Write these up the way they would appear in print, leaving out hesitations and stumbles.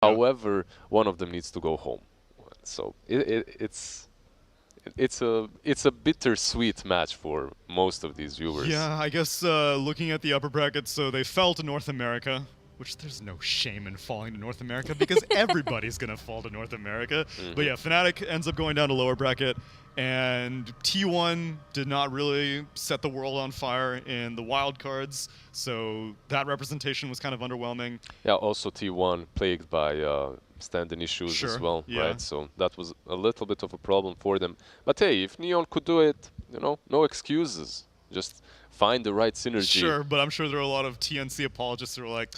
However, one of them needs to go home. So it's a bittersweet match for most of these viewers. Yeah, I guess looking at the upper brackets, so they fell to North America, which there's no shame in falling to North America because everybody's gonna fall to North America. But yeah, FNATIC ends up going down to lower bracket, and T1 did not really set the world on fire in the wildcards, so that representation was kind of underwhelming. Yeah, also T1 plagued by stand-in issues as well, right? So that was a little bit of a problem for them. But hey, if Neon could do it, you know, no excuses. Just find the right synergy. Sure, but I'm sure there are a lot of TNC apologists who are like,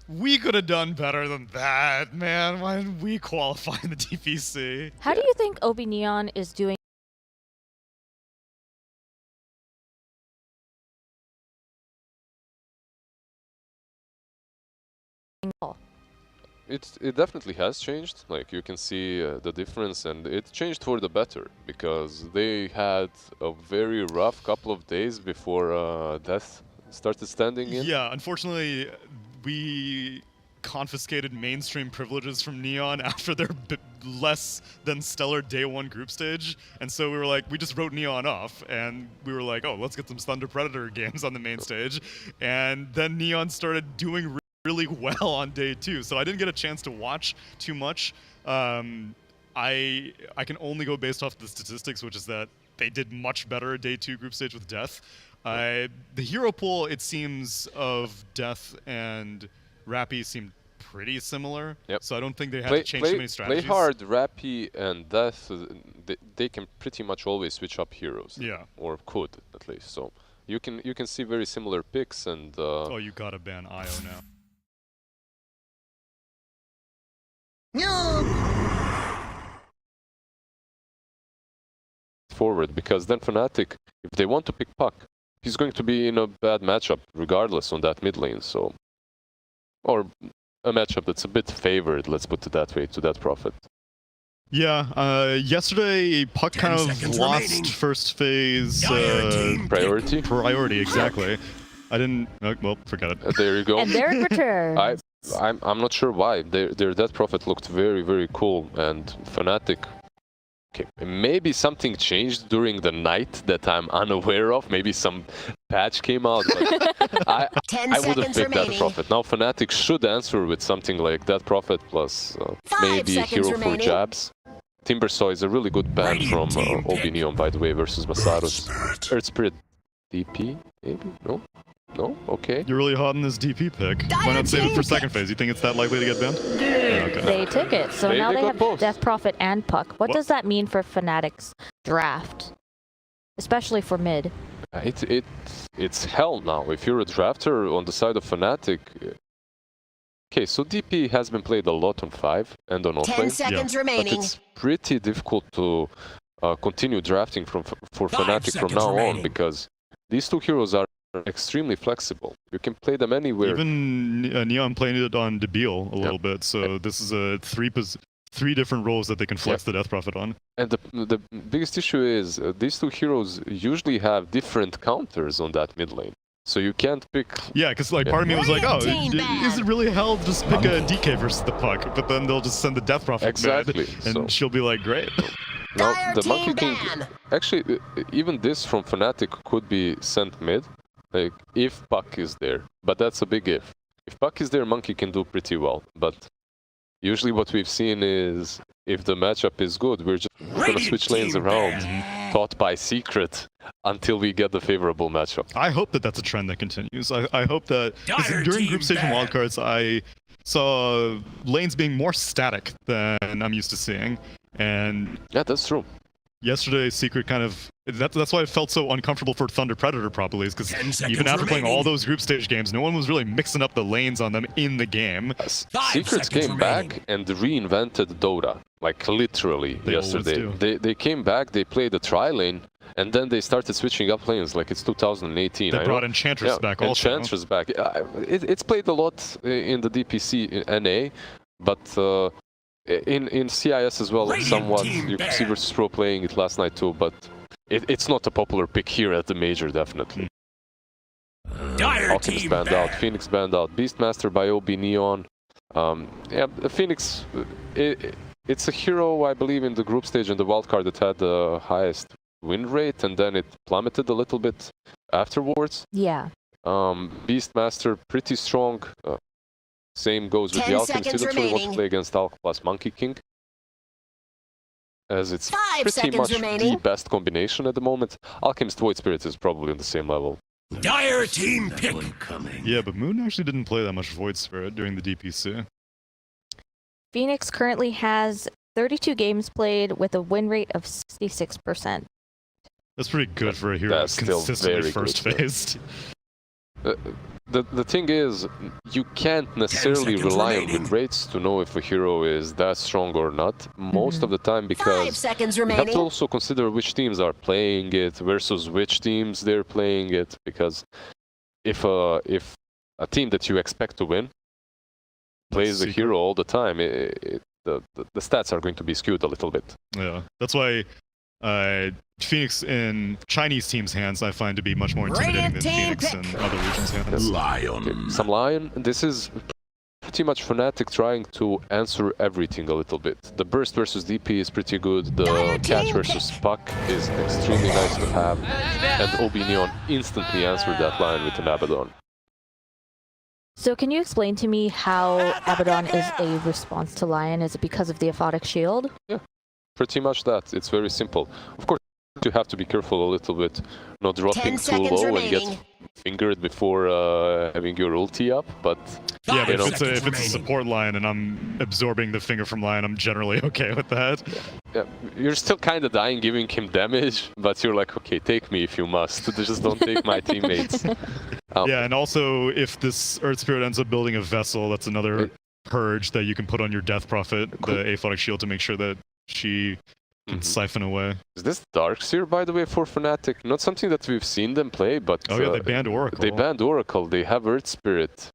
we could have done better than that, man. Why didn't we qualify in the DPC? How do you think OB.NEON is doing? It definitely has changed. Like, you can see the difference, and it changed for the better because they had a very rough couple of days before Death started standing in. Yeah, unfortunately, we confiscated mainstream privileges from Neon after their less than stellar day one group stage, and so we were like, we just wrote Neon off, and we were like, oh, let's get some Thunder Predator games on the main stage, and then Neon started doing really well on day two, so I didn't get a chance to watch too much. I can only go based off the statistics, which is that they did much better at day two group stage with Death. The hero pool, it seems, of Death and Rappy seemed pretty similar, so I don't think they had to change too many strategies. Play hard, Rappy and Death, they can pretty much always switch up heroes. Yeah. Or could, at least. So you can see very similar picks, and oh, you gotta ban IO now. Forward, because then FNATIC, if they want to pick Puck, he's going to be in a bad matchup regardless on that mid lane, so, or a matchup that's a bit favored, let's put it that way, to that Prophet. Yeah, yesterday Puck kind of lost first phase priority, exactly. I didn't, well, forget it. There you go. And there it returns. I'm not sure why. Their Death Prophet looked very, very cool, and FNATIC, okay, maybe something changed during the night that I'm unaware of. Maybe some patch came out, but I would have picked Death Prophet. Now FNATIC should answer with something like Death Prophet plus maybe Hero for Jabs. Timbersaw is a really good ban from OB.NEON, by the way, versus Masaru's. Earth Spirit DP, maybe? No? No? Okay. You're really hot in this DP pick. Why not save it for second phase? You think it's that likely to get banned? Yeah, okay. They took it, so now they have both. Death Prophet and Puck. What does that mean for FNATIC's draft? Especially for mid. It's hell now. If you're a drafter on the side of FNATIC... Okay, so DP has been played a lot on 5 and on offlane. 10 seconds remaining. But it's pretty difficult to continue drafting for FNATIC from now on, because these two heroes are extremely flexible. You can play them anywhere. Even Neon played it on Debil a little bit, so this is a three different roles that they can flex the Death Prophet on. And the biggest issue is these two heroes usually have different counters on that mid lane. So you can't pick... Yeah, because like part of me was like, oh, is it really hell to just pick a DK versus the Puck? But then they'll just send the Death Prophet mid, and she'll be like, great. Now, the Monkey King... Actually, even this from FNATIC could be sent mid, like, if Puck is there. But that's a big if. If Puck is there, Monkey can do pretty well. But usually what we've seen is, if the matchup is good, we're just going to switch lanes around, taught by secret, until we get the favorable matchup. I hope that that's a trend that continues. I hope that, during group stage and wildcards, I saw lanes being more static than I'm used to seeing. And yeah, that's true. Yesterday, Secret kind of... That's why it felt so uncomfortable for Thunder Predator, probably, is because even after playing all those group stage games, no one was really mixing up the lanes on them in the game. Secrets came back and reinvented Dota, like literally yesterday. They came back, they played the tri-lane, and then they started switching up lanes like it's 2018. They brought Enchantress back also. Enchantress back. It's played a lot in the DPC NA, but... In CIS as well, somewhat. You can see versus Pro playing it last night too, but it's not a popular pick here at the major, definitely. Alchemist banned out, Phoenix banned out, Beastmaster by OB.NEON. Yeah, the Phoenix, it's a hero, I believe, in the group stage and the wildcard that had the highest win rate, and then it plummeted a little bit afterwards. Yeah. Beastmaster, pretty strong. Same goes with the Alchemist. He doesn't really want to play against Alch plus Monkey King, as it's pretty much the best combination at the moment. Alchemist Void Spirit is probably on the same level. Dire team pick. Yeah, but Moon actually didn't play that much Void Spirit during the DPC. Phoenix currently has 32 games played with a win rate of 66%. That's pretty good for a hero That's that's still consistently very first good, phased. The thing is, you can't necessarily rely on win rates to know if a hero is that strong or not, most of the time, because you have to also consider which teams are playing it versus which teams they're playing it, because if a team that you expect to win plays a hero all the time, the stats are going to be skewed a little bit. Yeah, that's why Phoenix in Chinese teams' hands I find to be much more intimidating than Phoenix in other regions' hands. Okay, some Lion. This is pretty much FNATIC trying to answer everything a little bit. The burst versus DP is pretty good. The catch versus Puck is extremely nice to have. And OB.NEON instantly answered that line with an Abaddon. So can you explain to me how Abaddon is a response to Lion? Is it because of the aphotic shield? Yeah, pretty much that. It's very simple. Of course, you have to be careful a little bit, not dropping too low and get fingered before having your ulti up, but... Yeah, but if it's a support line and I'm absorbing the finger from Lion, I'm generally okay with that. Yeah, you're still kind of dying giving him damage, but you're like, okay, take me if you must, just don't take my teammates. Yeah, and also if this Earth Spirit ends up building a vessel, that's another purge that you can put on your Death Prophet, the aphotic shield, to make sure that she can siphon away. Is this Darkseer, by the way, for FNATIC? Not something that we've seen them play, but... Oh yeah, they banned Oracle. They banned Oracle, they have Earth Spirit.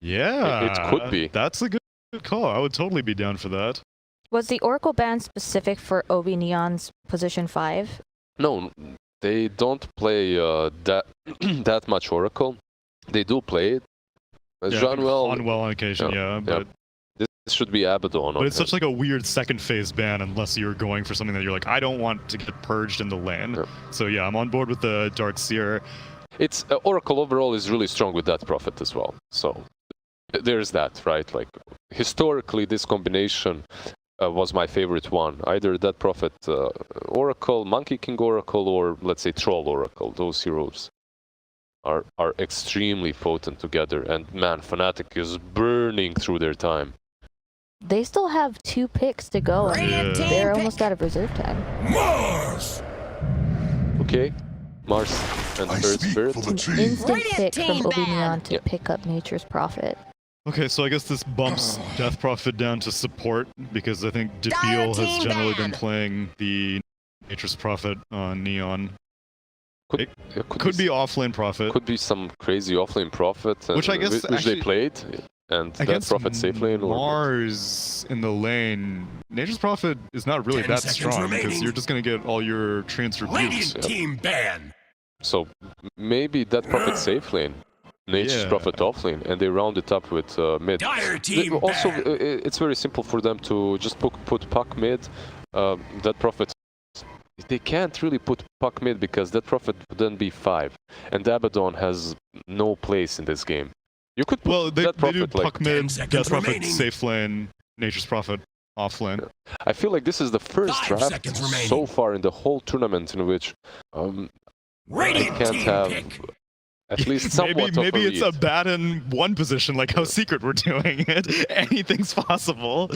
Yeah, it could be. That's a good call. I would totally be down for that. Was the Oracle ban specific for OB.NEON's position 5? No, they don't play that much Oracle. They do play it. On occasion, but... This should be Abaddon. But it's such like a weird second phase ban unless you're going for something that you're like, I don't want to get purged in the lane. Yeah. So yeah, I'm on board with the Darkseer. It's Oracle overall is really strong with that Prophet as well. So there's that, right? Like historically, this combination was my favorite one. Either that Prophet Oracle, Monkey King Oracle, or let's say Troll Oracle. Those heroes are extremely potent together. And man, FNATIC is burning through their time. They still have 2 picks to go, and they're almost out of reserve time. Mars! Okay, Mars and Earth Spirit. Instant pick from OB.NEON to pick up Nature's Prophet. Okay, so I guess this bumps Death Prophet down to support, because I think Debiel has generally been playing the Nature's Prophet on Neon. Could be offlane Prophet. Could be some crazy offlane Prophet, which I guess which they played. And that Prophet safe lane. Mars in the lane, Nature's Prophet is not really that strong because you're just going to get all your transfer boots. Team ban. So maybe that Prophet safe lane, Nature's Prophet off lane, and they round it up with mid. Also, it's very simple for them to just put Puck mid. That Prophet, they can't really put Puck mid because that Prophet would then be 5, and Abaddon has no place in this game. You could put they do like Puck mid, Death Prophet safe lane, Nature's Prophet off lane. I feel like this is the first draft so far in the whole tournament in which they can't have at least somewhat maybe of a it's a bad in one position, like how Secret were doing it. Anything's possible.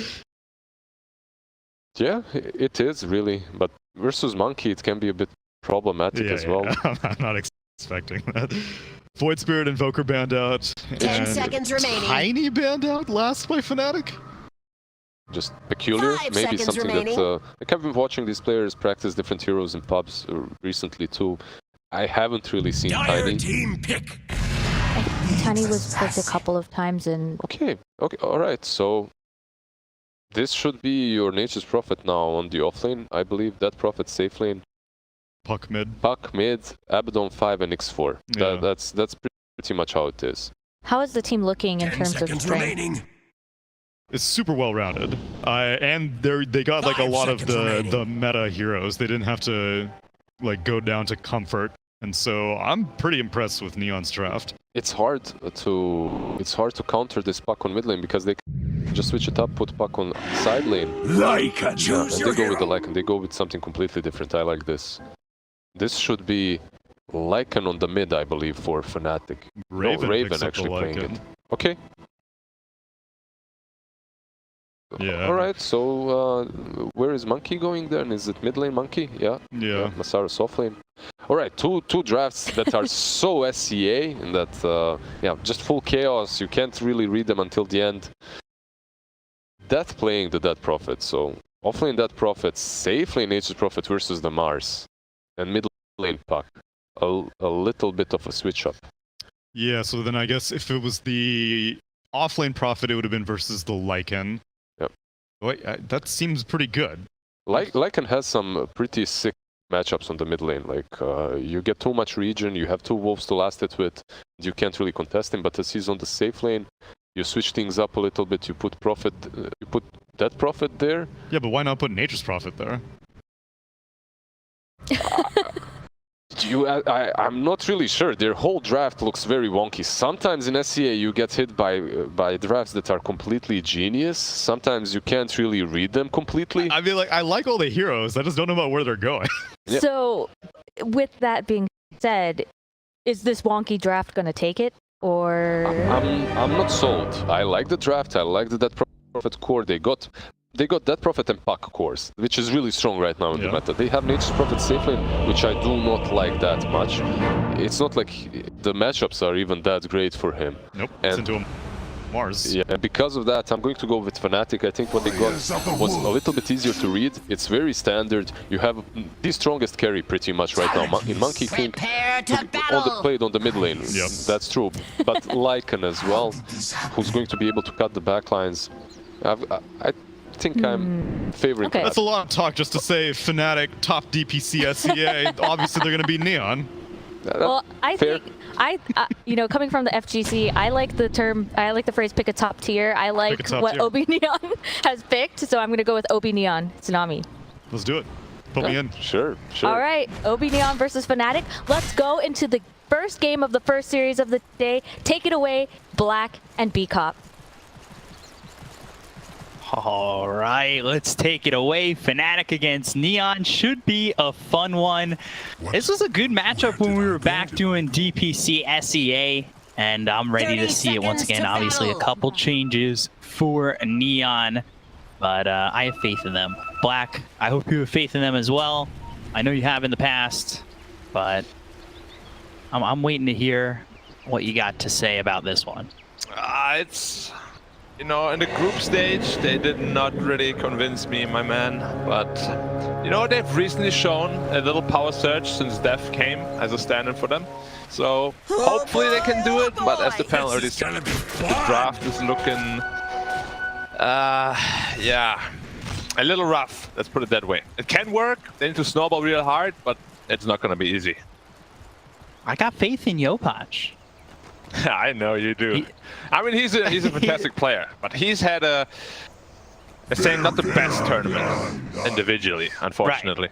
Yeah, it is really, but versus Monkey it can be a bit problematic as well. I'm not expecting that. Void Spirit Invoker banned out. 10 seconds remaining. Tiny banned out last by FNATIC. Just peculiar, maybe something that I have been watching these players practice different heroes in pubs recently too. I haven't really seen Tiny. Team pick. Tiny was picked a couple of times in... Okay, alright, so this should be your Nature's Prophet now on the offlane. I believe that Prophet safe lane. Puck mid, Abaddon 5 and X4. Yeah. That's pretty much how it is. How is the team looking in terms of strength? is super well-rounded, and they got like a 5 lot of seconds remaining. the meta heroes. They didn't have to like go down to comfort, and so I'm pretty impressed with Neon's draft. It's hard to counter this Puck on mid lane because they can just switch it up, put Puck on side lane. Like a And choose they your go with the hero. Lycan. They go with something completely different. I like this. This should be Lycan on the mid, I believe, for FNATIC. Raven, No, Raven picks up actually the playing Lycan. it. Okay. Yeah. Alright, so where is Monkey going then? Is it mid lane Monkey? Yeah. Yeah. Masaru soft lane. Alright, two drafts that are so SCA and that, yeah, just full chaos. You can't really read them until the end. Death playing the Death Prophet, so offlane Death Prophet, safe lane Nature's Prophet versus the Mars. And mid lane Puck. A little bit of a switch up. Yeah, so then I guess if it was the offlane Prophet, it would have been versus the Lycan. Yep. Wait, that seems pretty good. Lycan has some pretty sick matchups on the mid lane. Like, you get too much regen, you have two wolves to last it with, you can't really contest him, but as he's on the safe lane, you switch things up a little bit, you put Prophet, you put Death Prophet there. Yeah, but why not put Nature's Prophet there? I'm not really sure. Their whole draft looks very wonky. Sometimes in SCA you get hit by drafts that are completely genius. Sometimes you can't really read them completely. I mean, like, I like all the heroes. I just don't know about where they're going. Yeah. So, with that being said, is this wonky draft going to take it? Or... I'm not sold. I like the draft. I like the Death Prophet core. They got Death Prophet and Puck cores, which is really strong right now in the meta. They have Nature's Prophet safe lane, which I do not like that much. It's not like the matchups are even that great for him. Nope, it's into a Mars. Yeah, and because of that, I'm going to go with FNATIC. I think what they got was a little bit easier to read. It's very standard. You have the strongest carry pretty much right now in Monkey King. Played on the mid lane. Yep. That's true. But Lycan as well, who's going to be able to cut the backlines. I think I'm favoring Okay. That's a lot of talk just to say FNATIC, top DPC SCA. Obviously, they're going to be Neon. Well, I fair. think you know, coming from the FGC, I like the phrase "pick a top tier." I like what OB.NEON has picked, so I'm gonna go with OB.NEON Tsunami. Let's do it. Put me in. Sure. All right, OB.NEON versus FNATIC. Let's go into the first game of the first series of the day. Take it away, Black and B-Cop. All right, let's take it away. FNATIC against Neon should be a fun one. This was a good matchup when we were back doing DPC SEA, and I'm ready to see it once again. Obviously, a couple changes for Neon, but I have faith in them. Black, I hope you have faith in them as well. I know you have in the past, but I'm waiting to hear what you got to say about this one. It's... You know, in the group stage, they did not really convince me, my man. But, you know, they've recently shown a little power surge since Death came as a stand-in for them. So, hopefully they can do it. But as the panel already said, the draft is looking... yeah, a little rough. Let's put it that way. It can work. They need to snowball real hard, but it's not going to be easy. I got faith in Yopaj. I know you do. I mean, he's a fantastic player, but he's had let's say, not the best tournament individually, unfortunately.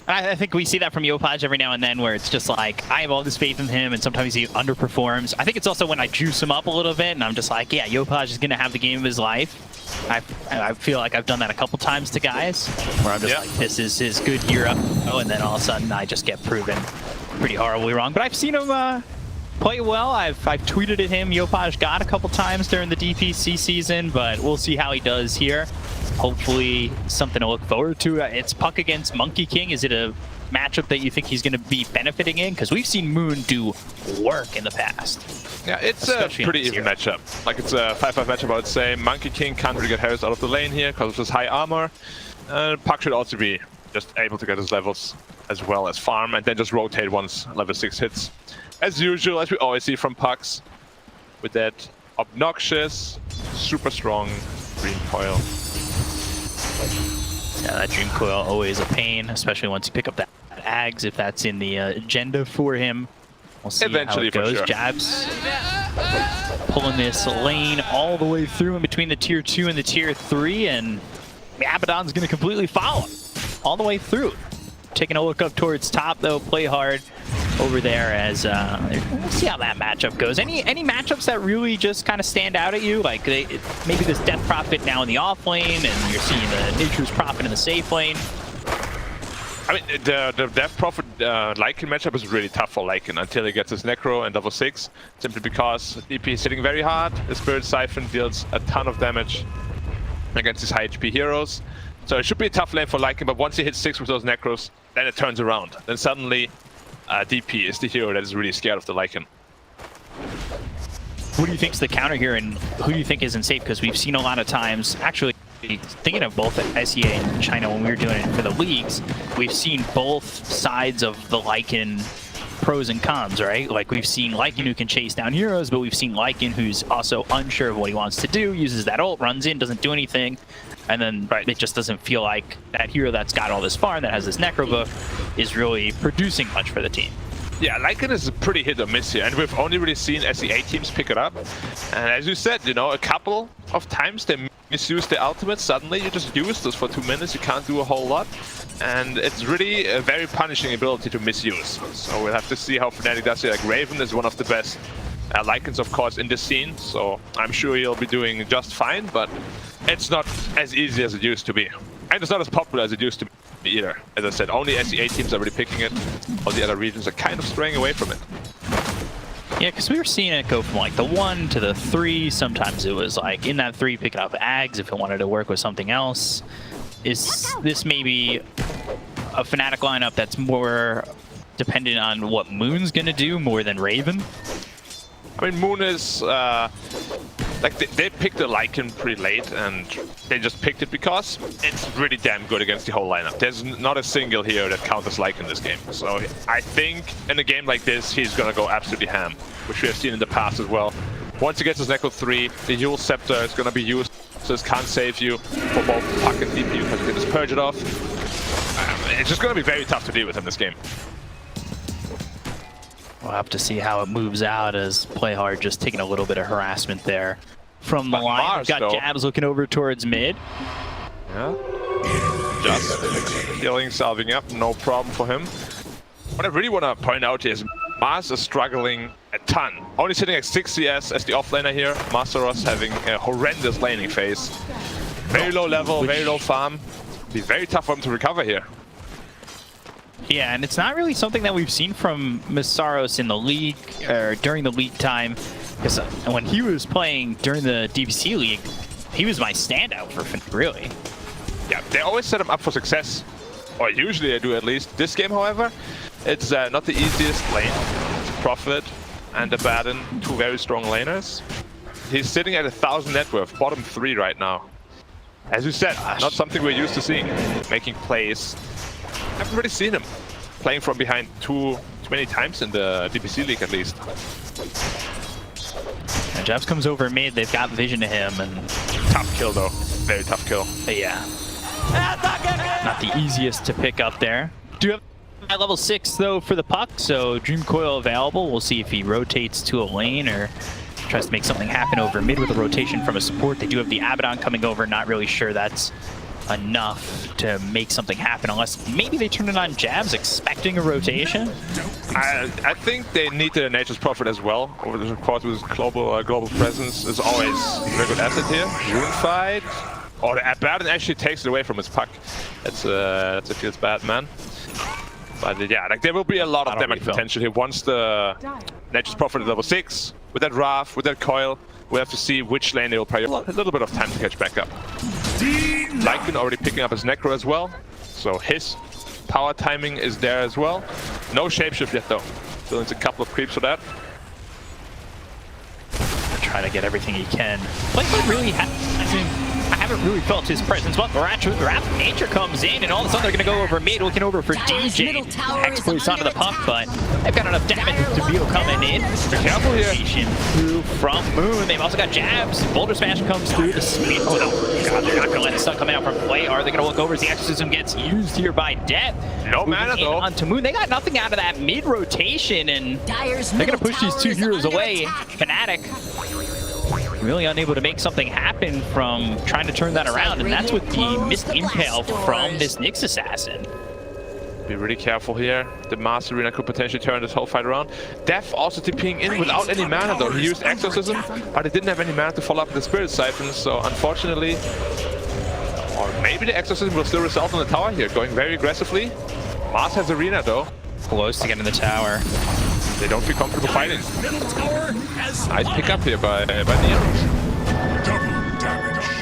Right. I think we see that from Yopaj every now and then, where it's just like, I have all this faith in him, and sometimes he underperforms. I think it's also when I juice him up a little bit, and I'm just like, yeah, Yopaj is going to have the game of his life. I feel like I've done that a couple times to guys, where I'm just like, this is his good hero, and then all of a sudden I just get proven pretty horribly wrong. But I've seen him play well. I've tweeted at him. Yopaj got a couple times during the DPC season, but we'll see how he does here. Hopefully something to look forward to. It's Puck against Monkey King. Is it a matchup that you think he's going to be benefiting in? Because we've seen Moon do work in the past. Yeah, it's a pretty even matchup. Like, it's a 5-5 matchup, I would say. Monkey King can't really get Harris out of the lane here because of his high armor. Puck should also be just able to get his levels as well as farm, and then just rotate once level 6 hits. As usual, as we always see from Pucks, with that obnoxious, super strong Dream Coil. Yeah, that Dream Coil always a pain, especially once you pick up that Ags, if that's in the agenda for him. We'll see Eventually, how it goes. for sure. Jabs. pulling this lane all the way through in between the tier 2 and the tier 3, and Abaddon's going to completely follow all the way through. Taking a look up towards top, though, play hard over there as we'll see how that matchup goes. Any matchups that really just kind of stand out at you? Like maybe this Death Prophet now in the off lane, and you're seeing the Nature's Prophet in the safe lane. I mean, the Death Prophet Lycan matchup is really tough for Lycan until he gets his Necro and level 6, simply because DP is hitting very hard. The Spirit Siphon deals a ton of damage against his high HP heroes. So it should be a tough lane for Lycan, but once he hits 6 with those Necros, then it turns around. Then suddenly DP is the hero that is really scared of the Lycan. What do you think is the counter here, and who do you think isn't safe? Because we've seen a lot of times, actually, thinking of both at SEA and China when we were doing it for the leagues, we've seen both sides of the Lycan pros and cons, right? Like we've seen Lycan who can chase down heroes, but we've seen Lycan who's also unsure of what he wants to do, uses that ult, runs in, doesn't do anything, and then it just doesn't feel like that hero that's got all this farm, that has this Necro book, is really producing much for the team. Yeah, Lycan is a pretty hit or miss here, and we've only really seen SEA teams pick it up. And as you said, you know, a couple of times they misuse the ultimate. Suddenly you just use this for 2 minutes, you can't do a whole lot. And it's really a very punishing ability to misuse. So we'll have to see how FNATIC does it. Like Raven is one of the best Lycans, of course, in this scene. So I'm sure he'll be doing just fine, but it's not as easy as it used to be. And it's not as popular as it used to be either. As I said, only SEA teams are really picking it. All the other regions are kind of straying away from it. Yeah, because we were seeing it go from like the 1 to the 3. Sometimes it was like in that 3, pick up Ags if it wanted to work with something else. Is this maybe a FNATIC lineup that's more dependent on what Moon's going to do more than Raven? I mean, Moon is like they picked the Lycan pretty late, and they just picked it because it's really damn good against the whole lineup. There's not a single hero that counters Lycan in this game. So I think in a game like this, he's gonna go absolutely ham, which we have seen in the past as well. Once he gets his Necro 3, the Yule Scepter is gonna be used, so this can't save you for both Puck and DP because you can just purge it off. It's just gonna be very tough to deal with in this game. We'll have to see how it moves out as Playhard just taking a little bit of harassment there from the line. Mars, We've got though. Jabs looking over towards mid. Yeah. Just healing, salving up, no problem for him. What I really want to point out is Mars is struggling a ton. Only sitting at 6 CS as the offlaner here. Masteros having a horrendous laning phase. Very low level, very low farm. Be very tough for him to recover here. Yeah, and it's not really something that we've seen from Masaros in the league, or during the league time. Because when he was playing during the DPC league, he was my standout for FNATIC, really. Yeah, they always set him up for success. Or usually they do at least. This game, however, it's not the easiest lane. It's Prophet and Abaddon, 2 very strong laners. He's sitting at 1,000 net worth, bottom 3 right now. As you said, not something we're used to seeing. Making plays. I haven't really seen him playing from behind too many times in the DPC league, at least. And Jabs comes over mid, they've got vision to him, and Tough kill, though. Very tough kill. but yeah. Not the easiest to pick up there. Do have at level 6 though for the Puck, so Dream Coil available. We'll see if he rotates to a lane or tries to make something happen over mid with a rotation from a support. They do have the Abaddon coming over, not really sure that's enough to make something happen, unless maybe they turn it on Jabs expecting a rotation. I think they need the Nature's Prophet as well. Over the course with his global presence is always a very good asset here. Unified. Oh, the Abaddon actually takes it away from his Puck. That's a feels bad, man. But yeah, like there will be a lot of damage potential here once the Nature's Prophet is level 6. With that Wrath, with that Coil, we have to see which lane they will prioritize. A little bit of time to catch back up. Lycan already picking up his Necro as well, so his power timing is there as well. No shapeshift yet though. Still needs a couple of creeps for that. Trying to get everything he can. Like, really, I haven't really felt his presence. But Wrath of Nature comes in, and all of a sudden they're going to go over mid, looking over for DJ. Hex plays onto the puck, but they've got enough damage with DeVito coming in. Be careful here. Through from Moon. They've also got jabs. Boulder Smash comes through the speed. Oh no, God, they're not going to let the stun come out from play. Are they going to look over as the Exorcism gets used here by Death? No mana though. Onto Moon. They got nothing out of that mid rotation, and they're going to push these 2 heroes away. FNATIC really unable to make something happen from trying to turn that around, and that's with the missed impale from this Nyx Assassin. Be really careful here. The Mars Arena could potentially turn this whole fight around. Def also TPing in without any mana though. He used Exorcism, but he didn't have any mana to follow up with the Spirit Siphon, so unfortunately... Or maybe the Exorcism will still result in the tower here, going very aggressively. Mars has Arena though. Close to get in the tower. They don't feel comfortable fighting. Nice pick up here by Neon.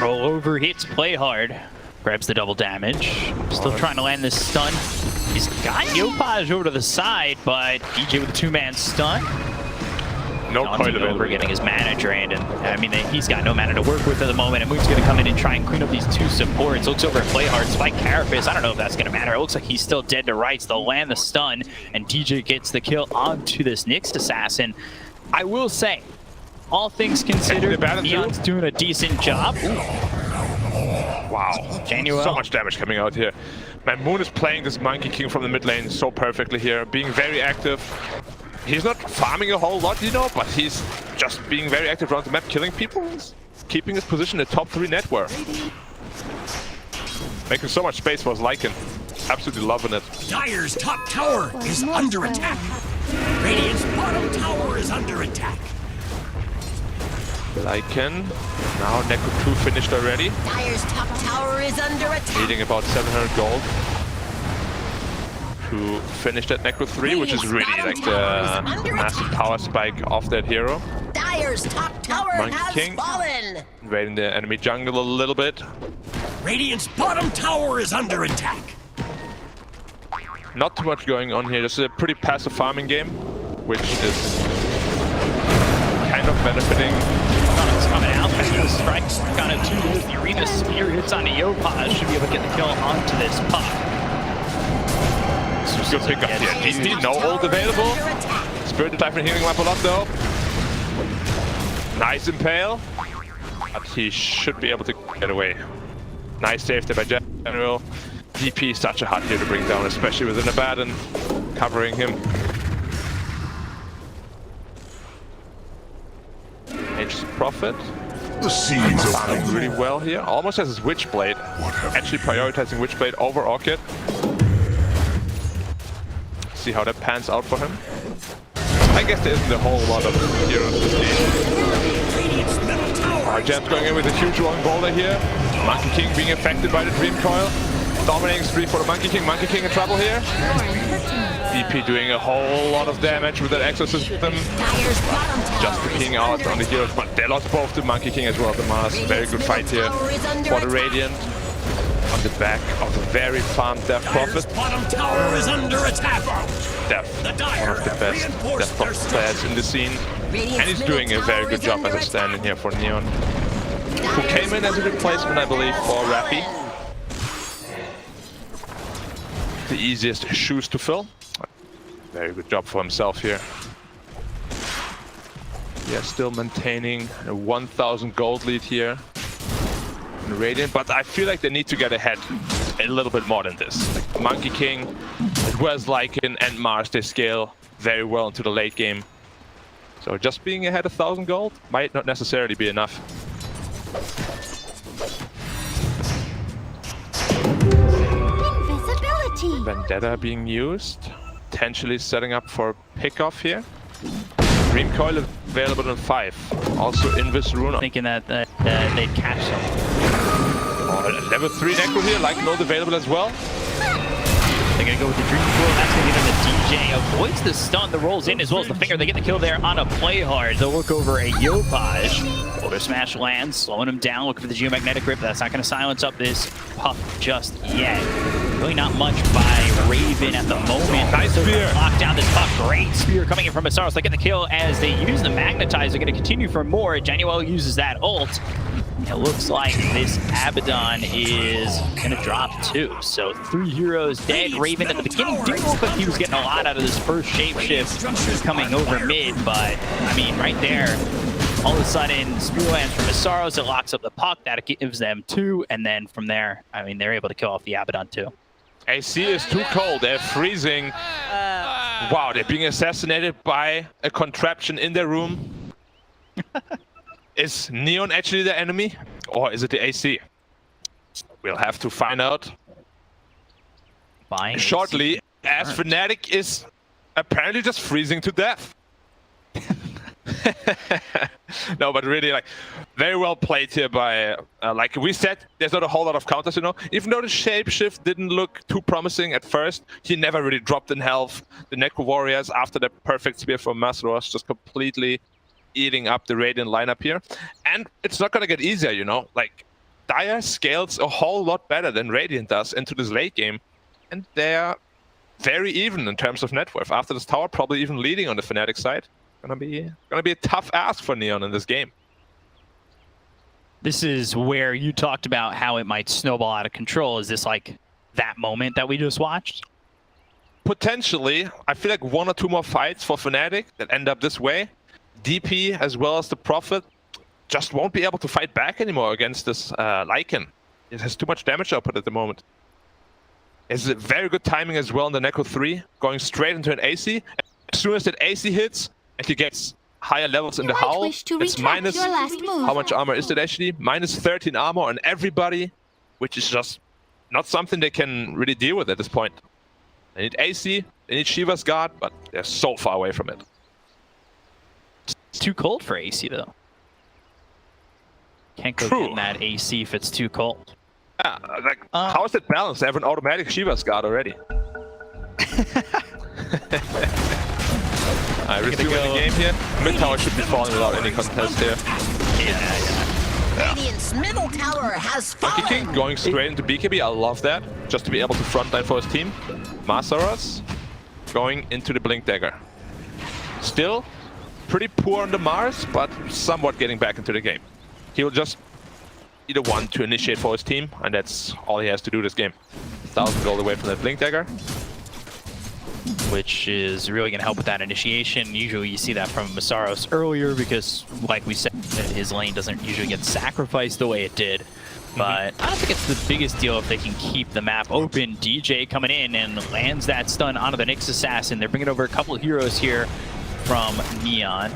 Roll over hits, play hard. Grabs the double damage. Still trying to land this stun. He's got Yopaj over to the side, but DJ with a 2-man stun. No coil available. Getting his mana drained, and I mean he's got no mana to work with at the moment. And Moon's going to come in and try and clean up these 2 supports. Looks over at Playhard, Spike Carapace. I don't know if that's going to matter. It looks like he's still dead to rights. They'll land the stun, and DJ gets the kill onto this Nyx Assassin. I will say, all things considered, Neon's doing a decent job. Ooh. Wow, so much damage coming out here. Man, Moon is playing this Monkey King from the mid lane so perfectly here, being very active. He's not farming a whole lot, you know, but he's just being very active around the map, killing people, keeping his position in the top 3 network. Making so much space for his Lycan. Absolutely loving it. Dire's top tower is under attack. Radiant's bottom tower is under attack. Lycan. Now Neko 2 finished already. Dire's top tower is under attack. Needing about 700 gold to finish that Necro 3, which is really like the massive power spike of that hero. Dire's top tower has fallen. Invading the enemy jungle a little bit. Radiant's bottom tower is under attack. Not too much going on here. This is a pretty passive farming game, which is kind of benefiting. It's coming out. Strikes got a 2. The Arena Spear hits onto Yopaj. Should be able to get the kill onto this puck. Good pick up here. DD, no ult available. Spirit Typhon healing up a lot though. Nice impale. But he should be able to get away. Nice save there by General. DP is such a hard hero to bring down, especially with an Abaddon covering him. Aegis Prophet. The seeds of farming really well here. Almost has his Witchblade. Actually prioritizing Witchblade over Orchid. See how that pans out for him. I guess there isn't a whole lot of heroes to see. Jab's going in with a huge long boulder here. Monkey King being affected by the Dream Coil. Dominating spree for the Monkey King. Monkey King in trouble here. DP doing a whole lot of damage with that Exorcism. Just picking out on the heroes, but they lost both the Monkey King as well. The Mars. Very good fight here for the Radiant. On the back of a very farmed Death Prophet. Death, one of the best Death Prophet players in the scene. And he's doing a very good job as a stand-in here for Neon. Who came in as a replacement, I believe, for Rappy. The easiest shoes to fill. Very good job for himself here. Yeah, still maintaining a 1,000 gold lead here. Radiant, but I feel like they need to get ahead a little bit more than this. Like Monkey King, as well as Lycan and Mars, they scale very well into the late game. So just being ahead 1,000 gold might not necessarily be enough. Invisibility. Vendetta being used, potentially setting up for pickoff here. Dream Coil available in 5. Also Invis Rune. Thinking that they'd catch them. Level 3 Necro here, like node available as well. They're going to go with the Dream Coil. That's going to get in the DJ. Avoids the stun that rolls in as well as the finger. They get the kill there on a play hard. They'll look over a Yopaj. Boulder Smash lands, slowing him down. Looking for the Geomagnetic Grip. That's not going to silence up this puck just yet. Really not much by Raven at the moment. Nice spear. Lock down this puck. Great spear coming in from Asaros. They get the kill as they use the Magnetizer. Going to continue for more. Genuel uses that ult. it looks like this Abaddon is going to drop too. So 3 heroes dead. Raven at the beginning didn't look like he was getting a lot out of this first shapeshift coming over mid, but I mean, right there, all of a sudden, Spear lands from Masaros, it locks up the puck, that gives them 2, and then from there, I mean, they're able to kill off the Abaddon too. AC is too cold, they're freezing. Wow, they're being assassinated by a contraption in their room. Is Neon actually the enemy, or is it the AC? We'll have to find out shortly, as FNATIC is apparently just freezing to death. No, but really, like, very well played here by, like we said, there's not a whole lot of counters, you know. Even though the shapeshift didn't look too promising at first, he never really dropped in health. The Necro Warriors, after the perfect spear from Masaros, just completely eating up the Radiant lineup here. And it's not gonna get easier, you know. Like, Dire scales a whole lot better than Radiant does into this late game, and they're very even in terms of net worth. After this tower, probably even leading on the FNATIC side. Gonna be a tough ask for Neon in this game. This is where you talked about how it might snowball out of control. Is this like that moment that we just watched? Potentially. I feel like 1 or 2 more fights for FNATIC that end up this way. DP as well as the Prophet just won't be able to fight back anymore against this Lycan. It has too much damage output at the moment. It's a very good timing as well in the Necro 3, going straight into an AC. As soon as that AC hits, and he gets higher levels in the Howl, it's minus, how much armor is it actually? Minus 13 armor on everybody, which is just not something they can really deal with at this point. They need AC, they need Shiva's Guard, but they're so far away from it. It's too cold for AC though. Can't go get in that AC if it's too cold. Yeah, like, how is it balanced? They have an automatic Shiva's Guard already. Resuming the game here. Mid tower should be falling without any contest here. Radiant's middle tower has fallen. Monkey King going straight into BKB. I love that. Just to be able to frontline for his team. Masaros going into the Blink Dagger. Still pretty poor on the Mars, but somewhat getting back into the game. He'll just either one to initiate for his team, and that's all he has to do this game. 1,000 gold away from that Blink Dagger, which is really going to help with that initiation. Usually you see that from Masaros earlier because, like we said, his lane doesn't usually get sacrificed the way it did. But I don't think it's the biggest deal if they can keep the map open. DJ coming in and lands that stun onto the Nyx Assassin. They're bringing over a couple of heroes here from Neon.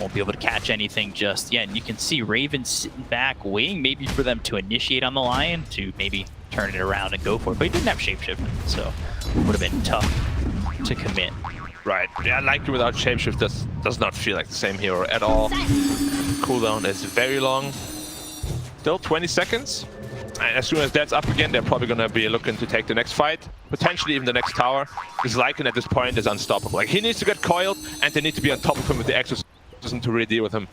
Won't be able to catch anything just yet. And you can see Raven sitting back, waiting maybe for them to initiate on the Lion to maybe turn it around and go for it. But he didn't have shapeshift, so it would have been tough to commit. Right. Yeah, like without shapeshift does not feel like the same hero at all. Cooldown is very long. Still 20 seconds. And as soon as that's up again, they're probably going to be looking to take the next fight. Potentially even the next tower. Because Lycan at this point is unstoppable. Like, he needs to get coiled, and they need to be on top of him with the Exorcism to really deal with him.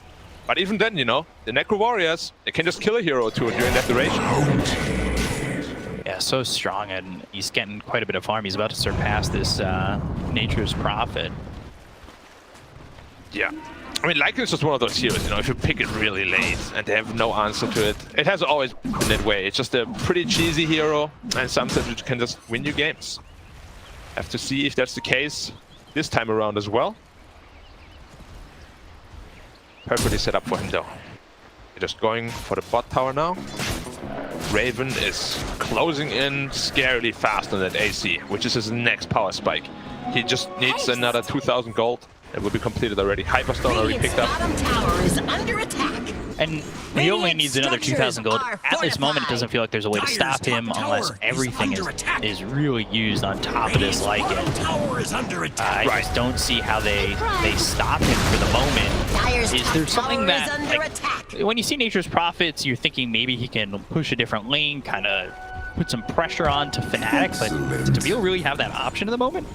But even then, you know, the Necro Warriors, they can just kill a hero or two during that duration. Yeah, so strong, and he's getting quite a bit of farm. He's about to surpass this Nature's Prophet. Yeah. I mean, Lycan is just one of those heroes, you know, if you pick it really late and they have no answer to it. It has always been that way. It's just a pretty cheesy hero, and sometimes you can just win your games. Have to see if that's the case this time around as well. Perfectly set up for him though. They're just going for the bot tower now. Raven is closing in scarily fast on that AC, which is his next power spike. He just needs another 2,000 gold. It will be completed already. Hyperstone already picked up. Bottom tower is under attack. And he only needs another 2,000 gold. At this moment, it doesn't feel like there's a way to stop him unless everything is really used on top of this Lycan. I just don't see how they stop him for the moment. Is there something that, like, when you see Nature's Prophets, you're thinking maybe he can push a different lane, kind of put some pressure on to FNATIC, but does Camille really have that option at the moment?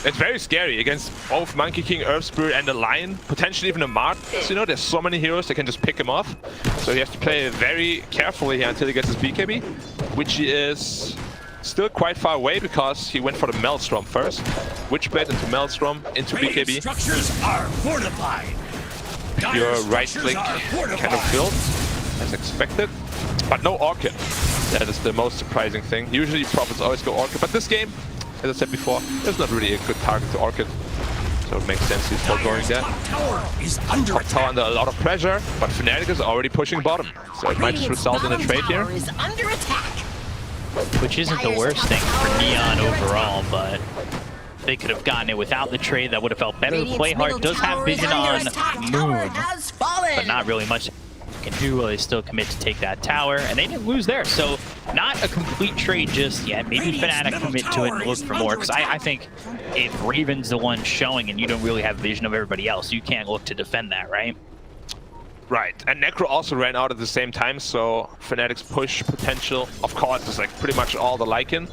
It's very scary against both Monkey King, Earth Spirit, and the Lion. Potentially even a Mart. You know, there's so many heroes that can just pick him off. So he has to play very carefully here until he gets his BKB, which he is still quite far away because he went for the Maelstrom first. Witchblade into Maelstrom into BKB. Structures are fortified. Your right click kind of built. as expected. But no Orchid. That is the most surprising thing. Usually Prophets always go Orchid, but this game, as I said before, there's not really a good target to Orchid. So it makes sense he's still going there. Top tower under a lot of pressure, but FNATIC is already pushing bottom. So it might just result in a trade here. Which isn't the worst thing for Neon overall, but they could have gotten it without the trade. That would have felt better. Playhard does have vision on Moon, but not really much they can do while they still commit to take that tower, and they didn't lose there. So not a complete trade just yet. Maybe FNATIC commit to it and look for more, because I think if Raven's the one showing and you don't really have vision of everybody else, you can't look to defend that, right? Right, and Necro also ran out at the same time, so FNATIC's push potential, of course, is like pretty much all the Lycan.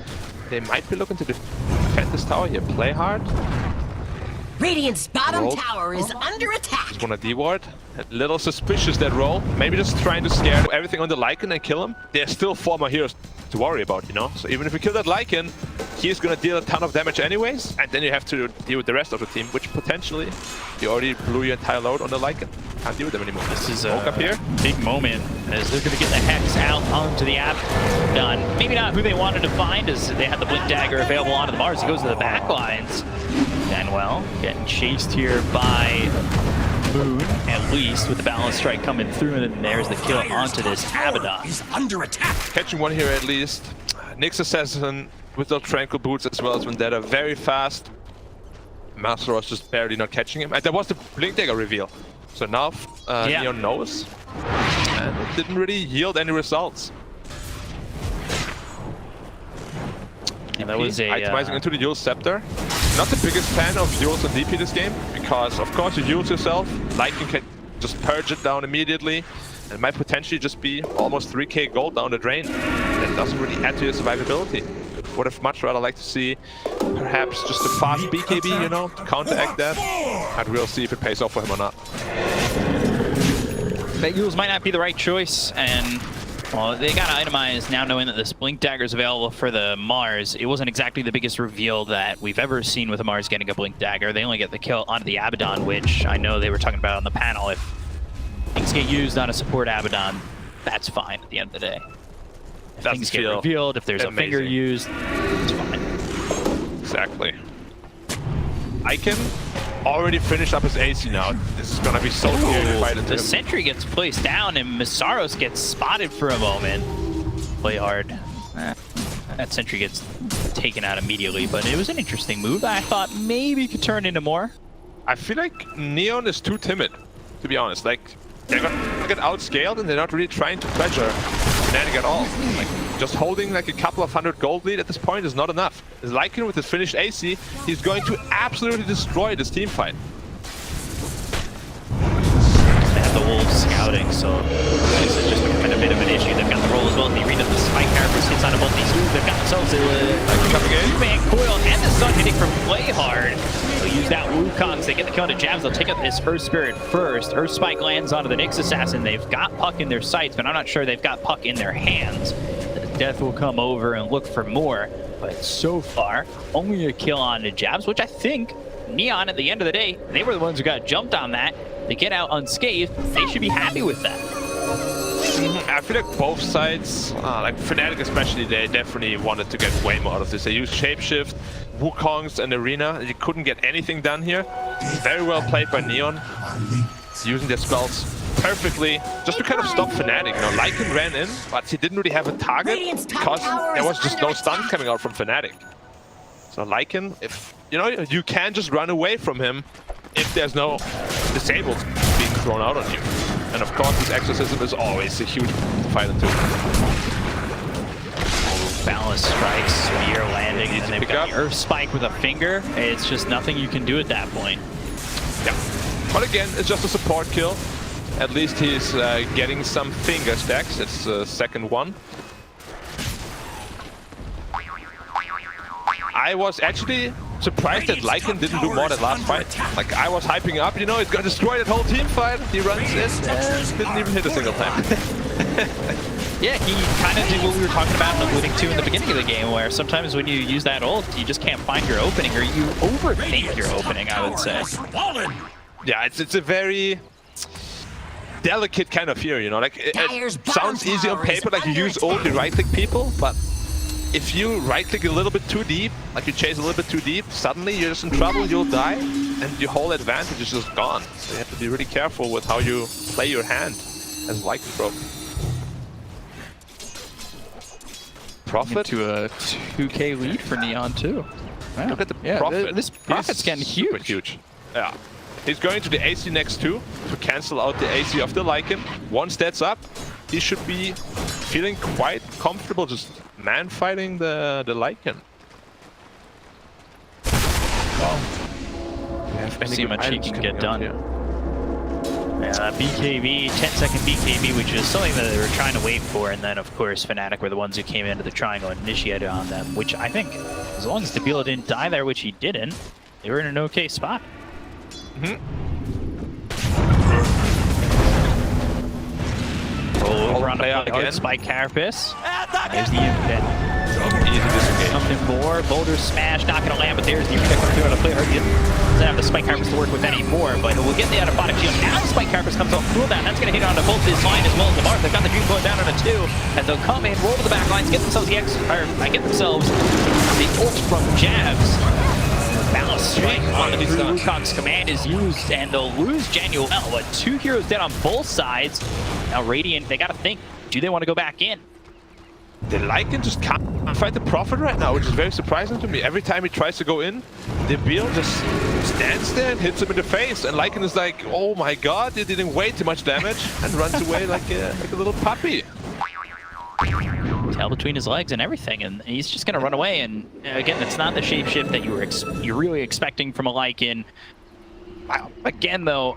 They might be looking to defend this tower here. Play hard. Radiant's bottom tower is under attack. Just want to D-ward. A little suspicious, that roll. Maybe just trying to scare everything on the Lycan and kill him. There's still 4 more heroes to worry about, you know? So even if we kill that Lycan, he's gonna deal a ton of damage anyways, and then you have to deal with the rest of the team, which potentially you already blew your entire load on the Lycan. Can't deal with them anymore. This is up here. Big moment as they're gonna get the Hex out onto the Abaddon. Maybe not who they wanted to find, as they had the Blink Dagger available onto the Mars. It goes to the back lines. And well, getting chased here by Moon, at least, with the Balance Strike coming through, and then there's the kill onto this Abaddon. Is under attack. Catching one here at least. Nyx Assassin with the Tranquil Boots as well as Vendetta. Very fast. Master was just barely not catching him. And there was the Blink Dagger reveal. So now Neon knows. And it didn't really yield any results. And that was a itemizing into the Eul's Scepter. Not the biggest fan of Eul's and DP this game, because of course you use yourself, Lycan can just purge it down immediately, and might potentially just be almost 3k gold down the drain. That doesn't really add to your survivability. Would have much rather liked to see perhaps just a fast BKB, you know, to counteract that. And we'll see if it pays off for him or not. That Eul's might not be the right choice, and well, they got to itemize now, knowing that this Blink Dagger is available for the Mars. It wasn't exactly the biggest reveal that we've ever seen with a Mars getting a Blink Dagger. They only get the kill onto the Abaddon, which I know they were talking about on the panel. If things get used on a support Abaddon, that's fine at the end of the day. If things get revealed, if there's a finger used, it's fine. Exactly. Lycan already finished up his AC now. This is gonna be so cool to fight into the him. sentry gets placed down and Misaros gets spotted for a moment. Play hard. That sentry gets taken out immediately, but it was an interesting move. I thought maybe could turn into more. I feel like Neon is too timid, to be honest. Like, they're gonna get outscaled and they're not really trying to pressure FNATIC at all. Like, just holding like a couple of 100 gold lead at this point is not enough. Lycan with his finished AC, he's going to absolutely destroy this team fight. They have the Wolves scouting, so this is just a bit of an issue. They've got the roll as well. The arena, the spike characters hits onto both these dudes. They've got themselves a two-man coil and the stun hitting from Playhard. They'll use that Wukong. They get the kill into Jabs. They'll take out this Earth Spirit first. Earth Spike lands onto the Nyx Assassin. They've got Puck in their sights, but I'm not sure they've got Puck in their hands. Death will come over and look for more, but so far, only a kill on the Jabs, which I think Neon, at the end of the day, they were the ones who got jumped on that. They get out unscathed. They should be happy with that. I feel like both sides, like FNATIC especially, they definitely wanted to get way more out of this. They used Shapeshift, Wukongs, and Arena. You couldn't get anything done here. Very well played by Neon, using their spells perfectly, just to kind of stop FNATIC. You know, Lycan ran in, but he didn't really have a target because there was just no stuns coming out from FNATIC. So Lycan, if you know, you can just run away from him if there's no disabled being thrown out on you. And of course, this exorcism is always a huge fight into. Balance strikes, spear landing, and they've got the Earth Spike with a finger. It's just nothing you can do at that point. Yeah, but again, it's just a support kill. At least he's getting some finger stacks. It's the second one. I was actually surprised that Lycan didn't do more that last fight. Like, I was hyping up, you know, it's gonna destroy that whole team fight. He runs in, didn't even hit a single time. Yeah, he kind of did what we were talking about and alluding to in the beginning of the game, where sometimes when you use that ult, you just can't find your opening, or you overthink your opening, I would say. Yeah, it's a very delicate kind of fear, you know, like it Dyer's bottom sounds easy on tower is paper, like you under use ult, you right-click people, but if you right-click a little bit too deep, like you chase a little bit too deep, suddenly you're just in trouble, you'll die, and your whole advantage is just gone. So you have to be really careful with how you play your hand as Lycan Pro. Profit to a 2K lead for Neon too. Wow. Look at the Profit. This Profit's getting super huge. huge. Yeah. He's going to the AC next too to cancel out the AC of the Lycan. Once that's up, he should be feeling quite comfortable just man fighting the Lycan. Let's see how much he can get done. BKB, 10-second BKB, which is something that they were trying to wait for, and then of course FNATIC were the ones who came into the triangle and initiated on them, which I think, as long as Debila didn't die there, which he didn't, they were in an okay spot. Roll over on the play again. Spike Carapace. There's the impact. Something more. Boulder smash, not going to land, but there's the impact coming through on the play hard. Doesn't have the Spike Carapace to work with anymore, but we'll get the out-of-body shield. Now the Spike Carapace comes off cooldown. That's going to hit onto both this line as well as the bar. They've got the Dream going down on a 2, and they'll come in, roll to the back lines, get themselves the get themselves the ult from Jabs. Balance strike on Wukong's command is used, and they'll lose Januel. But 2 heroes dead on both sides. Now Radiant, they got to think, do they want to go back in? The Lycan just can't fight the Prophet right now, which is very surprising to me. Every time he tries to go in, the Beal just stands there and hits him in the face, and Lycan is like, oh my god, you're dealing way too much damage, and runs away like a little puppy. Tail between his legs and everything, and he's just going to run away. And again, it's not the shapeshift that you're really expecting from a Lycan. Again, though,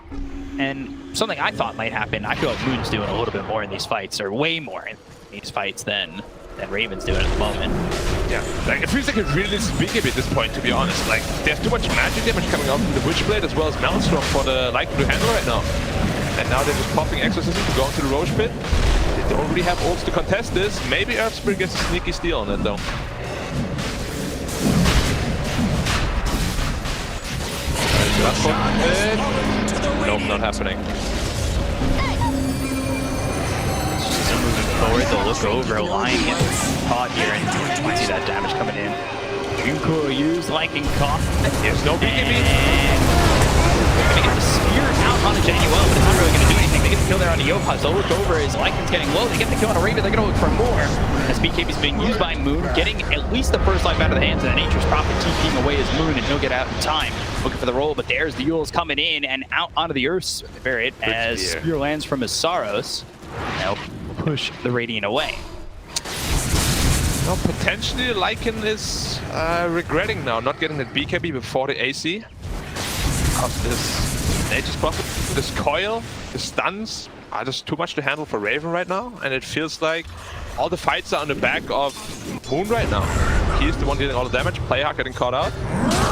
and something I thought might happen, I feel like Moon's doing a little bit more in these fights, or way more in these fights than Raven's doing at the moment. Yeah, like it feels like it really needs to be BKB at this point, to be honest. Like, there's too much magic damage coming out from the Witchblade as well as Maelstrom for the Lycan to handle right now. And now they're just popping Exorcism to go into the Roche Pit. They don't really have ults to contest this. Maybe Earthspirit gets a sneaky steal on it though. Nope, not happening. So moving forward, they'll look over, Lion gets caught here, and you can see that damage coming in. Junko used Lycan Cough. There's no BKB. They're going to get the spear out on a Januel, but it's not really going to do anything. They get the kill there on the Yopaj. They'll look over as Lycan's getting low. They get the kill on a Raven. They're going to look for more. As BKB's being used by Moon, getting at least the first life out of the hands of the Nature's Prophet, TPing away as Moon, and he'll get out in time. Looking for the roll, but there's the Yules coming in and out onto the Earth Spirit as Spear lands from his Saros. Now push the Radiant away. Well, potentially Lycan is regretting now not getting that BKB before the AC. Because this Nature's Prophet, this coil, the stuns are just too much to handle for Raven right now, and it feels like all the fights are on the back of Moon right now. He's the one dealing all the damage, Playhawk getting caught out.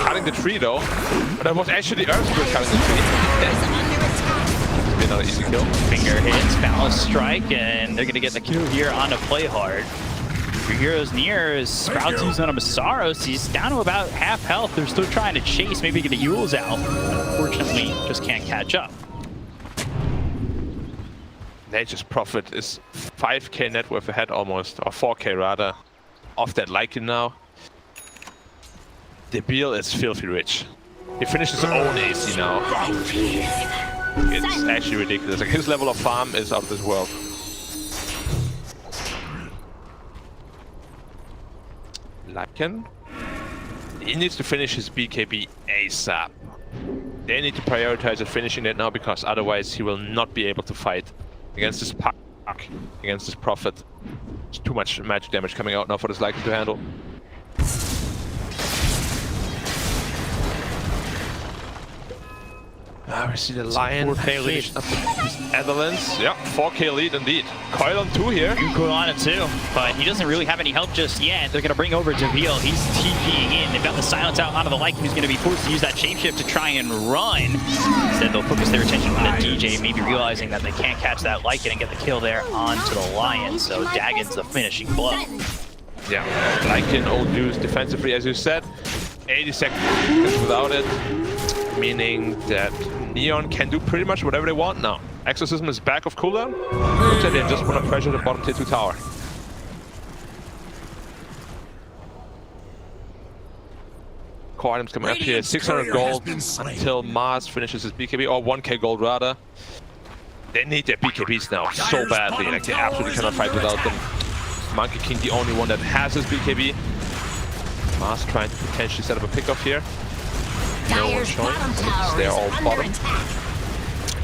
Cutting the tree though, but that was actually Earthspirit cutting the tree. It's been another easy kill. Finger hits, Balance Strike, and they're going to get the kill here on a Playhard. 3 heroes near as Sprout's using on him Saros. He's down to about half health. They're still trying to chase, maybe get the Yules out. Unfortunately, just can't catch up. Nature's Prophet is 5k net worth ahead almost, or 4k rather, off that Lycan now. Debil is filthy rich. He finishes his own AC now. It's actually ridiculous. Like, his level of farm is out of this world. Lycan, he needs to finish his BKB ASAP. They need to prioritize at finishing it now, because otherwise he will not be able to fight against this pack, against this Prophet. There's too much magic damage coming out now for this Lycan to handle. We see the Lion. 4k lead. Netherlands. Yeah, 4k lead indeed. Coil on 2 here. Coil on it too, but he doesn't really have any help just yet. They're going to bring over Javiel. He's TPing in. They've got the silence out onto the Lycan, who's going to be forced to use that shapeshift to try and run. Instead, they'll focus their attention on the DJ, maybe realizing that they can't catch that Lycan and get the kill there onto the Lion. So Dagon's the finishing blow. Yeah, Lycan old news defensively, as you said. 80 seconds without it, meaning that Neon can do pretty much whatever they want now. Exorcism is back of cooldown. Looks like they just want to pressure the bottom tier 2 tower. Core items coming up here. 600 gold until Mars finishes his BKB, or 1k gold rather. They need their BKBs now so badly. Like, they absolutely cannot fight without them. Monkey King, the only one that has his BKB. Mars trying to potentially set up a pickoff here. No one showing. They're all bottom.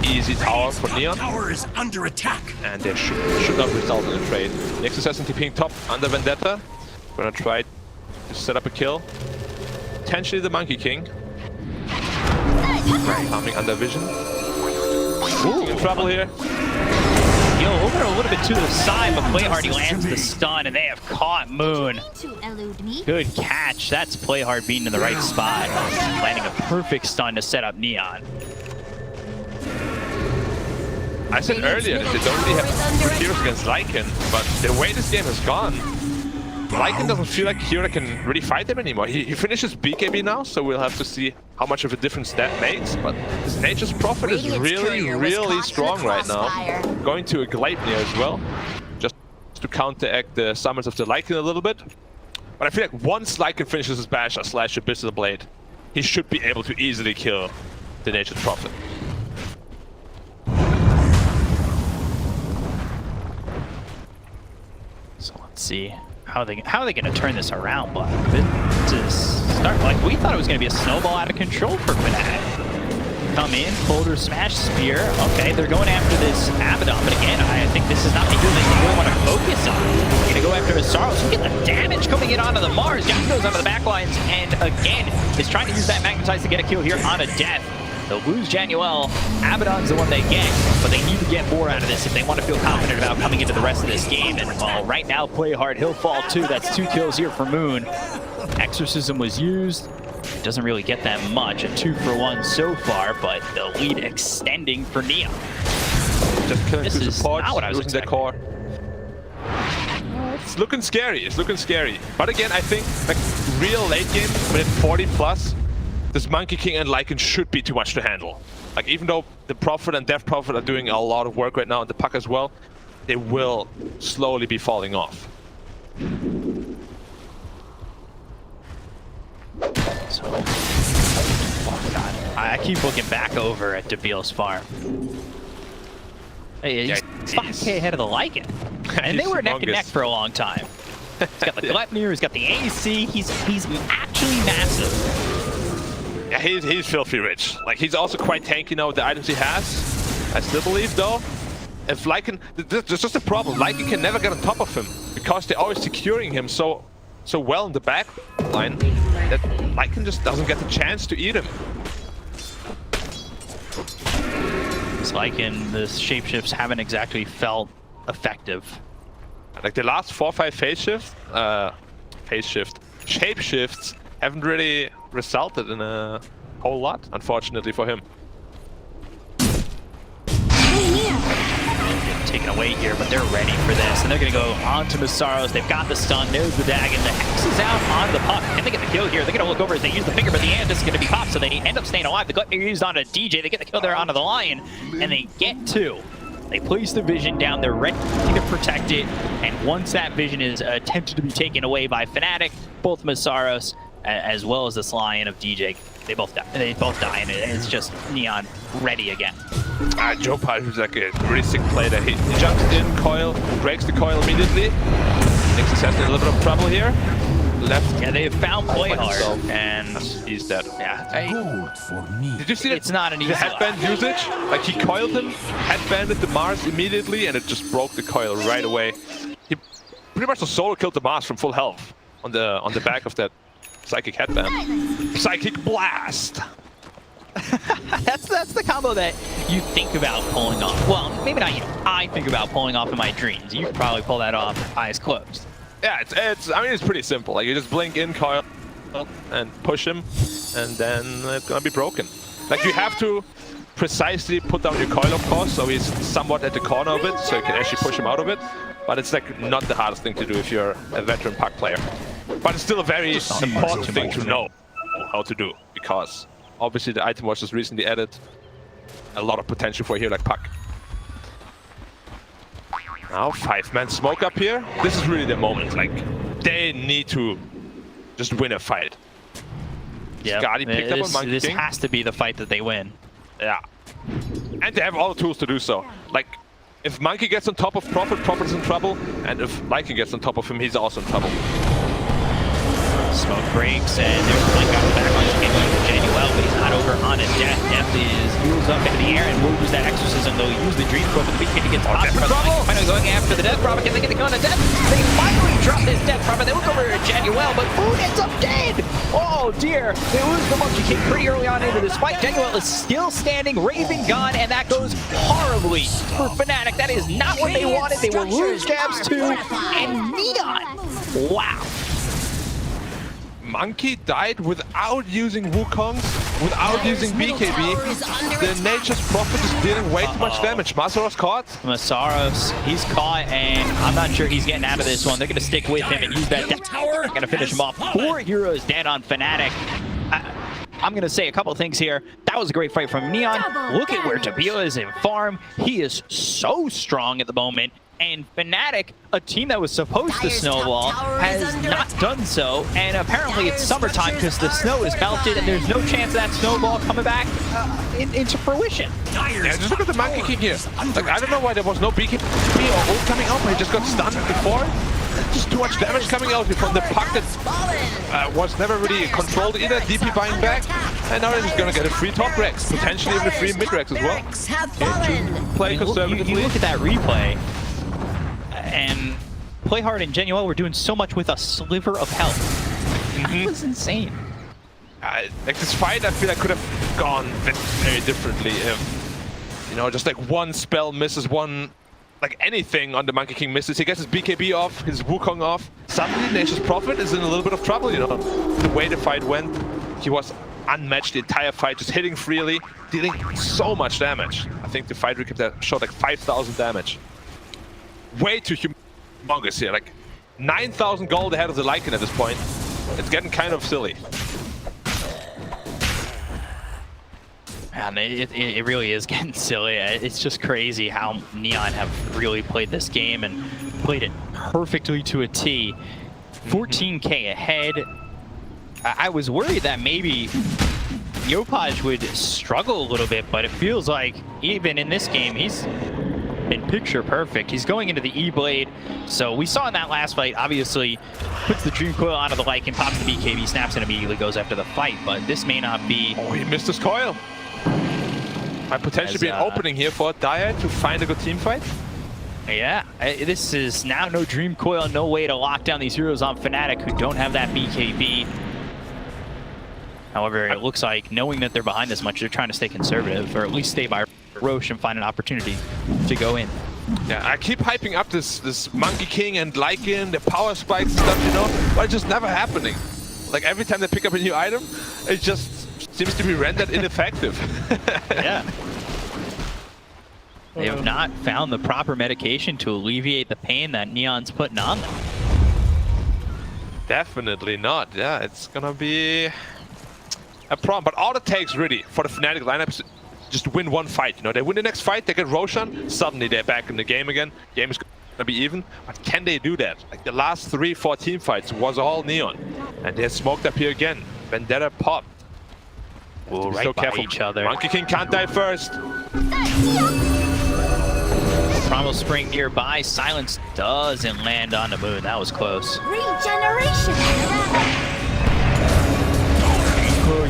Easy tower for Neon. Tower is under attack. And they should not result in a trade. Nexus SNTPing top under Vendetta. Gonna try to set up a kill. Potentially the Monkey King. Coming under vision. Ooh, in trouble here. Yo, over a little bit to the side, but Playhard lands the stun, and they have caught Moon. Good catch. That's Playhard being in the right spot, landing a perfect stun to set up Neon. I said earlier that they don't really have good heroes against Lycan, but the way this game has gone, Lycan doesn't feel like a hero that can really fight him anymore. He finishes BKB now, so we'll have to see how much of a difference that makes, but his Nature's Prophet is really strong right now. Going to a Gleipnir as well, just to counteract the summons of the Lycan a little bit. But I feel like once Lycan finishes his bash or slash Abyss of the Blade, he should be able to easily kill the Nature's Prophet. So let's see how are they going to turn this around, but to start, like, we thought it was going to be a snowball out of control for FNATIC. Come in, Boulder Smash, Spear. Okay, they're going after this Abaddon, but again, I think this is not the hero they really want to focus on. They're going to go after Masaros. Look at the damage coming in onto the Mars. Young goes onto the back lines, and again, is trying to use that Magnetize to get a kill here on a death. They'll lose Januel. Abaddon's the one they get, but they need to get more out of this if they want to feel confident about coming into the rest of this game. And well, right now, Playhard, he'll fall too. That's 2 kills here for Moon. Exorcism was used. It doesn't really get that much. A 2-for-1 so far, but the lead extending for Neon. Just killing this is supports, not what I was losing their expecting. core. It's looking scary. It's looking scary. But again, I think like real late game, when it's 40+, this Monkey King and Lycan should be too much to handle. Like, even though the Prophet and Death Prophet are doing a lot of work right now, and the Puck as well, they will slowly be falling off. So, oh god, I keep looking back over at Debil's farm. Hey, he's 5k ahead of the Lycan. And they were neck and neck for a long time. He's got the Gleipnir, he's got the AC, he's actually massive. Yeah, he's filthy rich. Like, he's also quite tanky now with the items he has. I still believe, though, if Lycan... There's just a problem. Lycan can never get on top of him, because they're always securing him so well in the back line that Lycan just doesn't get the chance to eat him. It's Lycan, the shapeshifts haven't exactly felt effective. Like, the last 4 or 5 shapeshifts haven't really resulted in a whole lot, unfortunately for him. Taken away here, but they're ready for this, and they're going to go on to Masaros. They've got the stun, there's the dag, and the Hex is out on the Puck. Can they get the kill here? They're going to look over as they use the finger, but the end is going to be popped, so they end up staying alive. The Gleipnir used onto DJ, they get the kill there onto the Lion, and they get 2. They place the vision down, they're ready to protect it, and once that vision is attempted to be taken away by FNATIC, both Masaros as well as this Lion of DJ, they both die, and it's just Neon ready again. Joe Paj was like a really sick play there. He jumps in, coil, breaks the coil immediately. Nixon has a little bit of trouble here. Left. Yeah, they have found Playhard, and he's dead. Yeah. Did you see it's not an easy headband usage? Like, he coiled him, headbanded the Mars immediately, and it just broke the coil right away. He pretty much solo killed the Mars from full health on the back of that Psychic Headband. Psychic Blast! That's the combo that you think about pulling off. Well, maybe not you. I think about pulling off in my dreams. You could probably pull that off eyes closed. Yeah, I mean, it's pretty simple. Like, you just blink in, coil, and push him, and then it's gonna be broken. Like, you have to precisely put down your coil, of course, so he's somewhat at the corner of it, so you can actually push him out of it. But it's like not the hardest thing to do if you're a veteran Puck player. But it's still a very important thing to know how to do, because obviously the item was just recently added. A lot of potential for a hero like Puck. Now 5-man smoke up here. This is really the moment. Like, they need to just win a fight. Yeah, Scotty picked up on Monkey this King. has to be the fight that they win. Yeah. And they have all the tools to do so. Like, if Monkey gets on top of Prophet, Prophet is in trouble. And if Lycan gets on top of him, he's also in trouble. Smoke breaks, and there's a blink out the back on Januel, but he's not over on a Death. Death is heels up into the air and will use that exorcism, though he used the Dream Probe, but the big kid gets popped. Finally going after the Death Prophet. Can they get the gun on Death? They finally drop this Death Prophet. They look over at Januel, but Food ends up dead! Oh dear, they lose the Monkey King pretty early on into this fight. Januel is still standing, Raven gone, and that goes horribly for FNATIC. That is not what they wanted. They will lose Jabs too, and Neon. Wow. Monkey died without using Wukongs, without using BKB. The Nature's Prophet is dealing way too much damage. Masaros caught. Masaros, he's caught, and I'm not sure he's getting out of this one. They're going to stick with him and use that tower. Going to finish him off. 4 heroes dead on FNATIC. I'm going to say a couple things here. That was a great fight from Neon. Look at where Tabila is in farm. He is so strong at the moment. And FNATIC, a team that was supposed to snowball, has not done so. And apparently it's summertime because the snow is melted and there's no chance of that snowball coming back into fruition. Yeah, just look at the Monkey King here. Like, I don't know why there was no BKB or ult coming out, but he just got stunned before. Just too much damage coming out from the puck that was never really controlled either. DP buying back. And now they're just going to get a free top Rex, potentially even a free mid Rex as well. Play conservatively. You look at that replay. And Playhard and Genuel were doing so much with a sliver of health. That was insane. Like this fight, I feel like could have gone very differently if, you know, just like one spell misses, one, like anything on the Monkey King misses. He gets his BKB off, his Wukong off. Suddenly, Nature's Prophet is in a little bit of trouble, you know. The way the fight went, he was unmatched the entire fight, just hitting freely, dealing so much damage. I think the fight recap that showed like 5,000 damage. Way too humongous here, like 9,000 gold ahead of the Lycan at this point. It's getting kind of silly. Man, it really is getting silly. It's just crazy how Neon have really played this game and played it perfectly to a T. 14k ahead. I was worried that maybe Yopaj would struggle a little bit, but it feels like even in this game, he's been picture perfect. He's going into the E-Blade. So we saw in that last fight, obviously, puts the Dream Coil onto the Lycan, pops the BKB, snaps, and immediately goes after the fight. But this may not be... Oh, he missed his coil. Might potentially be an opening here for Dia to find a good team fight. Yeah, this is now no Dream Coil, no way to lock down these heroes on FNATIC who don't have that BKB. However, it looks like knowing that they're behind this much, they're trying to stay conservative, or at least stay by Roche and find an opportunity to go in. Yeah, I keep hyping up this Monkey King and Lycan, the power spikes and stuff, you know, but it's just never happening. Like every time they pick up a new item, it just seems to be rendered ineffective. Yeah. They have not found the proper medication to alleviate the pain that Neon's putting on them. Definitely not. Yeah, it's gonna be a problem. But all it takes really for the FNATIC lineups, just win one fight. You know, they win the next fight, they get Roshan, suddenly they're back in the game again. Game is gonna be even. But can they do that? Like the last 3-4 team fights was all Neon, and they're smoked up here again. Vendetta popped. We'll right so by careful. each other. Monkey King can't die first. Primal Spring nearby. Silence doesn't land on the moon. That was close. Regeneration.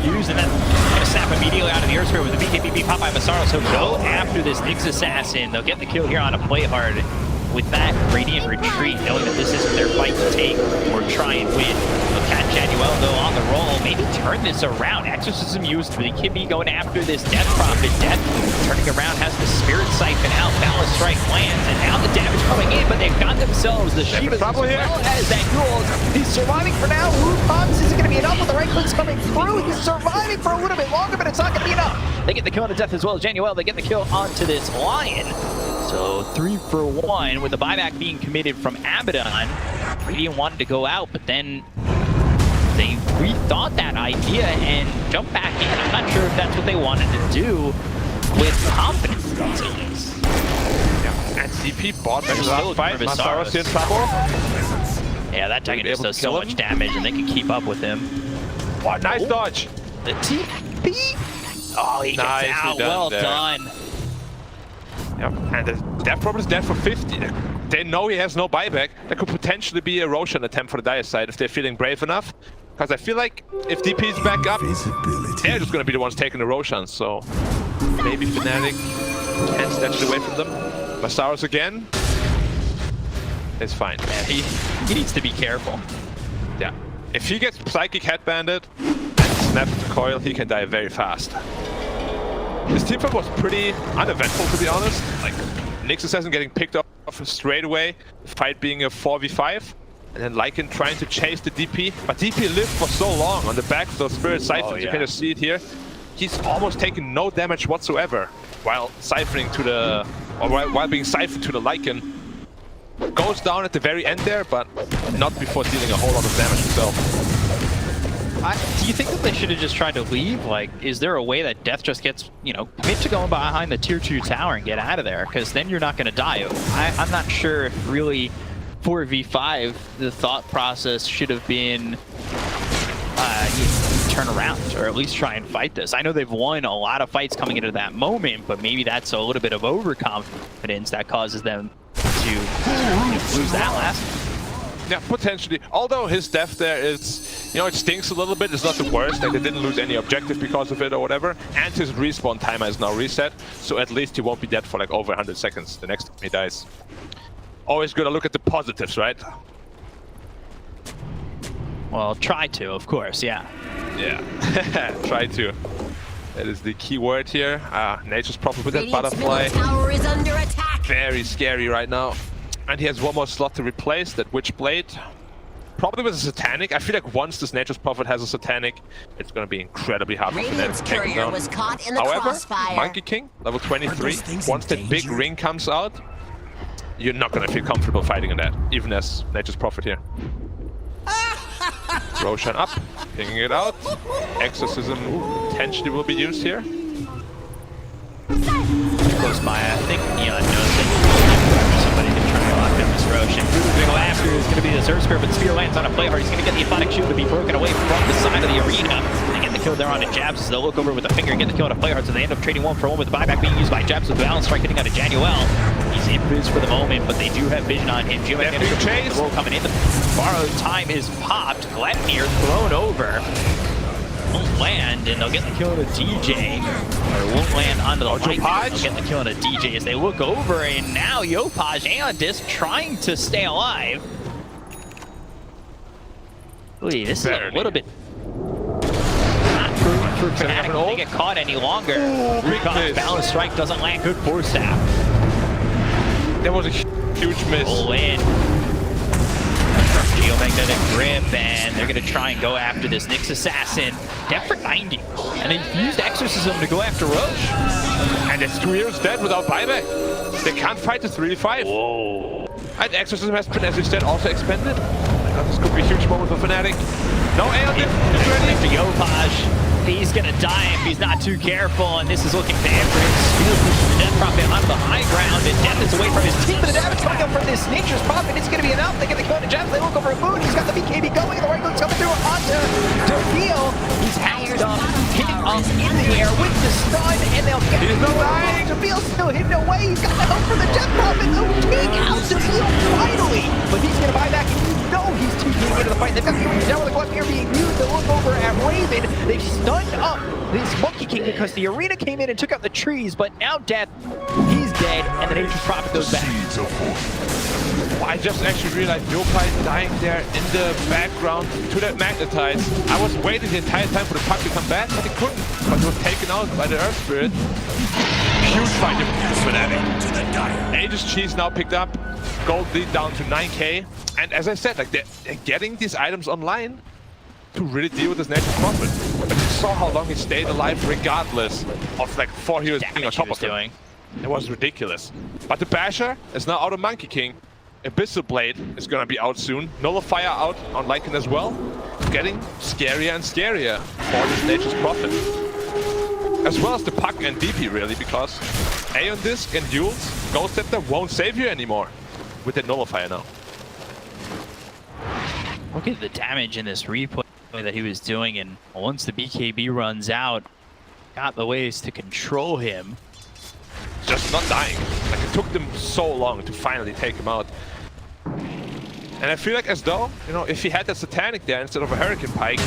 Use and then gonna snap immediately out of the Earth Spirit with the BKB pop by Masaros. So go after this Nyx Assassin. They'll get the kill here on a Playhard. With that Radiant retreat, knowing that this isn't their fight to take or try and win. They'll catch Januel though on the roll. Maybe turn this around. Exorcism used for the Kibby going after this Death Prophet. Death turning around has the Spirit Siphon out. Balance Strike lands and now the damage coming in, but they've got themselves the Shivas as well as that Yule. He's surviving for now. Lufthansa isn't going to be enough with the right clicks coming through. He's surviving for a little bit longer, but it's not going to be enough. They get the kill on the Death as well as Januel. They get the kill onto this Lion. So 3 for 1 with the buyback being committed from Abaddon. Radiant wanted to go out, but then they rethought that idea and jumped back in. I'm not sure if that's what they wanted to do with confidence. Yeah, and DP bot back in the Still last fight. nervous Masaros in trouble. Yeah, that Titan just able to does kill so him? much damage, and they can keep up with him. Oh, nice dodge. The TP. Oh, he gets Nicely out. done Well there. done. Yep, and the Death Prophet is dead for 50. They know he has no buyback. That could potentially be a Roshan attempt for the Dire side if they're feeling brave enough. Because I feel like if DP is back up, they're just going to be the ones taking the Roshan. So maybe FNATIC can snatch it away from them. Masaros again. It's fine. Man, he needs to be careful. Yeah. If he gets Psychic Headbanded and snaps the coil, he can die very fast. This team fight was pretty uneventful, to be honest. Like, Nyx Assassin getting picked off straight away, the fight being a 4v5, and then Lycan trying to chase the DP. But DP lived for so long on the back of those Spirit Siphons. You can just see it here. He's almost taking no damage whatsoever while siphoning to the, or while being siphoned to the Lycan. Goes down at the very end there, but not before dealing a whole lot of damage himself. Do you think that they should have just tried to leave? Like, is there a way that Death just gets, you know, commit to going behind the tier 2 tower and get out of there? Because then you're not going to die. I'm not sure if really 4v5, the thought process should have been turn around, or at least try and fight this. I know they've won a lot of fights coming into that moment, but maybe that's a little bit of overconfidence that causes them to lose that last. Yeah, potentially. Although his death there is, you know, it stinks a little bit. It's not the worst. Like, they didn't lose any objective because of it or whatever. And his respawn timer is now reset. So at least he won't be dead for like over 100 seconds the next time he dies. Always good to look at the positives, right? Well, try to, of course, yeah. Yeah, try to. That is the key word here. Nature's Prophet with that butterfly. Tower is under attack. Very scary right now. And he has one more slot to replace, that Witch Blade. Probably with a Satanic. I feel like once this Nature's Prophet has a Satanic, it's going to be incredibly hard for FNATIC to take him down. Was caught in the However, crossfire. Monkey King, level 23, once that big ring comes out, you're not going to feel comfortable fighting in that, even as Nature's Prophet here. Roshan up, pinging it out. Exorcism potentially will be used here. Close by, I think Neon knows that somebody can try to lock in this Roshan. Who's going to go after is going to be the Zerg Spirit, but Spear lands on a Playhard. He's going to get the Aphotic Shield to be broken away from the side of the arena. They get the kill there on the Jabs as they'll look over with the finger and get the kill on a Playhard, so they end up trading 1-for-1 with the buyback being used by Jabs with the balance strike hitting out of Januel. He's invis for the moment, but they do have vision on him. The roll coming in. The borrowed time is popped. Gleipnir thrown over. Won't land, and they'll get the kill on a DJ. Or won't land onto the Lycan. They'll get the kill on a DJ as they look over, and now Yopaj and Disc trying to stay alive. Ooh, this is a little bit not for FNATIC. They get caught any longer. Recon's balance strike doesn't land. Good force staff. There was a huge miss. Pull in. Geomagnetic grip, and they're going to try and go after this Nyx Assassin. Death for 90. And they used Exorcism to go after Roche. And it's 2 years dead without buyback. They can't fight the 3v5. Whoa. And Exorcism has been, as you said, also expanded. Oh my god, this could be a huge moment for FNATIC. No Aeon Dip is ready. For Yopaj. He's going to die if he's not too careful, and this is looking bad for him. Spear pushes the Death Prophet onto the high ground, and Death is away from his team, but the damage coming up from this Nature's Prophet is going to be enough. They get the kill on the Jabs, they look over at Moon, he's got the BKB going, and the right hook's coming through onto Deal. He's housed up, hitting up in the air with the stun, and they'll get him. Deal's still hidden away, he's got the help from the Death Prophet, they'll take out Deal finally, but he's going to buy back, and you know he's too deep into the fight. They've got the arena down with the Gleipnir being used to look over at Raven. They've stunned up this Monkey King because the arena came in and took out the trees, but now Death, he's dead, and the Nature's Prophet goes back. I just actually realized Yopaj dying there in the background to that Magnetize. I was waiting the entire time for the puck to come back, but he couldn't, but he was taken out by the Earth Spirit. Huge fight for FNATIC. Aegis Cheese now picked up, gold lead down to 9k, and as I said, like they're getting these items online to really deal with this Nature's Prophet. But you saw how long he stayed alive regardless of like 4 heroes being on top of him. It was ridiculous. But the Basher is now out of Monkey King. Abyssal Blade is gonna be out soon. Nullifier out on Lycan as well. Getting scarier and scarier for this Nature's Prophet. As well as the Puck and DP really, because Aeon Disc and duels, Ghost Scepter won't save you anymore with that Nullifier now. Look at the damage in this replay that he was doing, and once the BKB runs out, got the ways to control him. Just not dying. Like, it took them so long to finally take him out. And I feel like as though, you know, if he had that Satanic there instead of a Hurricane Pike,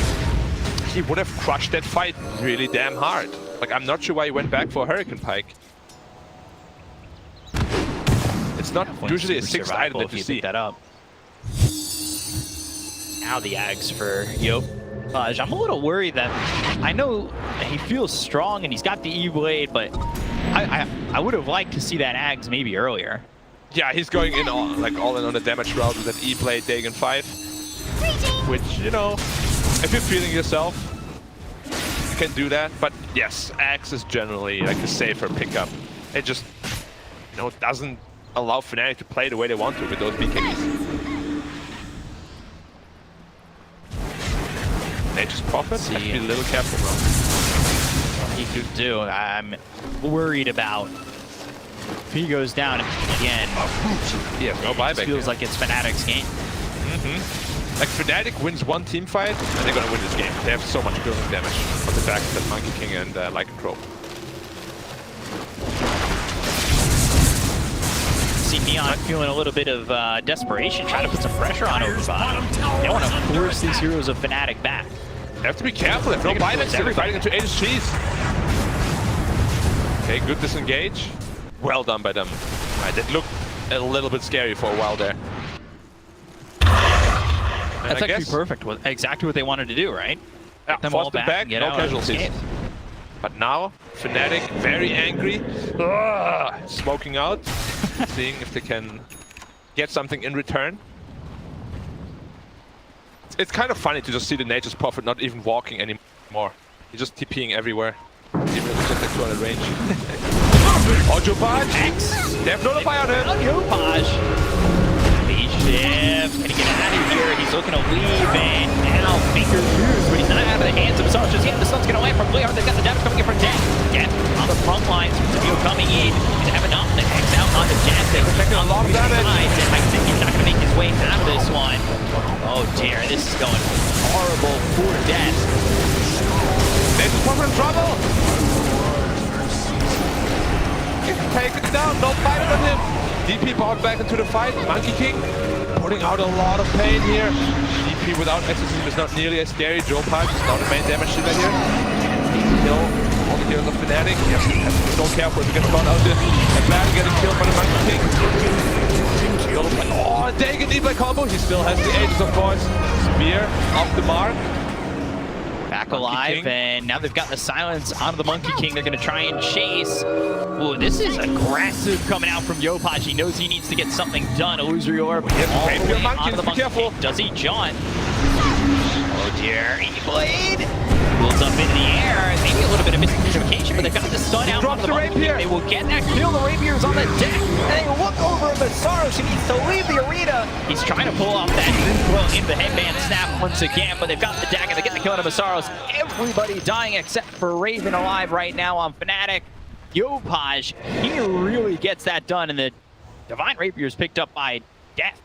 he would have crushed that fight really damn hard. Like, I'm not sure why he went back for a Hurricane Pike. It's not usually a 6th item that you see. That up. Now the Ags for Yopaj. I'm a little worried that I know he feels strong and he's got the E-Blade, but I would have liked to see that Ags maybe earlier. Yeah, he's going in all in on the damage route with that E-Blade Dagon 5. Which, you know, if you're feeling yourself, you can do that. But yes, Axe is generally like the safer pickup. It just, you know, doesn't allow FNATIC to play the way they want to with those BKBs. Nature's Prophet, have to be a little careful though. He could do. I'm worried about if he goes down again. Yeah, no buyback. It feels like it's FNATIC's game. Like, FNATIC wins one team fight, and they're gonna win this game. They have so much building damage on the back of that Monkey King and Lycanthrope. See Neon feeling a little bit of desperation, trying to put some pressure on OB.NEON. They want to force these heroes of FNATIC back. They have to be careful. If no buybacks, they're fighting into Aegis Cheese. Okay, good disengage. Well done by them. Right, that looked a little bit scary for a while there. That's actually perfect. Exactly what they wanted to do, right? Yeah, them all back, no casualties. But now, FNATIC very angry, smoking out, seeing if they can get something in return. It's kind of funny to just see the Nature's Prophet not even walking anymore. He's just TPing everywhere. Even if it's just like 200 range. Yopaj! They have Nullify on him! Yopaj! B-Shift, can he get out of here? He's looking to leave, and now Finger Fuse, but he's not out of the hands of himself just yet. The sun's going to land from Blair. They've got the damage coming in from Death. Death on the front lines. Steel coming in. He's have enough to X out on the Jazz. They're protecting a lot of damage. He's not going to make his way out of this one. Oh dear, this is going horrible for Death. Nature's Prophet in trouble! Take it down, don't fight it on him! DP brought back into the fight. Monkey King putting out a lot of pain here. DP without exorcism is not nearly as scary. Yopaj is now the main damage dealer here. Kill all the heroes of FNATIC. Yes, have to be so careful if you get found out there. And Van getting killed by the Monkey King. Oh, Dagon E-Blade combo. He still has the Aegis, of course. Spear off the mark. Back alive, and now they've got the silence onto the Monkey King. They're going to try and chase. Ooh, this is aggressive coming out from Yopaj. He knows he needs to get something done. Illusory Orb all the way onto the Monkey King. Does he jaunt? Oh dear, E-Blade pulls up in the air. Maybe a little bit of miscommunication, but they've got the stun out on the Monkey King. They will get that kill. The Rapier's on the deck, and they look over at Masaros, who needs to leave the arena. He's trying to pull off that well into the headband snap once again, but they've got the dagger. They get the kill on Masaros. Everybody dying except for Raven alive right now on FNATIC. Yopaj, he really gets that done, and the Divine Rapier is picked up by Death.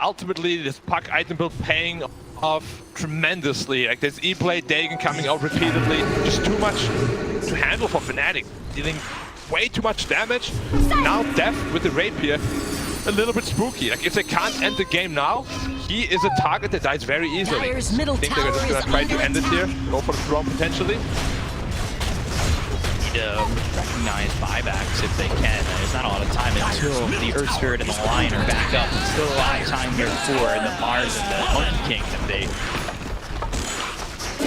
Ultimately, this puck item build paying off tremendously. Like, there's E-Blade Dagon coming out repeatedly. Just too much to handle for FNATIC. Dealing way too much damage. Now Death with the Rapier. A little bit spooky. Like, if they can't end the game now, he is a target that dies very easily. I think they're just gonna try to end it here. Go for the throne potentially. Need to recognize buybacks if they can. There's not a lot of time until the Earth Spirit and the Lion are back up. There's still a lot of time here for the Mars and the Monkey King if they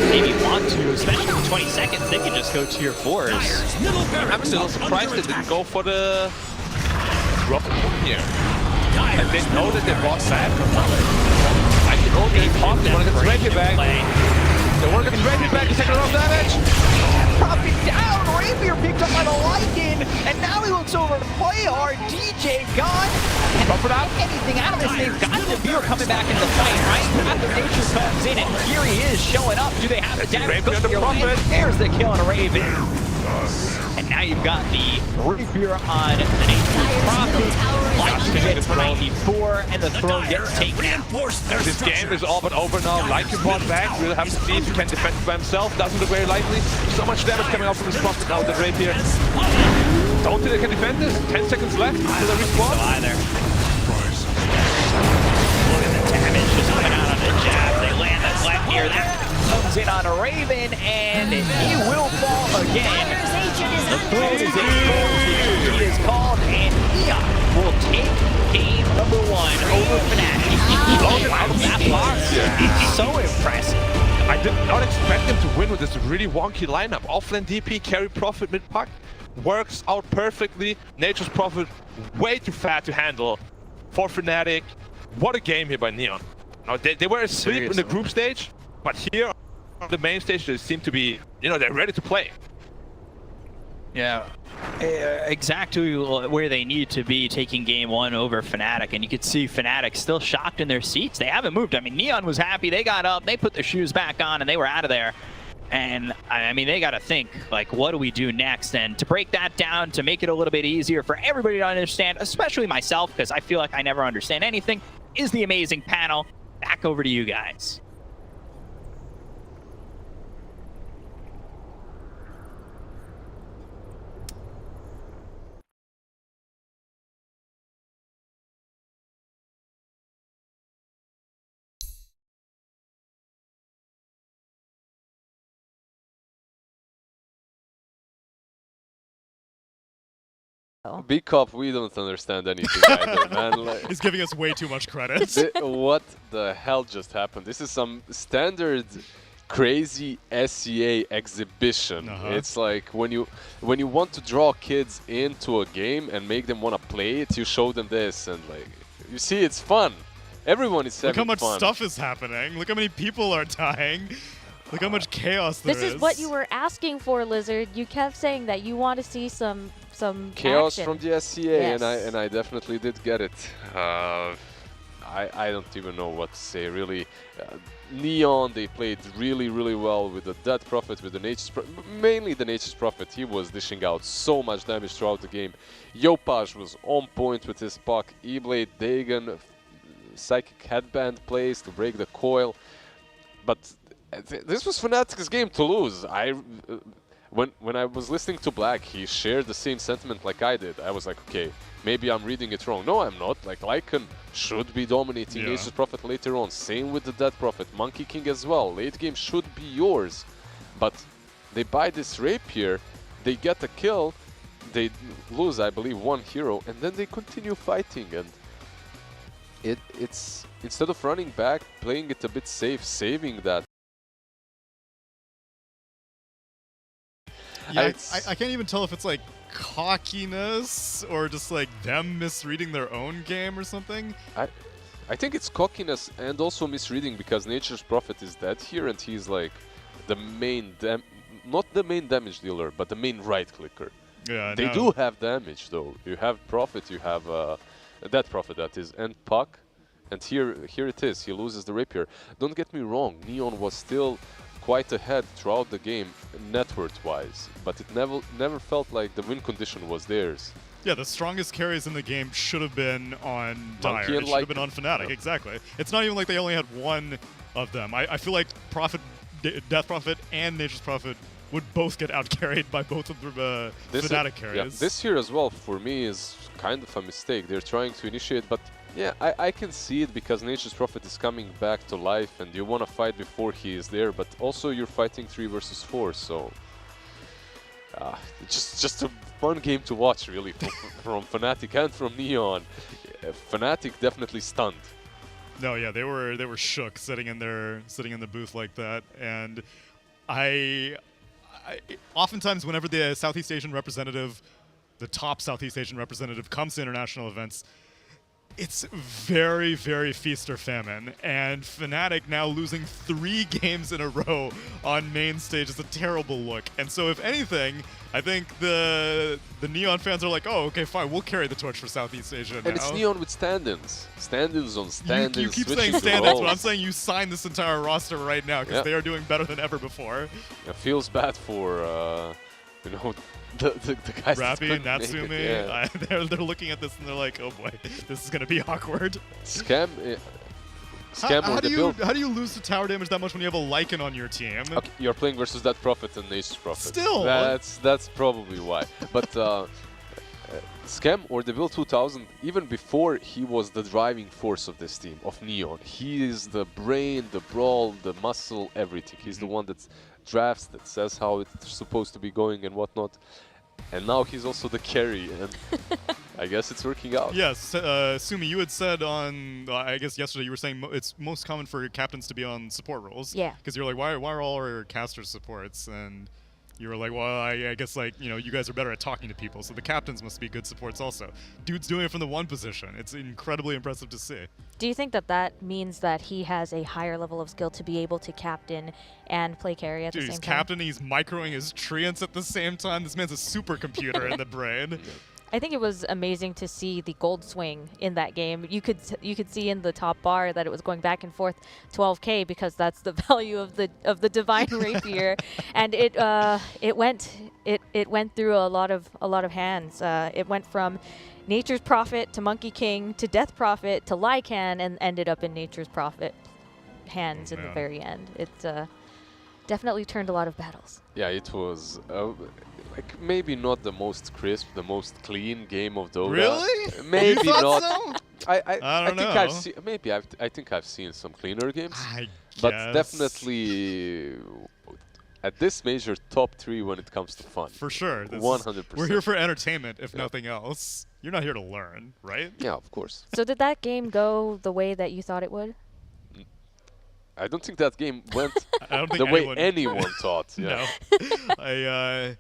maybe want to, especially in 20 seconds, they can just go tier 4s. I'm a little surprised they didn't go for the drop here. And they know that they bought back. I can only talk, they want to get the Rapier back. They want to get the Rapier back, he's taking a lot of damage. Dropping down, Rapier picked up by the Lycan, and now he looks over to play hard. DJ gone. And anything out of this, they've got the Beer coming back into the fight, right? After Nature comes in, and here he is showing up. Do they have the damage? There's the kill on a Raven. And now you've got the Rapier on the Nature's Prophet. Launches it for 94, and the throne gets taken out. This game is all but over now. Lycan bought back. We'll have to see if he can defend by himself. Doesn't look very likely. So much damage coming out from his Prophet now with the Rapier. Don't think they can defend this. 10 seconds left until they respawn. Either. Look at the damage just coming out on the jab. They land that left here. That comes in on a Raven, and he will fall again. The throne is exposed. The GG is called, and ENG will take game number 1 over FNATIC. Wow, that box is so impressive. I did not expect them to win with this really wonky lineup. Offlane DP, carry Prophet, mid puck. Works out perfectly. Nature's Prophet, way too fat to handle for FNATIC. What a game here by Neon. Now, they were asleep in the group stage, but here on the main stage, they seem to be, they're ready to play. Yeah, exactly where they need to be, taking game 1 over FNATIC, and you could see FNATIC still shocked in their seats. They haven't moved. I mean, Neon was happy. They got up, they put their shoes back on, and they were out of there. And I mean, they got to think, like, what do we do next? And to break that down, to make it a little bit easier for everybody to understand, especially myself, because I feel like I never understand anything, is the amazing panel. Back over to you guys. Big Cop, we don't understand anything either, man. Like, He's giving us way too much credit. what the hell just happened? This is some standard crazy SEA exhibition. It's like when you want to draw kids into a game and make them want to play it, you show them this, and like you see, it's fun. Everyone is having fun. Look how much stuff is happening. Look how many people are dying. Look how much chaos there is. This is what you were asking for, Lizard. You kept saying that you want to see some chaos action from the SCA, yes. and I definitely did get it. I don't even know what to say, really. Neon, they played really well with the Death Prophet, with the Nature's Prophet, mainly the Nature's Prophet. He was dishing out so much damage throughout the game. Yopaj was on point with his puck. E-Blade, Dagon, Psychic Headband plays to break the coil. But this was FNATIC's game to lose. When I was listening to Black, he shared the same sentiment like I did. I was like, okay, maybe I'm reading it wrong. No, I'm not. Like, Lycan should be dominating Nature's Prophet later on. Same with the Death Prophet. Monkey King as well. Late game should be yours. But they buy this Rapier, they get a kill, they lose, I believe, 1 hero, and then they continue fighting. And it's instead of running back, playing it a bit safe, saving that. Yeah, I can't even tell if it's like cockiness or just like them misreading their own game or something. I think it's cockiness and also misreading, because Nature's Prophet is dead here and he's like the main not the main damage dealer, but the main right clicker. Yeah, they do have damage though. You have Prophet, you have that Prophet that is, and Puck, and here it is. He loses the Rapier. Don't get me wrong, Neon was still quite ahead throughout the game, net worth-wise, but it never felt like the win condition was theirs. Yeah, the strongest carries in the game should have been on Dire. Monkey It should have been on FNATIC, exactly. It's not even like they only had one of them. I feel like Death Prophet and Nature's Prophet would both get out-carried by both of the FNATIC carries. Yeah, this here as well, for me, is kind of a mistake. They're trying to initiate, but yeah, I can see it, because Nature's Prophet is coming back to life and you want to fight before he is there, but also you're fighting 3 versus 4, so just a fun game to watch, really, from FNATIC and from Neon. FNATIC definitely stunned. No, yeah, they were shook sitting in the booth like that, and oftentimes whenever the Southeast Asian representative, the top Southeast Asian representative, comes to international events, it's very feast or famine, and FNATIC now losing 3 games in a row on main stage is a terrible look. And so if anything, I think the Neon fans are like, oh, okay, fine, we'll carry the torch for Southeast Asia now. And it's Neon with stand-ins. Stand-ins on stand-ins. You keep saying stand-ins, but I'm saying you sign this entire roster right now, because they are doing better than ever before. It feels bad for, the guys. Rappy and Natsumi, Yeah. they're looking at this and they're like, oh boy, this is gonna be awkward. Scam. Scam How or do the you build. how do you lose to tower damage that much when you have a Lycan on your team? Okay, you're playing versus that Prophet and Nature's Prophet. Still, that's probably why. But Scam or the Build 2000, even before he was the driving force of this team, of Neon, he is the brain, the brawl, the muscle, everything. He's the one that drafts, that says how it's supposed to be going and whatnot. And now he's also the carry, and I guess it's working out. Yes, Sumi, you had said on, I guess yesterday, you were saying it's most common for captains to be on support roles. Yeah. Because you're like, why are all our casters supports? And you were like, well, I guess, like, you know, you guys are better at talking to people, so the captains must be good supports also. Dude's doing it from the one position. It's incredibly impressive to see. Do you think that that means that he has a higher level of skill to be able to captain and play carry at the Dude, same he's time? captaining, he's microing his treants at the same time. This man's a supercomputer in the brain. I think it was amazing to see the gold swing in that game. You could see in the top bar that it was going back and forth 12K because that's the value of the divine rapier, and it went through a lot of hands. It went from Nature's Prophet to Monkey King to Death Prophet to Lycan and ended up in Nature's Prophet hands in the very end. It definitely turned a lot of battles. Yeah, it was like maybe not the most crisp, the most clean game of Dota. Really? Maybe You thought not. so? I don't think know. I've seen. Maybe I think I've seen some cleaner games, I but guess. definitely at this major top 3 when it comes to fun. For sure. 100%. We're here for entertainment, if nothing else. You're not here to learn, right? Yeah, of course. So did that game go the way that you thought it would? I don't think that game went I don't think the way anyone thought. Yeah. No.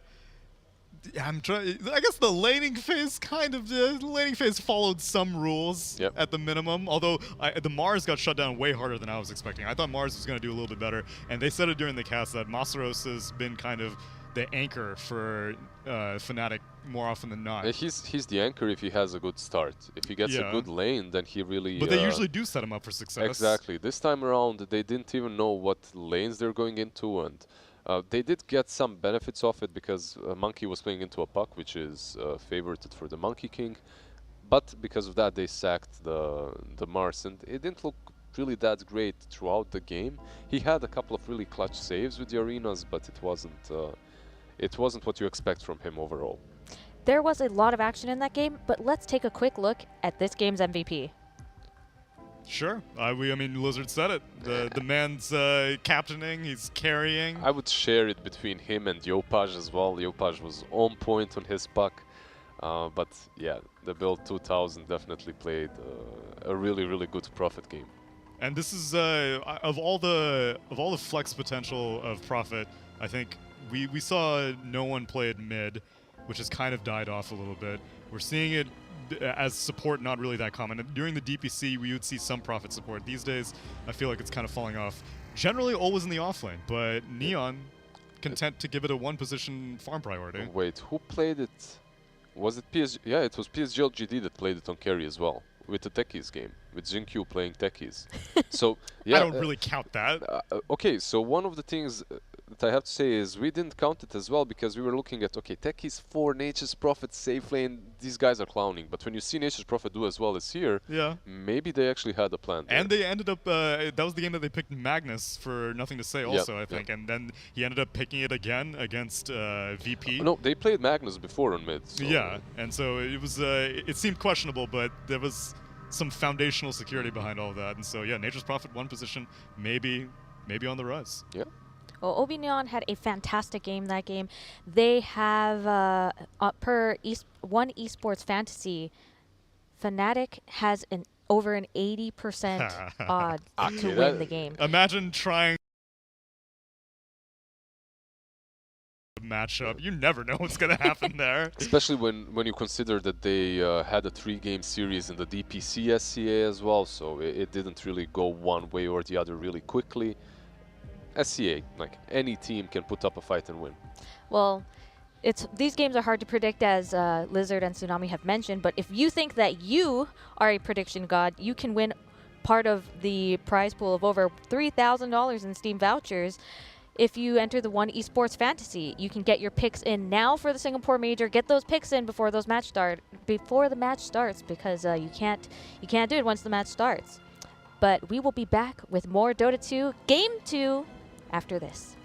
I'm trying. I guess the laning phase the laning phase followed some rules at the minimum. Although the Mars got shut down way harder than I was expecting. I thought Mars was going to do a little bit better, and they said it during the cast that Masaros has been kind of the anchor for FNATIC more often than not. He's the anchor if he has a good start. If he gets a good lane, then he really. But they usually do set him up for success. Exactly. This time around, they didn't even know what lanes they're going into, and they did get some benefits of it because Monkey was playing into a puck, which is favorited for the Monkey King. But because of that, they sacked the Mars, and it didn't look really that great throughout the game. He had a couple of really clutch saves with the arenas, but it wasn't what you expect from him overall. There was a lot of action in that game, but let's take a quick look at this game's MVP. Sure. I mean, Lizard said it. The man's captaining, he's carrying. I would share it between him and Yopaj as well. Yopaj was on point on his puck. But yeah, the Build 2000 definitely played a really, really good Prophet game. And this is of all the flex potential of Prophet, I think we saw no one play it mid, which has kind of died off a little bit. We're seeing it as support not really that common. During the DPC, we would see some Prophet support. These days, I feel like it's kind of falling off. Generally, always in the offlane, but Neon content to give it a one-position farm priority. Wait, who played it? Was it PSG? Yeah, it was PSG LGD that played it on carry as well, with the Techies game, with Jinq playing Techies. So yeah, I don't really count that. Okay, so one of the things that I have to say is we didn't count it as well because we were looking at, okay, Techies 4, Nature's Prophet, safe lane, these guys are clowning. But when you see Nature's Prophet do as well as here, maybe they actually had a plan there. And they ended up, that was the game that they picked Magnus for nothing to say also, I think. And then he ended up picking it again against VP. No, they played Magnus before on mid. So yeah, and so it was, it seemed questionable, but there was some foundational security behind all of that. And so yeah, Nature's Prophet one position, maybe on the rise. Yeah. Well, OB.NEON had a fantastic game that game. They have, per One Esports Fantasy, FNATIC has over an 80% odds to win the game. Imagine trying matchup. You never know what's going to happen there. Especially when you consider that they had a 3-game series in the DPC SCA as well, so it didn't really go one way or the other really quickly. SCA, like any team can put up a fight and win. Well, these games are hard to predict, as Lizard and Tsunami have mentioned, but if you think that you are a prediction god, you can win part of the prize pool of over $3,000 in Steam vouchers. if you enter the One Esports Fantasy. You can get your picks in now for the Singapore Major. Get those picks in before the match starts, because you can't do it once the match starts. But we will be back with more Dota 2 Game 2 after this.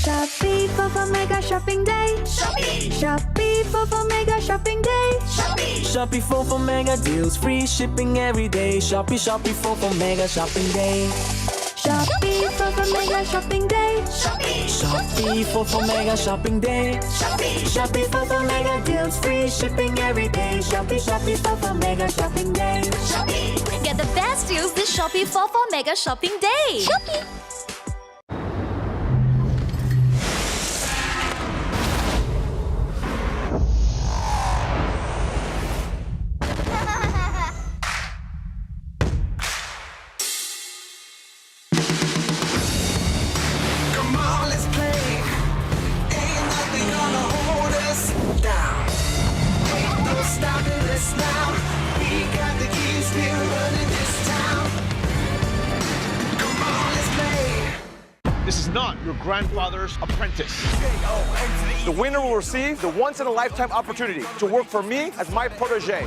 Shopee for Mega Shopping Day. Shopee for Mega Shopping Day. Shopee for Mega deals, free shipping every day. Shopee for Mega Shopping Day. Shopee for Mega Shopping Day. Shopee for Mega Shopping Day. Shopee for Mega deals, free shipping every day. Shopee for Mega Shopping Day. Get the best deals this Shopee for Mega Shopping Day. Shopee. This is not your grandfather's apprentice. The winner will receive the once-in-a-lifetime opportunity to work for me as my protege.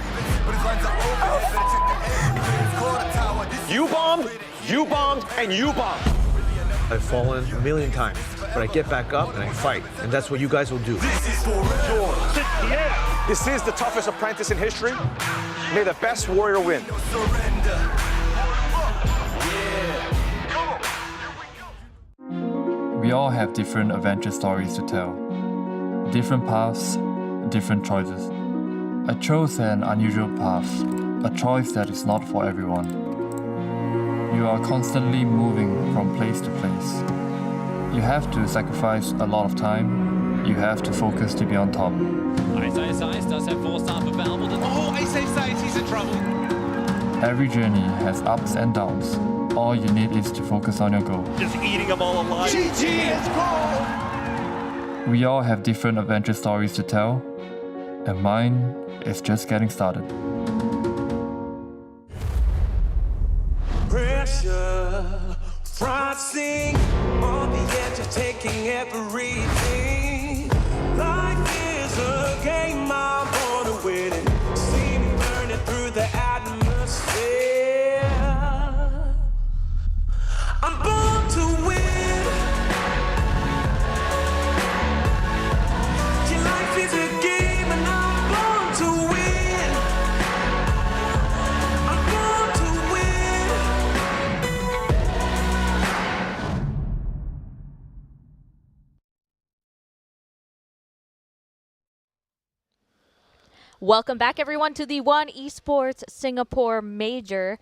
You bombed, and you bombed. I've fallen a million times, but I get back up and I fight, and that's what you guys will do. This is the toughest apprentice in history. May the best warrior win. We all have different adventure stories to tell. Different paths, different choices. I chose an unusual path, a choice that is not for everyone. You are constantly moving from place to place. You have to sacrifice a lot of time. You have to focus to be on top. Ice does have 4-star for Valve. Oh, Ice, he's in trouble. Every journey has ups and downs. All you need is to focus on your goal. Just eating them all alive. GG, let's go! We all have different adventure stories to tell, and mine is just getting started. Pressure, fronting on the edge of taking everything. Life is a game, I'm born to win it. See me burning through the atmosphere. I'm born to win. Your life is a game and I'm born to win. I'm born to win. Welcome back, everyone, to the One Esports Singapore Major.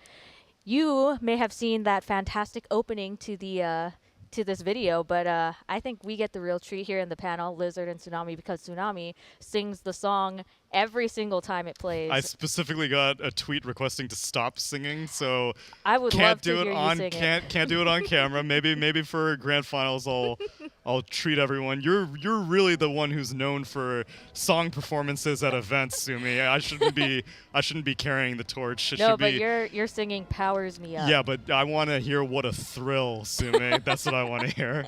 You may have seen that fantastic opening to the to this video, but I think we get the real treat here in the panel, Lizard and Tsunami, because Tsunami sings the song every single time it plays. I specifically got a tweet requesting to stop singing, so I would can't love do to it hear on you sing can't do it on camera. Maybe for grand finals I'll treat everyone. You're really the one who's known for song performances at events, Sumi. I shouldn't be carrying the torch. No, but your singing powers me up. Yeah, but I want to hear "What a Thrill," Sumi. That's what I want to hear.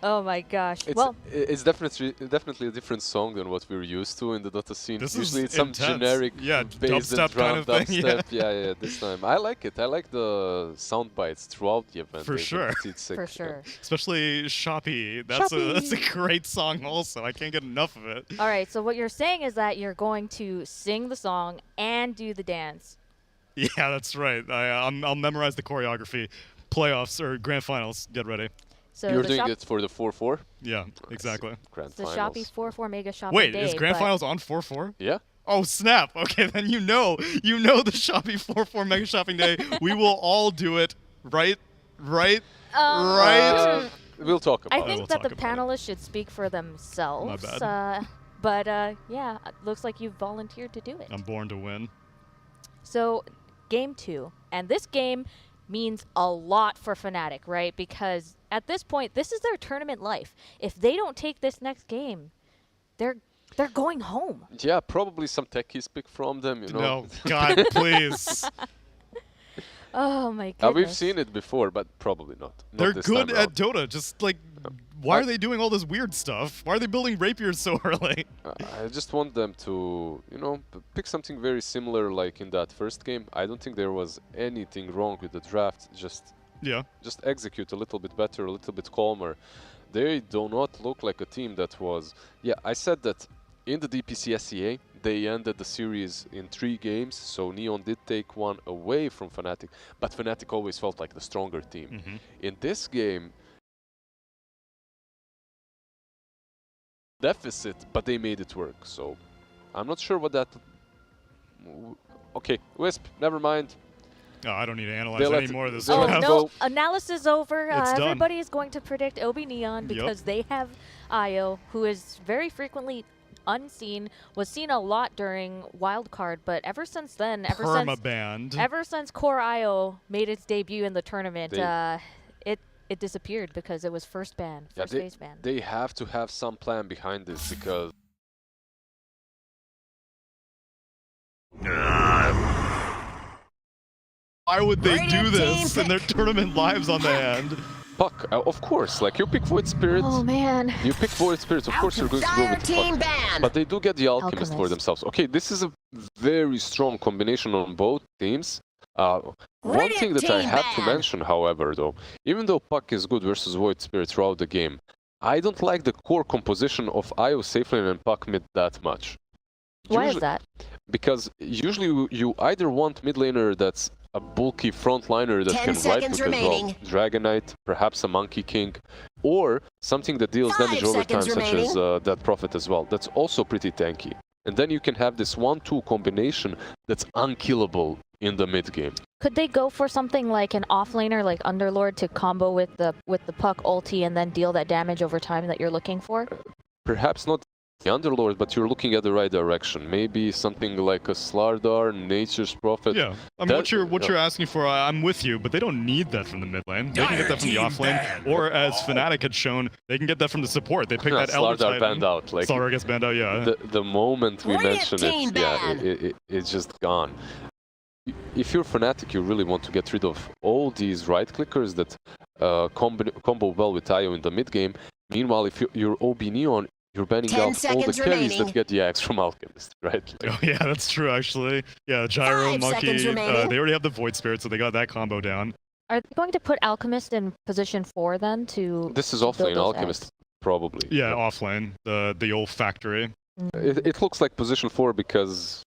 Oh my gosh. It's definitely a different song than what we're used to in the Dota scene. Usually it's some generic bass and drum, dubstep. Yeah, this time. I like it. I like the sound bites throughout the event. For sure. For sure. Especially Shopee. That's a great song also. I can't get enough of it. All right, so what you're saying is that you're going to sing the song and do the dance. Yeah, that's right. I'll memorize the choreography. Playoffs or grand finals, get ready. So you're doing it for the 4-4? Yeah, exactly. Grand finals. The Shopee 4-4 Mega Shopping Wait, Day. Is grand finals on 4-4? Yeah. Oh snap! Okay, then you know the Shopee 4-4 Mega Shopping Day. We will all do it, right? We'll talk about it. I think that the panelists should speak for themselves. My bad. But yeah, it looks like you've volunteered to do it. I'm born to win. So, game 2, and this game means a lot for FNATIC, right? Because at this point, this is their tournament life. If they don't take this next game, they're going home. Yeah, probably some techies pick from them, you know. No, God, please. Oh my goodness. We've seen it before, but probably not. They're this good time at around. Dota. Just like, why are they doing all this weird stuff? Why are they building rapiers so early? I just want them to, you know, pick something very similar like in that first game. I don't think there was anything wrong with the draft. Just execute a little bit better, a little bit calmer. They do not look like a team that was... Yeah, I said that in the DPC SEA, they ended the series in 3 games, so Neon did take one away from FNATIC, but FNATIC always felt like the stronger team. In this game, deficit, but they made it work, so I'm not sure what that... Okay, Wisp, never mind. No, I don't need to analyze any more of this. Oh, no, analysis over. Everybody done. is going to predict OB.NEON because they have Io, who is very frequently unseen, was seen a lot during Wildcard, but ever since then, ever since Core Io made its debut in the tournament, it disappeared because it was first phase ban. They have to have some plan behind this because... Why would they do this in their tournament lives on the hand? Puck, of course, like you pick Void Spirit. Oh man. You pick Void Spirit, of course you're going to go with Puck. But they do get the Alchemist for themselves. Okay, this is a very strong combination on both teams. One thing that I have to mention, however, though, even though Puck is good versus Void Spirit throughout the game, I don't like the core composition of Io safe lane and Puck mid that much. Why is that? Because usually you either want mid laner that's a bulky frontliner that can right click as well, Dragonite, perhaps a Monkey King, or something that deals damage over time, such as that Prophet as well. That's also pretty tanky. And then you can have this 1-2 combination that's unkillable in the mid game. Could they go for something like an offlaner like Underlord to combo with the Puck ulti and then deal that damage over time that you're looking for? Perhaps not the Underlord, but you're looking at the right direction. Maybe something like a Slardar, Nature's Prophet. Yeah, I mean, what you're asking for, I'm with you, but they don't need that from the mid lane. They can get that from the off lane, or as FNATIC had shown, they can get that from the support. They pick that Elder Slardar banned out. Like, Slardar gets banned out, yeah. The moment we mention it, it's just gone. If you're FNATIC, you really want to get rid of all these right clickers that combo well with Io in the mid game. Meanwhile, if you're OB.NEON, you're banning out all the carries that get the axe from Alchemist, right? Like, oh yeah, that's true actually. Yeah, Gyro, Monkey, they already have the Void Spirit, so they got that combo down. Are they going to put Alchemist in position 4 then to... This is offlane Alchemist, probably. Yeah, offlane, the old factory. It looks like position 4 because...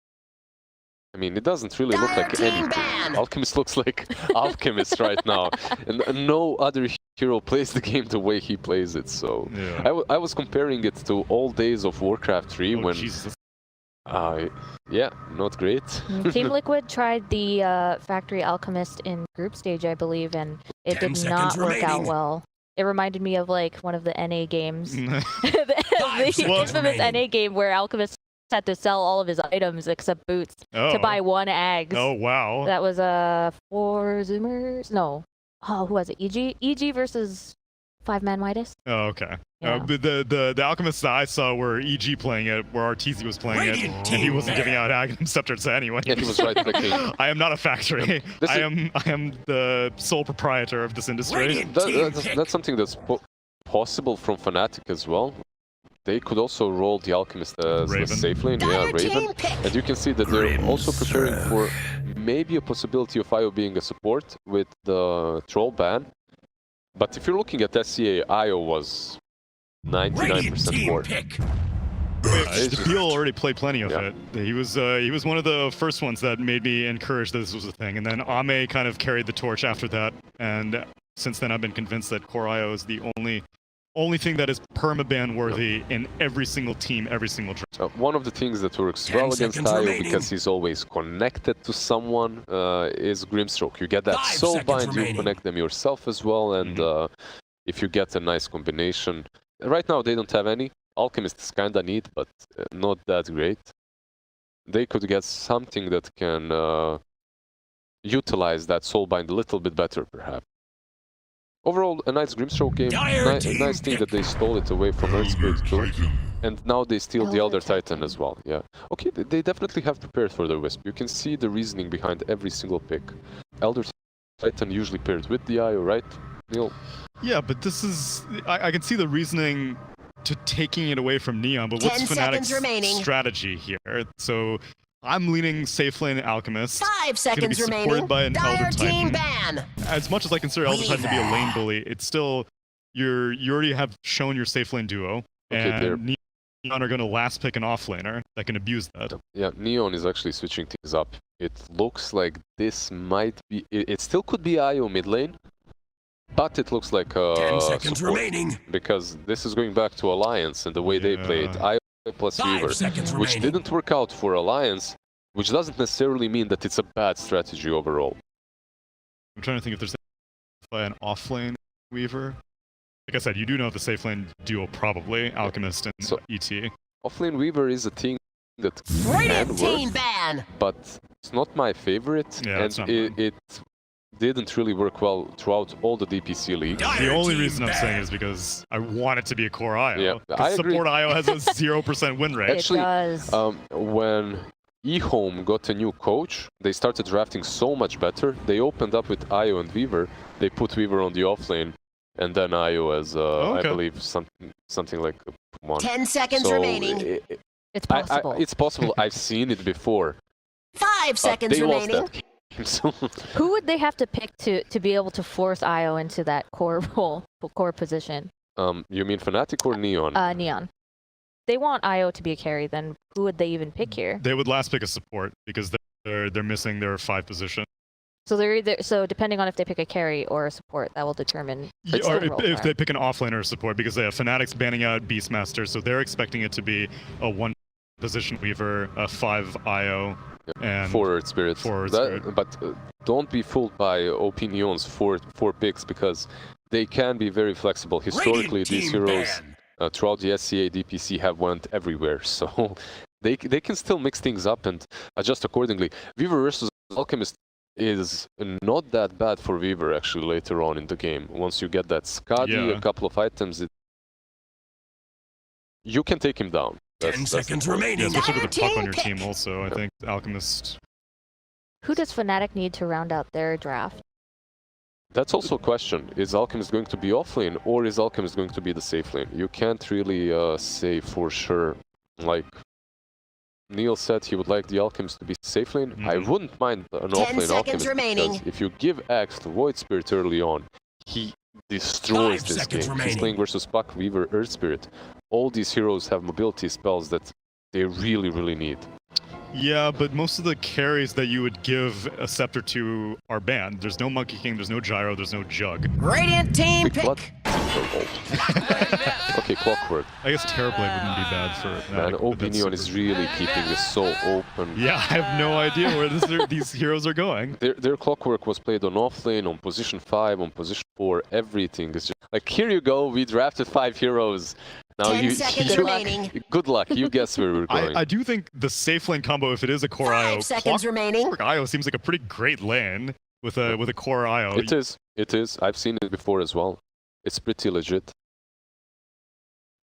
I mean, it doesn't really look like anything. Alchemist looks like Alchemist right now. And no other hero plays the game the way he plays it, so... Yeah. I was comparing it to old days of Warcraft 3 when... Jesus. Yeah, not great. Team Liquid tried the Factory Alchemist in group stage, I believe, and it did not work out well. It reminded me of like one of the NA games. the infamous NA game where Alchemist had to sell all of his items except boots to buy 1 Ags. Oh, wow. That was 4 Zoomers? No. Oh, who was it? EG? EG versus 5-man Midas? Oh, okay. Yeah. The Alchemists that I saw were EG playing it, where Arteezy was playing it, and he wasn't giving out Aghanim Scepters to anyone. Yeah, he was right clicking. I am not a factory. I am the sole proprietor of this industry. That's something that's possible from FNATIC as well. They could also roll the Alchemist as a safe lane, Raven. And you can see that they're also preparing for maybe a possibility of Io being a support with the Troll ban. But if you're looking at SCA, Io was 99% more. Peel already played plenty of it. He was one of the first ones that made me encourage that this was a thing. And then Ame kind of carried the torch after that. And since then, I've been convinced that Core Io is the only thing that is permaban worthy in every single team, every single draft. One of the things that works well against Io, because he's always connected to someone, is Grimstroke. You get that soul bind, you connect them yourself as well, and if you get a nice combination. Right now they don't have any. Alchemist is kinda neat, but not that great. They could get something that can utilize that soul bind a little bit better, perhaps. Overall, a nice Grimstroke game. Nice thing that they stole it away from Earth Spirit too. And now they steal the Elder Titan as well. Yeah. Okay, they definitely have prepared for their Wisp. You can see the reasoning behind every single pick. Elder Titan usually paired with the IO, right, Neil? Yeah, but this is... I can see the reasoning to taking it away from Neon, but what's Fnatic's strategy here? So I'm leaning safe lane Alchemist. 5 seconds be remaining. Supported by an Elder Team Titan. ban. As much as I consider Elder Titan to be a lane bully, it's still... You already have shown your safe lane duo, and Neon are going to last pick an offlaner that can abuse that. Yeah, Neon is actually switching things up. It looks like this might be... It still could be IO mid lane, but it looks like 10 seconds support, remaining. because this is going back to Alliance and the way they played. IO plus Weaver, which didn't work out for Alliance, which doesn't necessarily mean that it's a bad strategy overall. I'm trying to think if there's an offlane Weaver. Like I said, you do know the safe lane duo probably, Alchemist and ET. Offlane Weaver is a thing that Radiant can team work, ban. but it's not my favorite, and it didn't really work well throughout all the DPC leagues. The only reason I'm saying is because I want it to be a core IO. Yeah, I agree. Support IO has a 0% win rate. Actually, it does. When eHome got a new coach, they started drafting so much better. They opened up with IO and Weaver. They put Weaver on the offlane, and then IO as, I believe, something like 1. 10 seconds remaining. It's possible. It's possible. I've seen it before. 5 seconds they remaining. Lost that game, so. Who would they have to pick to be able to force IO into that core role, core position? You mean FNATIC or Neon? Neon. They want IO to be a carry, then who would they even pick here? They would last pick a support because they're missing their 5 position. So they're either depending on if they pick a carry or a support, that will determine. Or if they pick an offlaner or support, because they have Fnatic's banning out Beastmaster, so they're expecting it to be a 1 position Weaver, a 5 IO, and 4 Earth Spirit. But don't be fooled by OB.NEON's 4 picks, because they can be very flexible. Historically, these heroes throughout the SCA DPC have went everywhere, so they can still mix things up and adjust accordingly. Weaver versus Alchemist is not that bad for Weaver actually later on in the game. Once you get that Skadi, a couple of items, you can take him down. 10 seconds remaining. Yeah, especially with the puck on your team also, I think Alchemist. Who does Fnatic need to round out their draft? That's also a question. Is Alchemist going to be offlane, or is Alchemist going to be the safe lane? You can't really say for sure. Like Neil said, he would like the Alchemist to be safe lane. I wouldn't mind an offlane Alchemist, because if you give Axe to Void Spirit early on, he destroys this game. He's playing versus Puck, Weaver, Earth Spirit. All these heroes have mobility spells that they really, really need. Yeah, but most of the carries that you would give a Scepter to are banned. There's no Monkey King, there's no Gyro, there's no Jug. Radiant team pick. Okay, Clockwork. I guess Terrorblade wouldn't be bad for that. Man, OB.NEON is really keeping this so open. Yeah, I have no idea where these heroes are going. Their Clockwork was played on offlane, on position 5, on position 4, everything is just like, here you go, we drafted 5 heroes. Now 10 seconds remaining. Good luck, you guess where we're going. I do think the safe lane combo, if it is a core IO, 5 seconds remaining. IO seems like a pretty great lane with a core IO. It is. I've seen it before as well. It's pretty legit.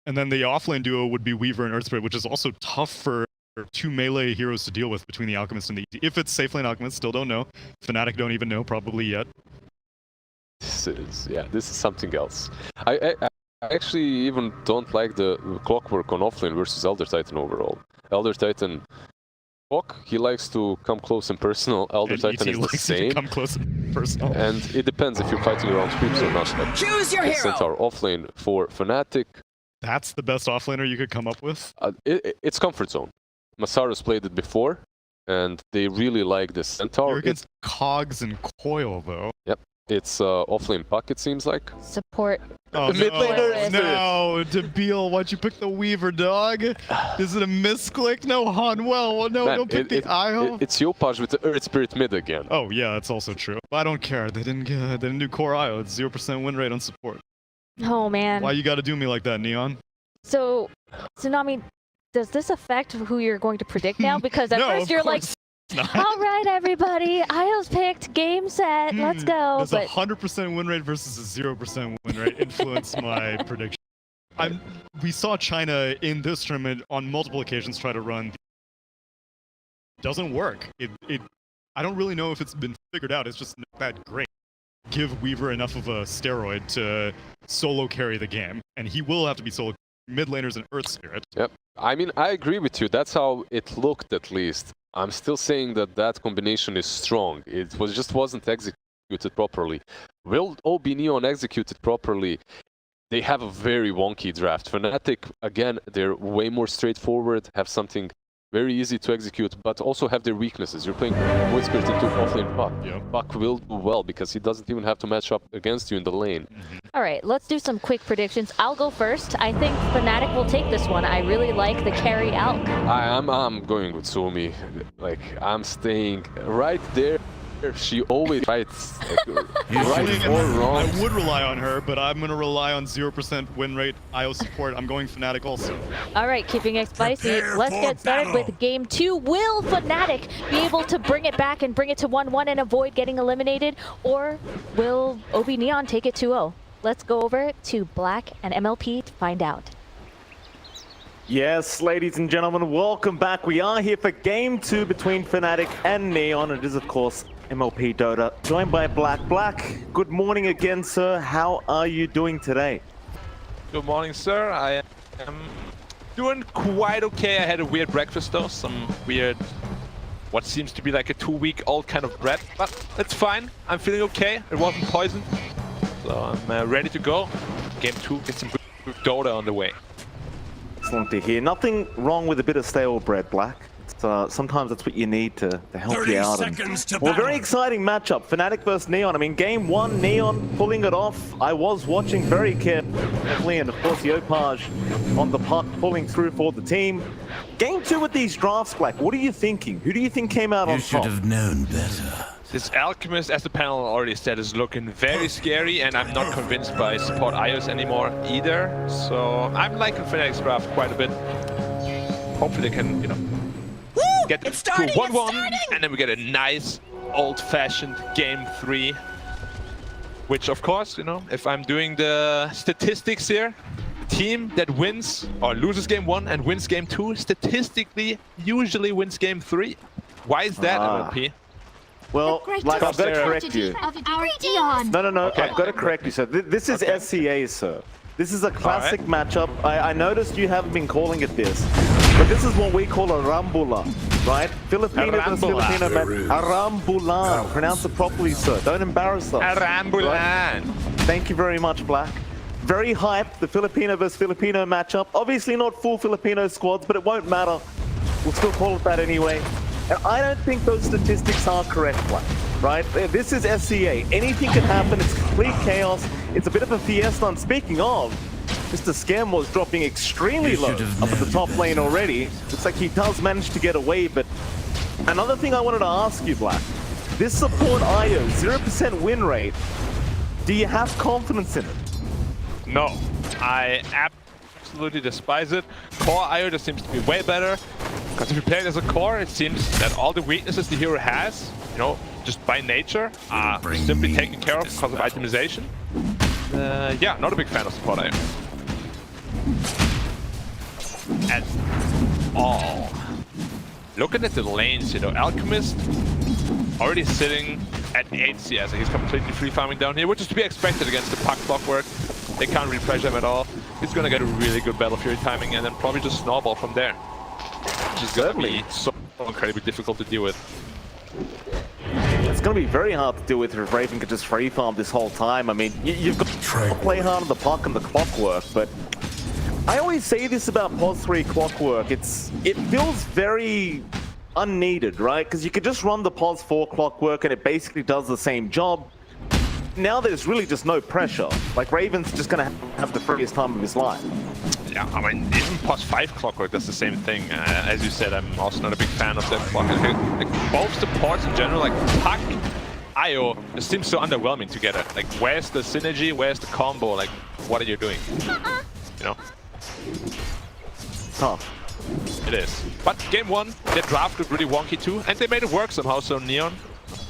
And then the offlane duo would be Weaver and Earth Spirit, which is also tough for 2 melee heroes to deal with between the Alchemist and the ET. If it's safe lane Alchemist, still don't know. Fnatic don't even know probably yet. This is something else. I actually even don't like the Clockwork on offlane versus Elder Titan overall. Elder Titan, he likes to come close and personal. Elder Titan is the same. To come close and personal. And it depends if you're fighting around creeps or not. Choose your hero. Centaur offlane for Fnatic. That's the best offlaner you could come up with? It's comfort zone. Masaru's played it before, and they really like this Centaur. You're against Cogs and Coil, though. Yep. It's offlane Puck, it seems like. Support. Oh, mid laner. No, Debil, why'd you pick the Weaver, dog? Is it a misclick? No, Hanwell. No, don't pick the IO. It's Yopaj with the Earth Spirit mid again. Oh yeah, that's also true. I don't care. They didn't do core IO. It's 0% win rate on support. Oh man. Why you gotta do me like that, Neon? So, Tsunami, does this affect who you're going to predict now? Because at No, first of you're like, course. All right, everybody. Io's picked. Game set. Let's go. Does a 100% win rate versus a 0% win rate influence my prediction? We saw China in this tournament on multiple occasions try to run. Doesn't work. I don't really know if it's been figured out. It's just not that great. Give Weaver enough of a steroid to solo carry the game, and he will have to be solo mid laners and Earth Spirit. Yep. I mean, I agree with you. That's how it looked, at least. I'm still saying that that combination is strong. It just wasn't executed properly. Will OB.NEON execute it properly? They have a very wonky draft. FNATIC, again, they're way more straightforward, have something very easy to execute, but also have their weaknesses. You're playing Void Spirit into offlane Puck. Yeah. Puck will do well because he doesn't even have to match up against you in the lane. All right, let's do some quick predictions. I'll go first. I think FNATIC will take this one. I really like the carry Alk. I'm going with Sumi. Like, I'm staying right there. She always fights right or wrong. I would rely on her, but I'm going to rely on 0% win rate IO support. I'm going FNATIC also. All right, keeping it spicy. Let's get started with game 2. Will FNATIC be able to bring it back and bring it to 1-1 and avoid getting eliminated? Or will OB.NEON take it 2-0? Let's go over to Black and MLP to find out. Yes, ladies and gentlemen, welcome back. We are here for game 2 between FNATIC and Neon. It is, of course, MLP Dota, joined by Black. Black, good morning again, sir. How are you doing today? Good morning, sir. I am doing quite okay. I had a weird breakfast, though. Some weird, what seems to be like a 2-week-old kind of bread. But it's fine. I'm feeling okay. It wasn't poisoned. So I'm ready to go. Game 2, get some good Dota on the way. Excellent to hear. Nothing wrong with a bit of stale bread, Black. Sometimes that's what you need to help you out. Well, very exciting matchup. FNATIC versus Neon. I mean, game 1, Neon pulling it off. I was watching very carefully, and of course, Yopaj on the puck pulling through for the team. Game 2 with these drafts, Black. What are you thinking? Who do you think came out on top? You should have known better. This Alchemist, as the panel already said, is looking very scary, and I'm not convinced by support IOs anymore either. So I'm liking FNATIC's draft quite a bit. Hopefully they can, you know, get to 1-1, and then we get a nice old-fashioned game 3. Which, of course, you know, if I'm doing the statistics here, team that wins or loses game 1 and wins game 2 statistically usually wins game 3. Why is that, MLP? Well, like, I've got to correct you. No, okay. I've got to correct you, sir. This is SCA, sir. This is a classic matchup. I noticed you haven't been calling it this, but this is what we call a rambula, right? Filipino versus Filipino match. A rambulan. Pronounce it properly, sir. Don't embarrass us. A rambulan. Right? Thank you very much, Black. Very hyped, the Filipino versus Filipino matchup. Obviously not full Filipino squads, but it won't matter. We'll still call it that anyway. And I don't think those statistics are correct, Black. Right? This is SCA. Anything can happen. It's complete chaos. It's a bit of a fiesta. And speaking of, Mr. Scam was dropping extremely low up at the top lane already. Looks like he does manage to get away, but another thing I wanted to ask you, Black. This support IO, 0% win rate. Do you have confidence in it? No. I absolutely despise it. Core IO just seems to be way better. Because if you play it as a core, it seems that all the weaknesses the hero has, you know, just by nature, are simply taken care of because of itemization. Yeah, not a big fan of support IO. At all. Looking at the lanes, you know, Alchemist already sitting at 8 CS. He's completely free farming down here, which is to be expected against the puck blockwork. They can't really pressure him at all. He's gonna get a really good Battle Fury timing and then probably just snowball from there. Which is gonna be so incredibly difficult to deal with. It's going to be very hard to deal with if Raven could just free farm this whole time. I mean, you've got to play hard on the puck and the clockwork, but I always say this about POS 3 clockwork. It feels very unneeded, right? Because you could just run the POS 4 clockwork and it basically does the same job. Now there's really just no pressure. Like, Raven's just going to have the freest time of his life. Yeah, I mean, even POS 5 clockwork does the same thing. As you said, I'm also not a big fan of that clockwork. Like, both supports in general, like Puck, IO, it seems so underwhelming together. Like, where's the synergy? Where's the combo? Like, what are you doing? You know? Tough. It is. But game one, their draft looked really wonky too, and they made it work somehow, so Neon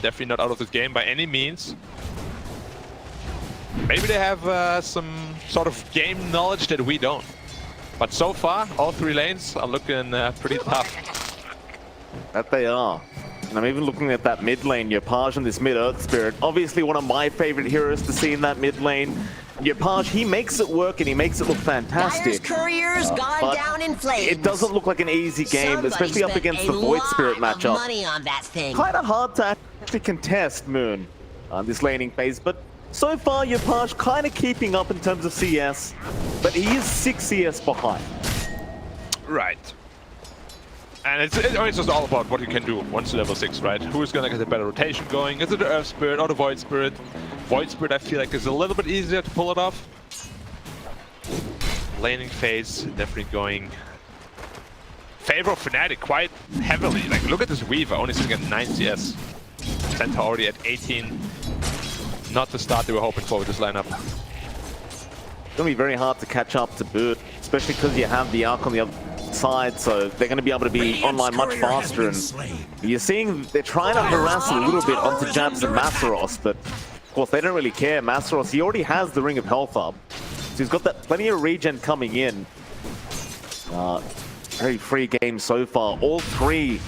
definitely not out of this game by any means. Maybe they have some sort of game knowledge that we don't. But so far, all three lanes are looking pretty tough. That they are. And I'm even looking at that mid lane, Yopaj and this mid-Earth Spirit. Obviously one of my favorite heroes to see in that mid lane. Yopaj, he makes it work and he makes it look fantastic. Courier's gone down in flames. It doesn't look like an easy game, Somebody especially up against the Void Spirit matchup. Money on that thing. Kind of hard to actually contest Moon on this laning phase, but so far Yopaj kind of keeping up in terms of CS, but he is 6 CS behind. Right. And it's just all about what you can do once level 6, right? Who's gonna get a better rotation going? Is it the Earth Spirit or the Void Spirit? Void Spirit, I feel like, is a little bit easier to pull it off. Laning phase, definitely going favor of FNATIC quite heavily. Like, look at this Weaver, only sitting at 9 CS. Centaur already at 18. Not the start they were hoping for with this lineup. It's gonna be very hard to catch up to Boot, especially because you have the Arc on the other side, so they're going to be able to be online much faster. And you're seeing they're trying to harass a little bit onto Jabs and Masaros, but of course they don't really care. Masaros, he already has the Ring of Health up, so he's got that plenty of regen coming in. Very free game so far. All three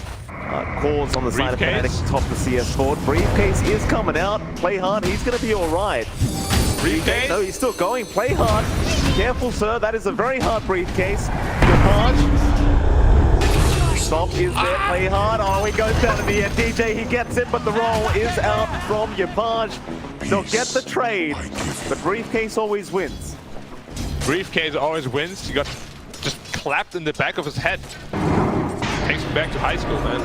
cores on the side of FNATIC top the CS board. Briefcase is coming out. Play hard, he's going to be all right. Briefcase? No, he's still going. Play hard. Careful, sir. That is a very hard briefcase. Stop is there. Play hard. Oh, he goes down to the end. DJ, he gets it, but the roll is out from Yopaj. They'll get the trade. The briefcase always wins. Briefcase always wins. He got just clapped in the back of his head. Takes me back to high school, man.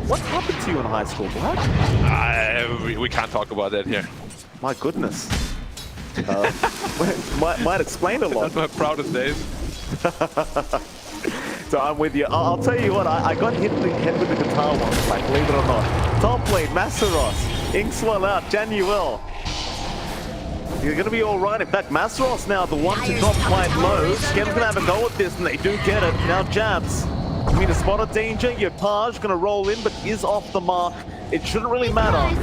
What happened to you in high school, Black? We can't talk about that here. My goodness. Might explain a lot. Not my proudest days. So I'm with you. I'll tell you what, I got hit in the head with the guitar once, like, believe it or not. Top lane, Masaros, Inkswell out, Januel. You're going to be all right. In fact, Masaros now the one to drop quite low. Skem's going to have a go at this, and they do get it. Now Jabs. I mean, a spot of danger. Yopaj going to roll in, but is off the mark. It shouldn't really matter.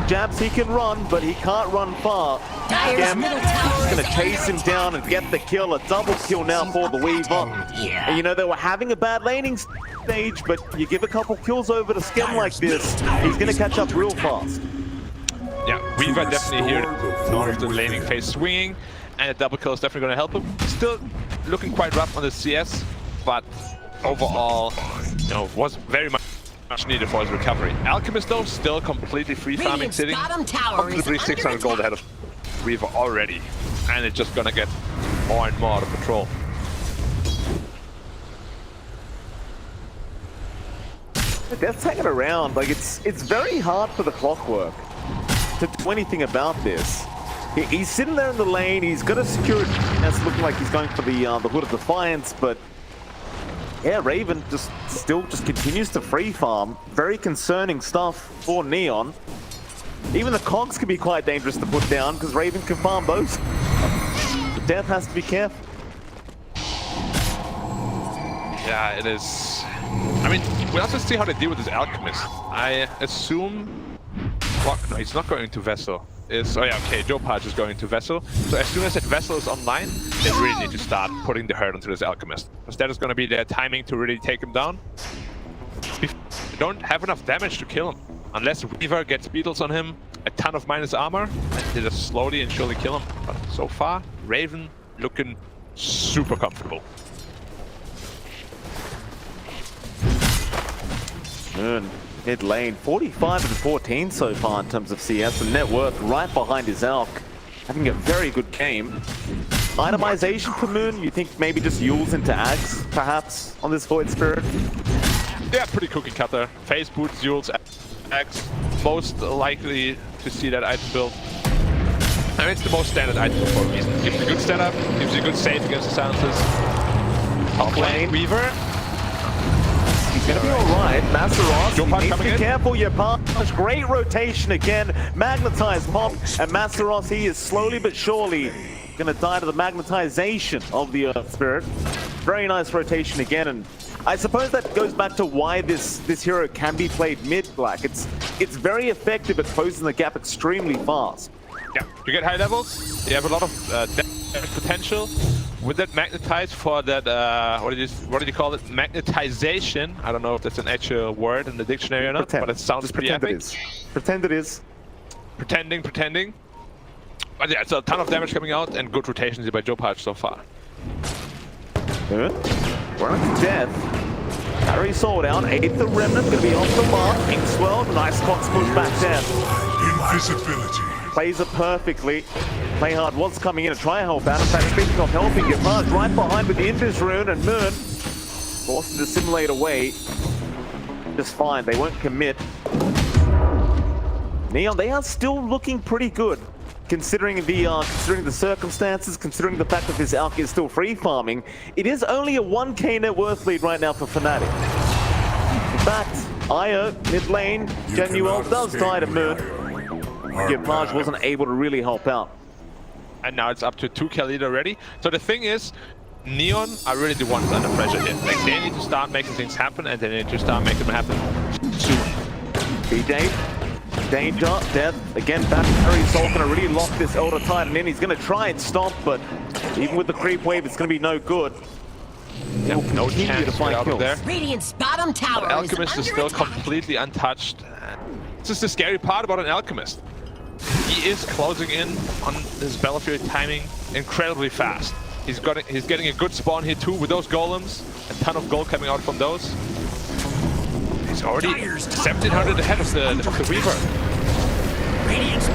Jabs, he can run, but he can't run far. Skem is going to chase him down and get the kill. A double kill now for the Weaver. And you know, they were having a bad laning stage, but you give a couple kills over to Skem like this, he's going to catch up real fast. Yeah, Weaver definitely here north of the laning phase swinging, and a double kill is definitely going to help him. Still looking quite rough on the CS, but overall, you know, was very much needed for his recovery. Alchemist though, still completely free farming, sitting up to the 600 gold ahead of Weaver already, and it's just gonna get more and more out of control. Death's hanging around. Like, it's very hard for the Clockwork to do anything about this. He's sitting there in the lane. He's got a security. That's looking like he's going for the Hood of Defiance, but yeah, Raven still continues to free farm. Very concerning stuff for Neon. Even the cogs can be quite dangerous to put down because Raven can farm those. But Death has to be careful. Yeah, it is. I mean, we'll have to see how they deal with this Alchemist. I assume... Well, no, he's not going to Vessel. Oh yeah, okay, Yopaj is going to Vessel. So as soon as that Vessel is online, they really need to start putting the hurt onto this Alchemist. Because that is going to be their timing to really take him down. They don't have enough damage to kill him. Unless Weaver gets Beetles on him, a ton of minus armor, and they just slowly and surely kill him. But so far, Raven looking super comfortable. Moon, mid lane, 45 and 14 so far in terms of CS, and net worth right behind his Alc, having a very good game. Itemization for Moon, you think maybe just Yules into Ags, perhaps, on this Void Spirit? Yeah, pretty cookie cutter. Phase boots, Yules, Ags, most likely to see that item build. I mean, it's the most standard item for a reason. Gives you a good setup, gives you a good save against the silences. Top lane, Weaver. He's going to be alright. Masaros, he needs to be careful. Yopaj, great rotation again. Magnetized pop, and Masaros, he is slowly but surely going to die to the magnetization of the Earth Spirit. Very nice rotation again, and I suppose that goes back to why this hero can be played mid, Black. It's very effective at closing the gap extremely fast. Yeah, you get high levels, you have a lot of damage potential. With that magnetize for that, what did you call it? Magnetization. I don't know if that's an actual word in the dictionary or not, but it sounds pretty epic. Pretend it is. Pretending. But yeah, it's a ton of damage coming out and good rotations here by Yopaj so far. Good. Run to death. Harry Soul down. 8th the Remnant going to be off the mark. Inkswell, nice Cox push back death. Invisibility. Plays it perfectly. Playhard was coming in to try and help out. In fact, speaking of helping, Yopaj right behind with the Invis Rune, and Moon forced to dissimulate away. Just fine, they won't commit. Neon, they are still looking pretty good, considering the circumstances, considering the fact that this Alk is still free farming. It is only a 1k net worth lead right now for FNATIC. In fact, Io, mid lane, Genuel does die to Moon. Yopaj wasn't able to really help out. And now it's up to 2k lead already. So the thing is, Neon are really the ones under pressure here. Like, they need to start making things happen, and they need to start making them happen soon. BJ, danger, death. Again, back Harry Soul gonna really lock this Elder Titan in. He's gonna try and stomp, but even with the creep wave, it's gonna be no good. Yeah, no chance to find out there. Radiant's bottom tower But Alchemist is still completely untouched. This is the scary part about an Alchemist. He is closing in on his Battlefield timing incredibly fast. He's getting a good spawn here too with those golems. A ton of gold coming out from those. He's already 1700 ahead of the Weaver.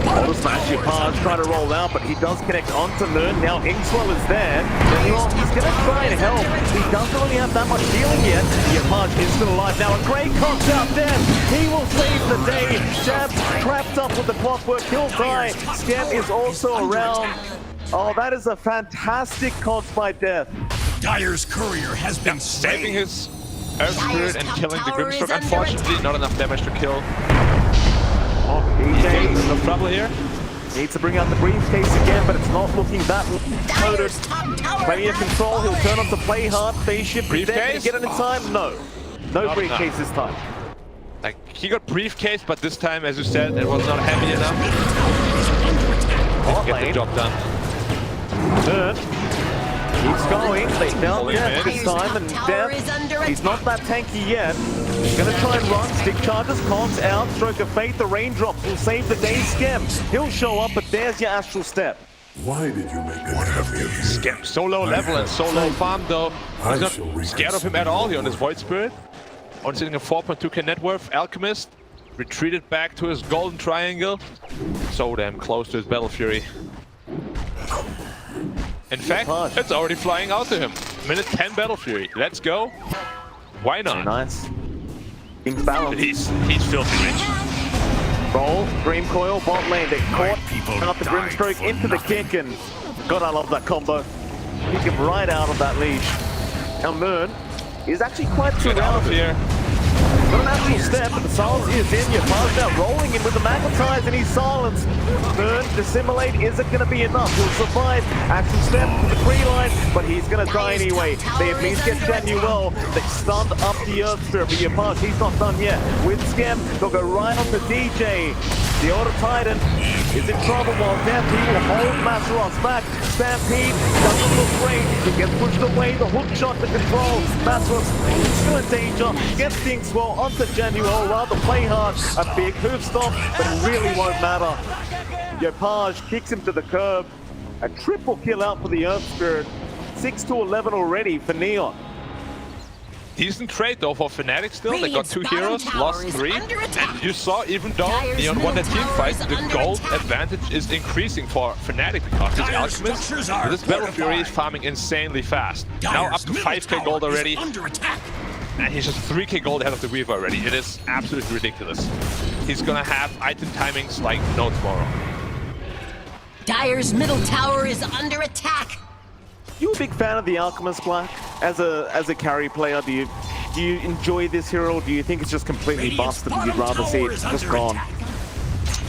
Auto smash Yopaj trying to roll out, but he does connect onto Moon. Now Inkswell is there. He's going to try and help. He doesn't really have that much healing yet. Yopaj is still alive now. A great Cox out there. He will save the day. Jab trapped up with the clockwork. He'll die. Scam is also around. Oh, that is a fantastic Cox by death. Dire's courier has been saving his Earth Spirit and killing the Grimstroke. Unfortunately, not enough damage to kill. Oh, EJ no trouble here. Needs to bring out the briefcase again, but it's not looking that loaded. Plenty of control. He'll turn on to play hard. Phase shift. Briefcase? Get it in time? No. No briefcase this time. Like, he got briefcase, but this time, as you said, it was not heavy enough to get the job done. Turn. Keeps going. They found Death this time, and Death, he's not that tanky yet. He's gonna try and run. Stick charges, Cogs out. Stroke of Fate. The raindrops will save the day. Scam. He'll show up, but there's your Astral Step. Why did you make it happen? Scam so low level and so low farm though. He's not scared of him at all here on his Void Spirit. Only sitting at 4.2k net worth. Alchemist retreated back to his golden triangle. So damn close to his Battle Fury. In fact, it's already flying out to him. Minute 10 Battle Fury. Let's go. Why not? Nice. King's balance. He's filthy rich. Roll, Dream Coil, bot lane. They caught out the Grimstroke into the kick, and God, I love that combo. Kick him right out of that leash. Now Moon is actually quite surrounded here. Got an Astral Step, but the silence is in. Yopaj now rolling in with the magnetize, and he's silenced. Moon, dissimulate, is it going to be enough? He'll survive. Astral Step to the free line, but he's going to die anyway. They at least get Genuel. They stunned up the Earth Spirit, but Yopaj, he's not done yet. With Scam, they'll go right on to DJ. The Elder Titan is in trouble while Death, he will hold Masaros back. Stampede doesn't look great. He gets pushed away. The hook shot to control. Masaros still in danger. Gets the Inkswell onto Genuel. Rather play hard. A big hoof stomp, but it really won't matter. Yopaj kicks him to the curb. A triple kill out for the Earth Spirit. 6-11 already for Neon. Decent trade though for FNATIC still. They got 2 heroes, lost 3. And you saw, even though Neon won the team fight, the gold advantage is increasing for FNATIC because this Alchemist, with this Battle Fury, is farming insanely fast. Now up to 5k gold already. And he's just 3k gold ahead of the Weaver already. It is absolutely ridiculous. He's gonna have item timings like no tomorrow. Dire's middle tower is under attack. You a big fan of the Alchemist, Black? As a carry player, do you enjoy this hero? Or do you think it's just completely busted and you'd rather see it just gone?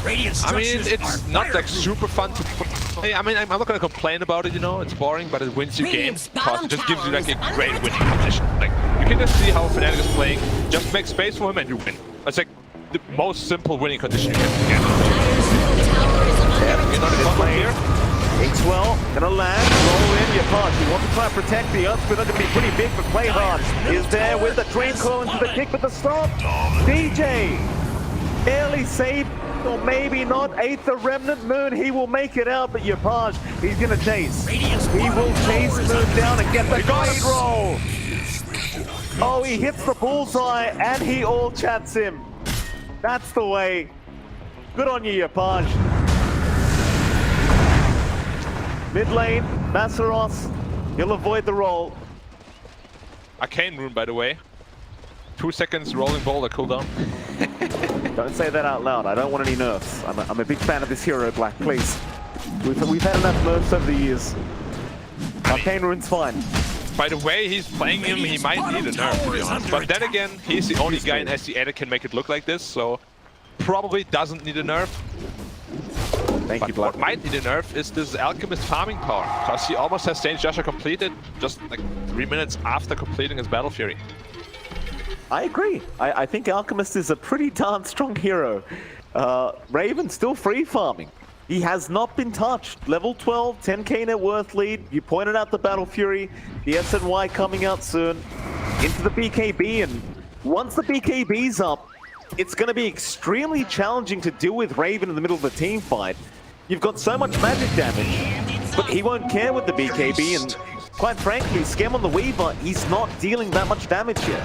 I mean, it's not like super fun to play. I mean, I'm not gonna complain about it, you know, it's boring, but it wins you games because it just gives you like a great winning position. Like, you can just see how FNATIC is playing, just make space for him and you win. It's like the most simple winning condition you can get. Here. Takes well, gonna land, roll in your punch. You want to try and protect the Earth, but that's gonna be pretty big, but play hard. Is there with the train call into the kick with the stop. DJ barely saved, or maybe not. 8th the Remnant Moon, he will make it out, but Yapaj, he's gonna chase. He will chase Moon down and get the guide roll. Oh, he hits the bullseye and he all chats him. That's the way. Good on you, Yapaj. Mid lane, Masaros, he'll avoid the roll. Arcane Rune, by the way. 2 seconds rolling boulder cooldown. Don't say that out loud. I don't want any nerfs. I'm a big fan of this hero, Black, please. We've had enough nerfs over the years. Arcane Rune's fine. By the way he's playing him, he might need a nerf, to be honest. But then again, he's the only guy in SC that can make it look like this, so probably doesn't need a nerf. Thank you, Black. What might need a nerf is this Alchemist farming power, because he almost has Saint Joshua completed just like 3 minutes after completing his Battle Fury. I agree. I think Alchemist is a pretty darn strong hero. Raven still free farming. He has not been touched. Level 12, 10k net worth lead. You pointed out the Battle Fury, the SNY coming out soon. Into the BKB, and once the BKB's up, it's going to be extremely challenging to deal with Raven in the middle of a team fight. You've got so much magic damage, but he won't care with the BKB, and quite frankly, Scam on the Weaver, he's not dealing that much damage yet.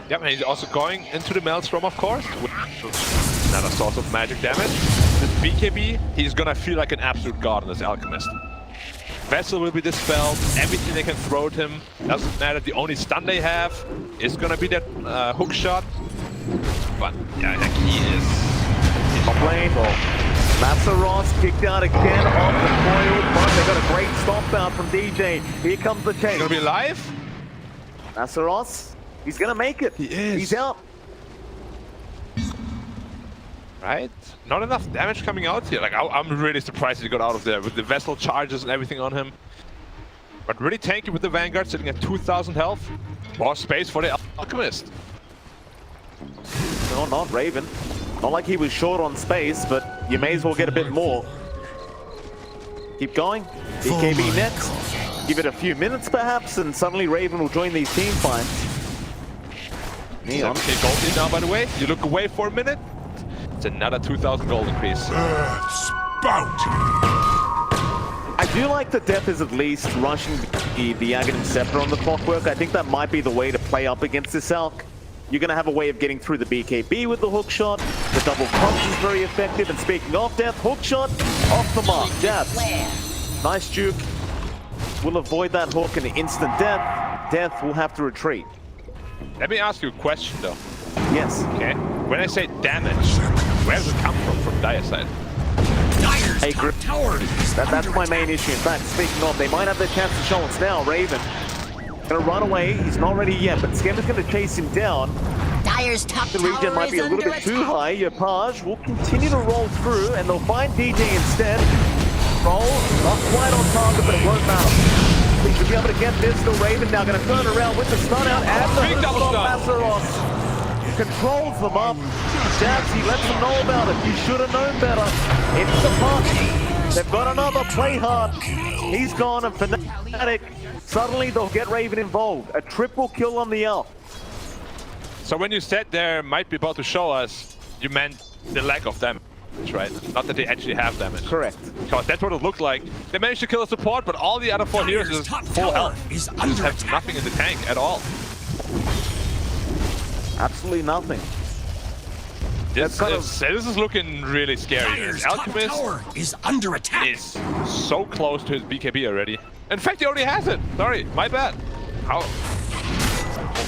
Yep, and he's also going into the Maelstrom, of course, which is another source of magic damage. This BKB, he's gonna feel like an absolute god in this Alchemist. Vessel will be dispelled, everything they can throw at him, doesn't matter, the only stun they have is gonna be that hook shot. But yeah, like he's top lane. Masaros kicked out again off the coil, but they got a great stomp out from DJ. Here comes the chase. He's gonna be alive? Masaros, he's gonna make it. He is. He's out. Right? Not enough damage coming out here. Like, I'm really surprised he got out of there with the Vessel charges and everything on him. But really tanky with the Vanguard, sitting at 2,000 health. More space for the Alchemist. No, not Raven. Not like he was short on space, but you may as well get a bit more. Keep going. BKB next. Give it a few minutes perhaps, and suddenly Raven will join these team fights. Neon. 7k gold in now, by the way. You look away for a minute. It's another 2,000 gold increase. Spout! I do like that Death is at least rushing the Aghanim Scepter on the clockwork. I think that might be the way to play up against this Alch. You're going to have a way of getting through the BKB with the hook shot. The double punch is very effective. And speaking of Death, hook shot off the mark. Jabs. Nice juke. Will avoid that hook and instant death. Death will have to retreat. Let me ask you a question though. Yes. Okay. When I say damage, where does it come from Dire side? Hey, that's my main issue. In fact, speaking of, they might have their chance to show us now. Raven gonna run away. He's not ready yet, but Scam is gonna chase him down. Dire's top the regen might be a little bit too high. Yapaj will continue to roll through, and they'll find DJ instead. Roll, not quite on target, but it won't matter. They should be able to get this. The Raven now gonna turn around with the stun out, and the Big double stun. Masaros controls them up. Jabs, he lets them know about it. You should have known better. It's the punch. They've got another play hard. He's gone, and FNATIC, suddenly they'll get Raven involved. A triple kill on the Elf. So when you said they might be about to show us, you meant the lack of damage, right? Not that they actually have damage. Correct. Because that's what it looked like. They managed to kill a support, but all the other 4 heroes is full health. They just have nothing in the tank at all. Absolutely nothing. This is looking really scary. This Alchemist is under attack. Is so close to his BKB already. In fact, he already has it. Sorry, my bad. How?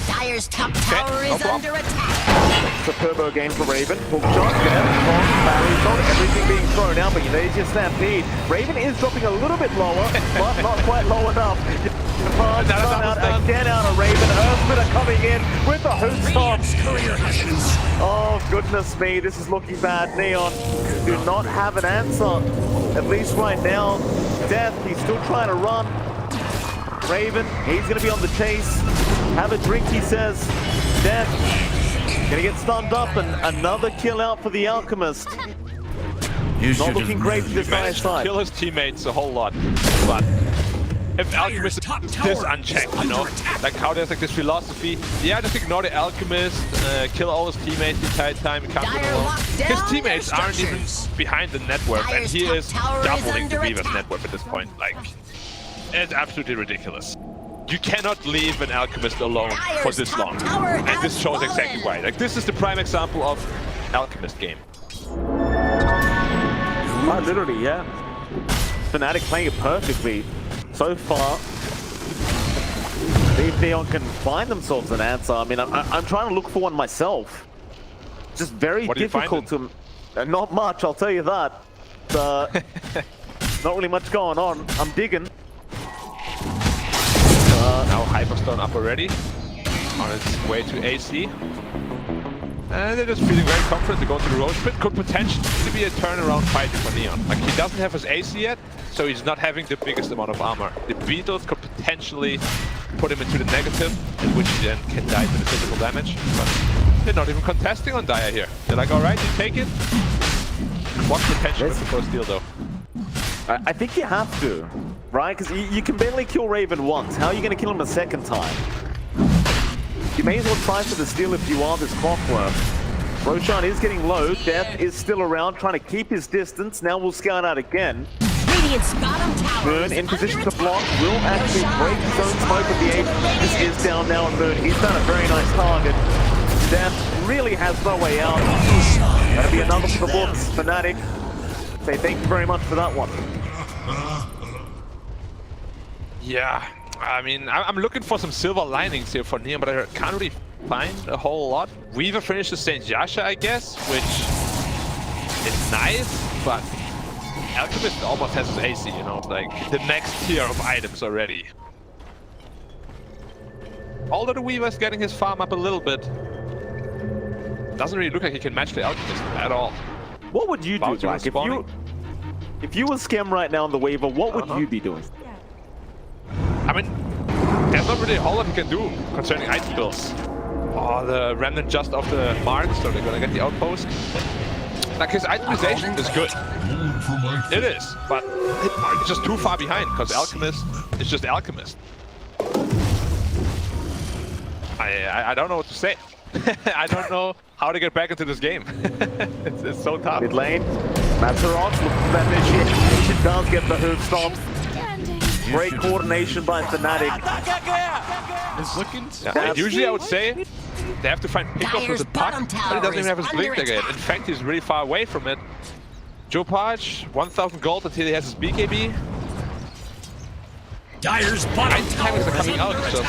Dire's top tower is under attack. It's a turbo game for Raven. Hook shot there. Barry shot, everything being thrown out, but there's your stampede. Raven is dropping a little bit lower, but not quite low enough. Hard stun out again out of Raven. Earthsplitter coming in with the hook stomp. Oh, goodness me. This is looking bad. Neon do not have an answer. At least right now. Death, he's still trying to run. Raven, he's going to be on the chase. Have a drink, he says. Death, going to get stunned up, and another kill out for the Alchemist. Not looking great for this guy's side. Kill his teammates a whole lot, but if Alchemist is this unchecked, you know, like how there's like this philosophy, yeah, just ignore the Alchemist, kill all his teammates the entire time, he can't get along. His teammates aren't even behind the network, and he is doubling the Weaver's network at this point. Like, it's absolutely ridiculous. You cannot leave an Alchemist alone for this long, and this shows exactly why. Like, this is the prime example of Alchemist game. Oh, literally, yeah. FNATIC playing it perfectly so far. See if Neon can find themselves an answer. I mean, I'm trying to look for one myself. Just very difficult to... not much, I'll tell you that. Not really much going on. I'm digging. Now Hyperstone up already, on its way to AC. And they're just feeling very confident to go into the Roach Pit. Could potentially be a turnaround fight for Neon. Like, he doesn't have his AC yet, so he's not having the biggest amount of armor. The Beatles could potentially put him into the negative, in which he then can die to the physical damage. But they're not even contesting on Dire here. They're like, alright, you take it. What potential with the first deal, though? I think you have to, right? Because you can barely kill Raven once. How are you going to kill him a second time? You may as well try for the steal if you are this clockwork. Roshan is getting low. Death is still around, trying to keep his distance. Now we'll scout out again. Moon in position to block. Will actually break his own smoke with the 8. This is down now on Moon. He's done a very nice target. Death really has no way out. That'll be another for the books. FNATIC, say thank you very much for that one. Yeah. I mean, I'm looking for some silver linings here for Neon, but I can't really find a whole lot. Weaver finishes St. Yasha, I guess, which is nice, but Alchemist almost has his AC, you know, like the next tier of items already. Although the Weaver's getting his farm up a little bit, doesn't really look like he can match the Alchemist at all. What would you do, Black? If you were Scam right now on the Weaver, what would you be doing? I mean, there's not really a whole lot he can do concerning item builds. Oh, the Remnant just off the mark, so they're gonna get the outpost. Like, his itemization is good. It is, but it's just too far behind, because Alchemist is just Alchemist. I don't know what to say. I don't know how to get back into this game. it's so tough. Mid lane, Mazarov looking for that initiation. She does get the hoof stomp. Great coordination by FNATIC. It's looking... Yeah, usually I would say they have to find pickup with the puck, but he doesn't even have his blink dagger yet. In fact, he's really far away from it. Jopaj, 1,000 gold until he has his BKB. Dire's bottom tower are coming out, so...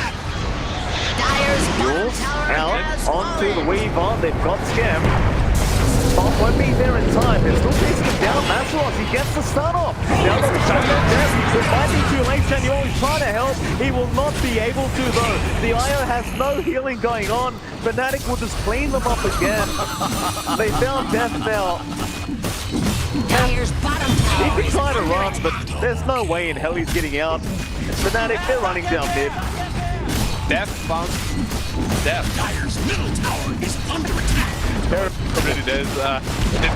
Jules out onto the Weaver. They've got Scam. Top won't be there in time. They're still chasing him down. Mazarov, he gets the stun off. Now they're trying to death. It might be too late. Seniori's trying to help. He will not be able to, though. The IO has no healing going on. FNATIC will just clean them up again. They found Death now. He can try to run, but there's no way in hell he's getting out. It's FNATIC, they're running down mid. Death found Death. Dire's middle tower is under attack. They're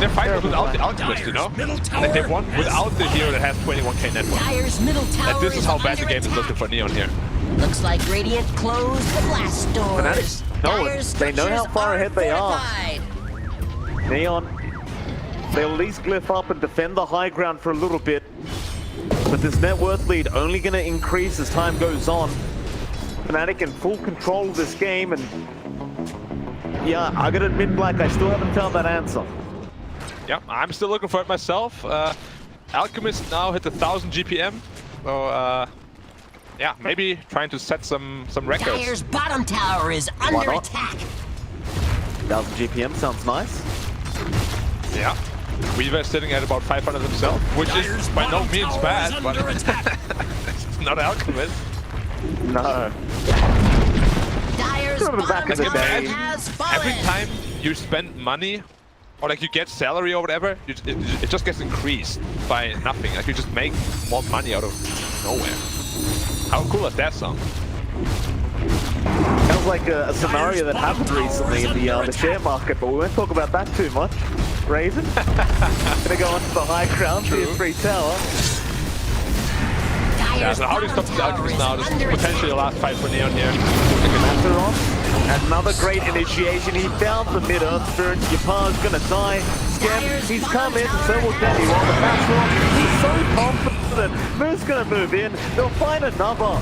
fighting without the Alchemist, you know? Like, they won without the hero that has 21k network. And this is how bad the game is looking for Neon here. Looks like Radiant closed the blast doors. They know how far ahead they are. Neon, they'll at least glyph up and defend the high ground for a little bit. But this net worth lead only going to increase as time goes on. FNATIC in full control of this game, and yeah, I gotta admit, Black, I still haven't found that answer. Yeah, I'm still looking for it myself. Alchemist now hit 1,000 GPM, so yeah, maybe trying to set some records. Dire's bottom tower is under attack. 1,000 GPM sounds nice. Yeah, Weaver is sitting at about 500 himself, which is by no means bad, but it's not Alchemist. No. Dyer's Remember back in the day. Every time you spend money, or like you get salary or whatever, it just gets increased by nothing. Like you just make more money out of nowhere. How cool is that song? Sounds like a scenario that happened recently in the share market, but we won't talk about that too much. Raven, gonna go onto the high ground, tier 3 tower. Yeah, so how do you stop the Alchemist now? This is potentially the last fight for Neon here. Another great initiation. He found the mid-earth spirit. Yapar's gonna die. Scam, he's come in, so will Denny. While the Masteron, he's so confident. Move's gonna move in. They'll find another.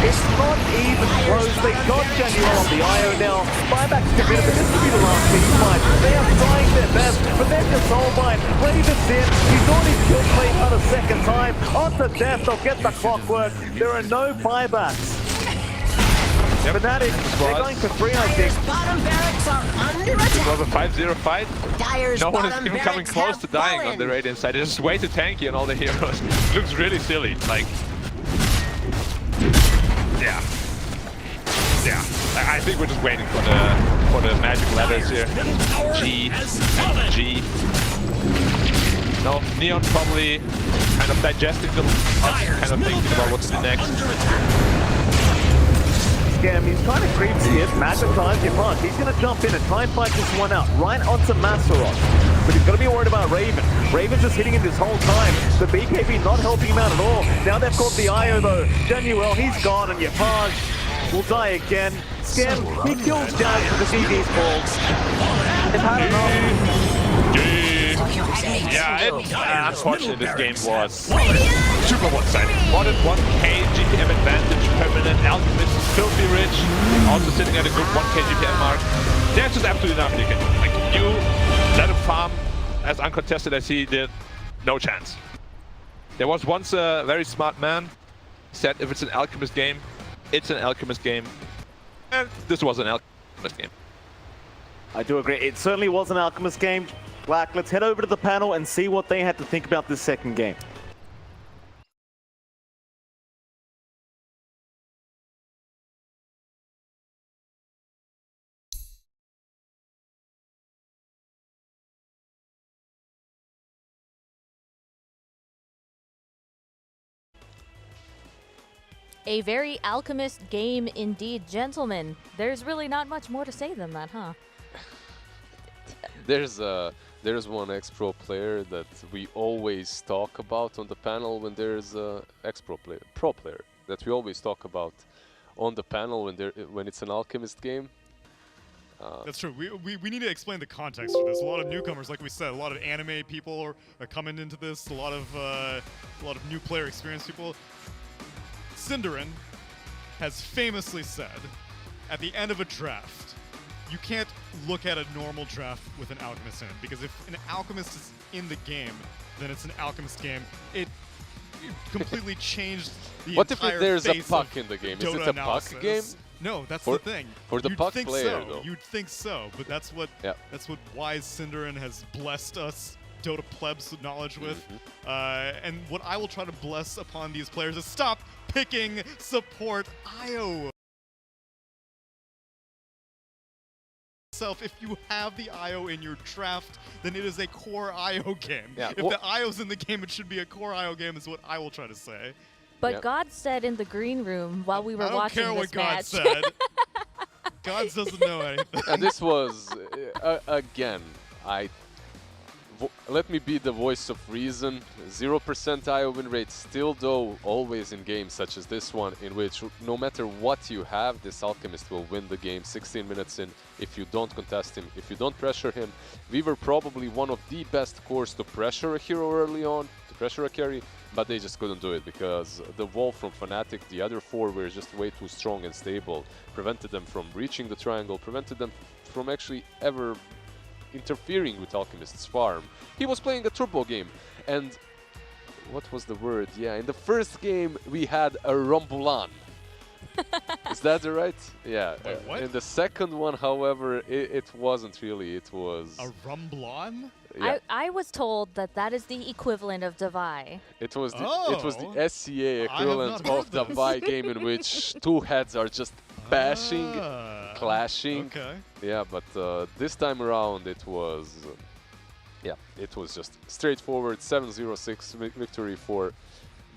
It's not even close. They got Januel on the IO now. Buyback's committed, but this could be the last team fight. They are trying their best, but they're just all mine. Raven's in. He's already killed Clayton a second time. After death, they'll get the clockwork. There are no buybacks. FNATIC, they're going for 3, I think. Bottom barracks are under attack. It was a 5-0 fight. Dyer's No one is bottom even coming barracks close have to dying fallen. on the Radiant side. It's just way too tanky and all the heroes. It looks really silly. Like, yeah. I think we're just waiting for the magic letters here. G, G. No, Neon probably kind of digesting them, kind of thinking about what to do next. Scam, he's trying to creep skip, magnetize your punch. He's going to jump in and try and fight this one out, right onto Masteron. But he's going to be worried about Raven. Raven's just hitting him this whole time. The BKB not helping him out at all. Now they've caught the IO though. Januel, he's gone, and Yapaj will die again. Scam, he kills Jazz with the CD's balls. They've had enough. Yeah, unfortunately this game was super one-sided. More than 1k GPM advantage permanent. Alchemist is filthy rich, also sitting at a good 1k GPM mark. There's just absolutely nothing you can do. Like, you let him farm as uncontested as he did, no chance. There was once a very smart man said if it's an Alchemist game, it's an Alchemist game. And this was an Alchemist game. I do agree. It certainly was an Alchemist game. Black, let's head over to the panel and see what they had to think about this second game. A very Alchemist game indeed, gentlemen. There's really not much more to say than that, huh? There's one ex-pro player that we always talk about on the panel when there's a ex-pro player, pro player that we always talk about on the panel when it's an Alchemist game. That's true. We need to explain the context for this. A lot of newcomers, like we said, a lot of anime people are coming into this. A lot of new player experience people. Cinderin has famously said, at the end of a draft, you can't look at a normal draft with an Alchemist in it, because if an Alchemist is in the game, then it's an Alchemist game. It completely changed the What entire if there's a face puck of in the game? Dota Is it a analysis. puck game? No, that's the thing. For the You'd puck think player, so. though. You'd think so, but that's what wise Cinderin has blessed us Dota plebs knowledge with. And what I will try to bless upon these players is stop picking support IO. If you have the IO in your draft, then it is a core IO game. Yeah, if the IO's in the game, it should be a core IO game, is what I will try to say. But God said in the green room while we were watching this match. I don't care what God said. God doesn't know anything. And this was, again, let me be the voice of reason. 0% IO win rate still, though, always in games such as this one, in which no matter what you have, this Alchemist will win the game 16 minutes in if you don't contest him, if you don't pressure him. We were probably one of the best cores to pressure a hero early on, to pressure a carry, but they just couldn't do it because the wall from FNATIC, the other four were just way too strong and stable, prevented them from reaching the triangle, prevented them from actually ever interfering with Alchemist's farm. He was playing a turbo game, and what was the word? Yeah, in the first game we had a Rumbulan. Is that right? Yeah. Wait, what? In the second one, however, it wasn't really. It was a Rumbulan. Yeah. I was told that that is the equivalent of Divide. It was the SCA equivalent of the Vi game in which two heads are just bashing, clashing. Okay. Yeah, but this time around it was, it was just straightforward 7-0-6 victory for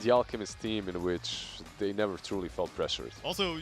the Alchemist team, in which they never truly felt pressured. Also,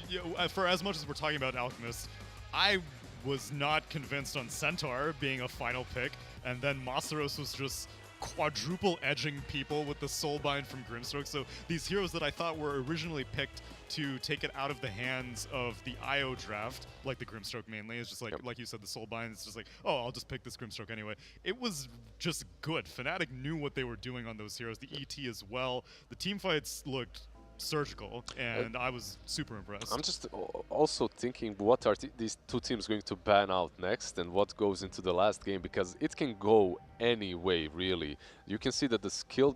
for as much as we're talking about Alchemist, I was not convinced on Centaur being a final pick, and then Masaros was just quadruple edging people with the Soulbind from Grimstroke. So these heroes that I thought were originally picked to take it out of the hands of the IO draft, like the Grimstroke mainly, is just like you said, the Soulbind is just like, oh, I'll just pick this Grimstroke anyway. It was just good. FNATIC knew what they were doing on those heroes, the ET as well. The team fights looked surgical, and I was super impressed. I'm just also thinking, what are these two teams going to ban out next, and what goes into the last game, because it can go any way, really. You can see that the skill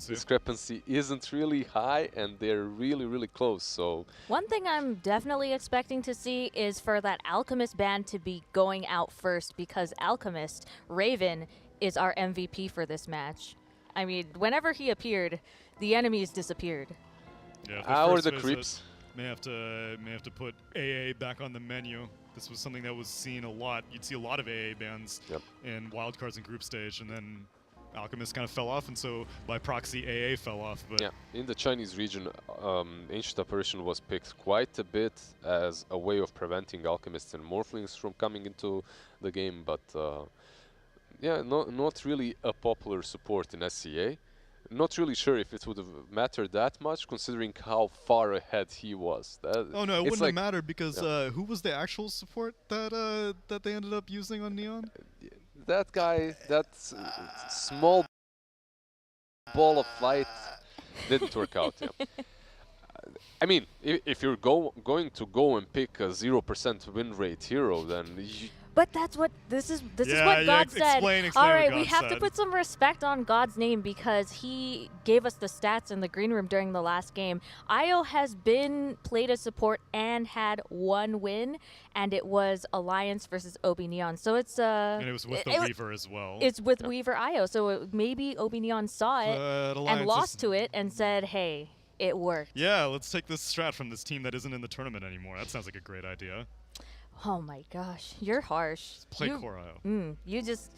discrepancy isn't really high, and they're really close. So one thing I'm definitely expecting to see is for that Alchemist ban to be going out first, because Alchemist Raven is our MVP for this match. I mean, whenever he appeared, the enemies disappeared. Yeah, or the creeps. May have to put AA back on the menu. This was something that was seen a lot. You'd see a lot of AA bans in wildcards and group stage, and then Alchemist kind of fell off, and so by proxy AA fell off. But yeah, in the Chinese region, Ancient Apparition was picked quite a bit as a way of preventing Alchemists and Morphlings from coming into the game, but yeah, not really a popular support in SCA. Not really sure if it would have mattered that much, considering how far ahead he was. Oh no, it wouldn't have mattered, because who was the actual support that that they ended up using on Neon? That guy, that small ball of light, didn't work out. Yeah. I mean, if you're going to go and pick a 0% win rate hero, then but that's what this is what God said. All right, we have to put some respect on God's name, because he gave us the stats in the green room during the last game. IO has been played as support and had one win, and it was Alliance versus OB.NEON. So it's and it was with the Weaver as well. It's with Weaver IO. So maybe OB.NEON saw it and lost to it and said, "Hey, it worked." Yeah, let's take this strat from this team that isn't in the tournament anymore. That sounds like a great idea. Oh my gosh, you're harsh. Just play Core IO. You just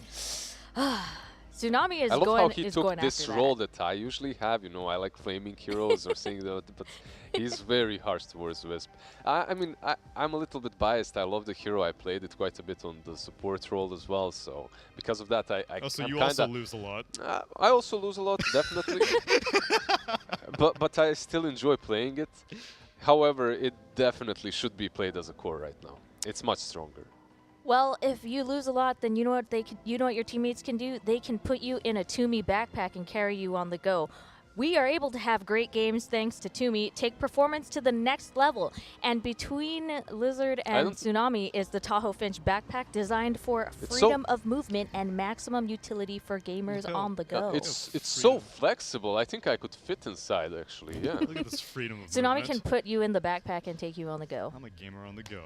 Tsunami is I love going. how he took this role that I usually have. You know, I like flaming heroes or saying that, but he's very harsh towards Wisp. I mean, I'm a little bit biased. I love the hero. I played it quite a bit on the support role as well. So because of that, so you also lose a lot. I also lose a lot, definitely. but I still enjoy playing it. However, it definitely should be played as a core right now. It's much stronger. Well, if you lose a lot, then you know what your teammates can do? They can put you in a Toomey backpack and carry you on the go. We are able to have great games thanks to Toomey, take performance to the next level. And between Lizard and Tsunami is the Tahoe Finch backpack, designed for freedom of movement and maximum utility for gamers on the go. It's so flexible. I think I could fit inside, actually. Yeah. Look at this freedom of Tsunami movement. can put you in the backpack and take you on the go. I'm a gamer on the go.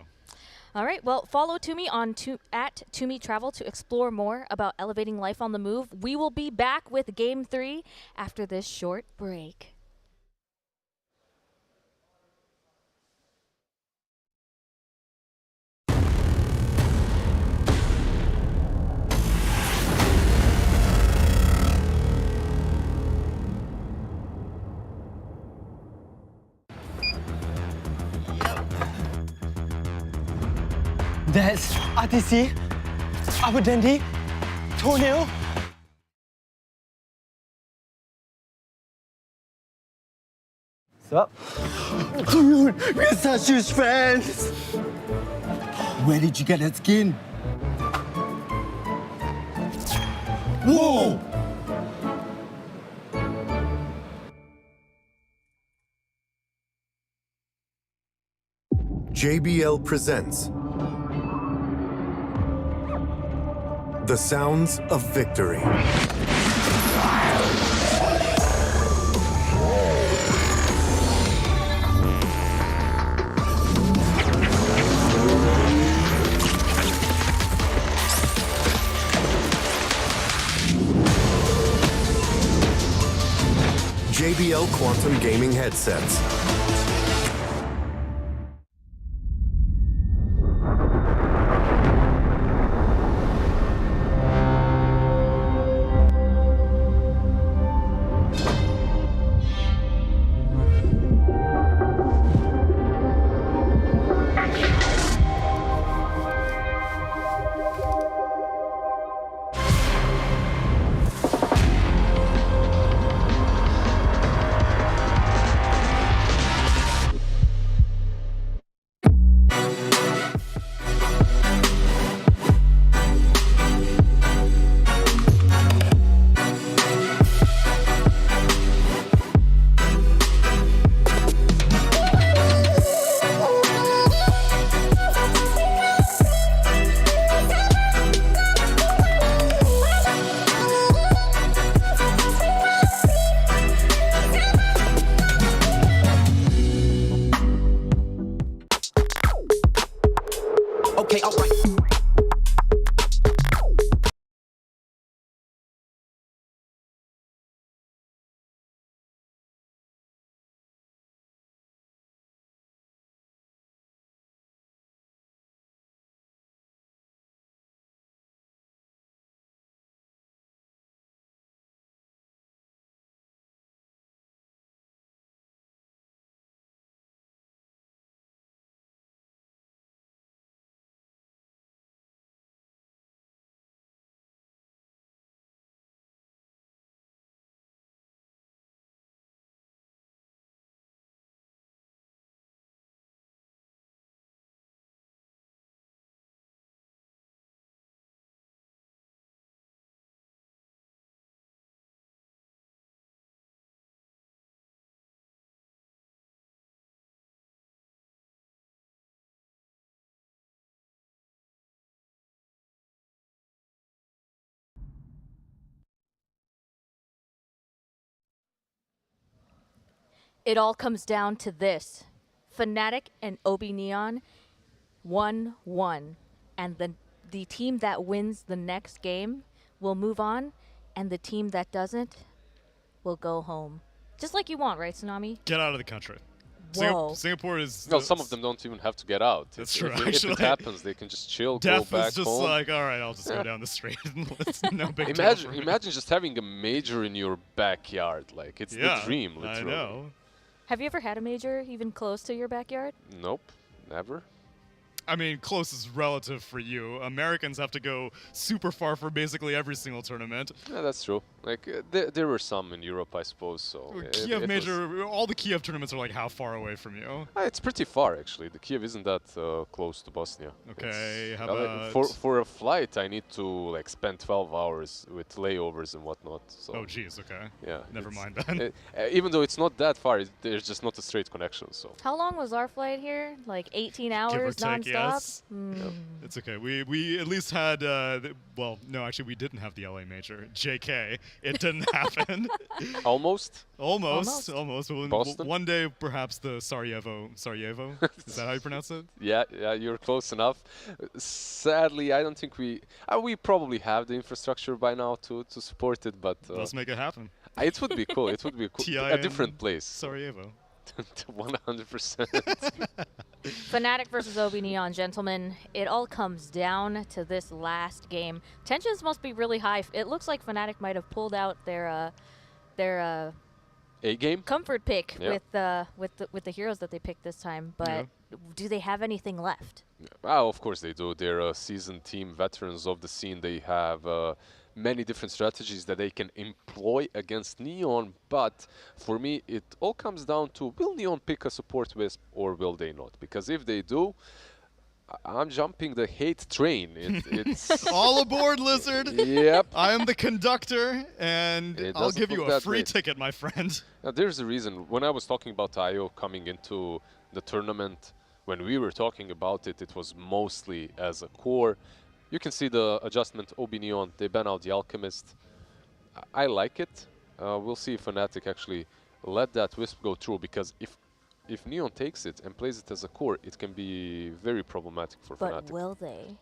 All right, well, follow Toomey on at Toomey Travel to explore more about elevating life on the move. We will be back with Game 3 after this short break. That's RTC, Upper Dandy, Toenail. Sup? Dude, we're such huge fans! Where did you get that skin? Whoa! JBL presents The Sounds of Victory. JBL Quantum Gaming headsets. Okay, alright. It all comes down to this. FNATIC and OB.NEON 1-1. And the team that wins the next game will move on, and the team that doesn't will go home. Just like you want, right, Tsunami? Get out of the country. Whoa. Singapore is... No, some of them don't even have to get out. That's If- true, if, actually. If it happens, they can just chill, Death go back is just home. like, all right, I'll just go down the street. It's no big deal Imagine, for me. imagine just having a major in your backyard. Like, it's Yeah, the dream, literally. I know. Have you ever had a major even close to your backyard? Nope, never. I mean, close is relative for you. Americans have to go super far for basically every single tournament. Yeah, that's true. Like, there were some in Europe, I suppose, so... Kiev it major, all the Kiev tournaments are like how far away from you? It's pretty far, actually. The Kiev isn't that close to Bosnia. Okay, It's, how like, about... for a flight, I need to like spend 12 hours with layovers and whatnot. So Oh, jeez, okay. yeah, Never it's- mind then. Even though it's not that far, there's just not a straight connection. So How long was our flight here? Like 18 hours Give or take, nonstop? yes. Mm. It's okay. We at least had, well, no, actually we didn't have the LA major. JK. It didn't happen. almost. Almost. Boston? One day, perhaps the Sarajevo. Is that how you pronounce it? Yeah, you're close enough. Sadly, I don't think we probably have the infrastructure by now to support it, but Let's make it happen. it would be cool. It would be cool. A different place. Sarajevo. 100%. FNATIC versus OB.NEON, gentlemen. It all comes down to this last game. Tensions must be really high. It looks like FNATIC might have pulled out their A game comfort pick Yeah. with the heroes that they picked this time. But do they have anything left? Oh, of course they do. They're a seasoned team, veterans of the scene. They have many different strategies that they can employ against Neon, but for me, it all comes down to, will Neon pick a support wisp or will they not? Because if they do, I'm jumping the hate train. It's all aboard, Lizard. Yep. I am the conductor, and It I'll doesn't give you look a that free great. ticket, my friend. Now, there's a reason. When I was talking about IO coming into the tournament, when we were talking about it, it was mostly as a core. You can see the adjustment OB.NEON. They ban out the Alchemist. I like it. We'll see if FNATIC actually let that Wisp go through, because if if Neon takes it and plays it as a core, it can be very problematic for But FNATIC. will they?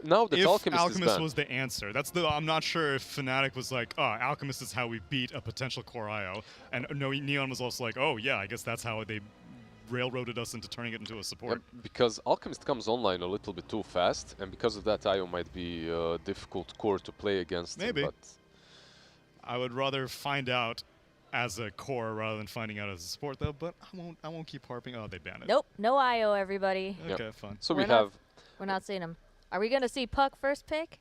Now that If Alchemist is banned, was the answer, I'm not sure if FNATIC was like, oh, Alchemist is how we beat a potential core IO, and no, Neon was also like, oh yeah, I guess that's how they railroaded us into turning it into a support. because Alchemist comes online a little bit too fast, and because of that, IO might be a difficult core to play against. Maybe. But I would rather find out as a core rather than finding out as a support, though. But I won't keep harping. Oh, they banned it. Nope, no IO, everybody. Okay, fine. So we're not seeing him. Are we gonna see Puck first pick?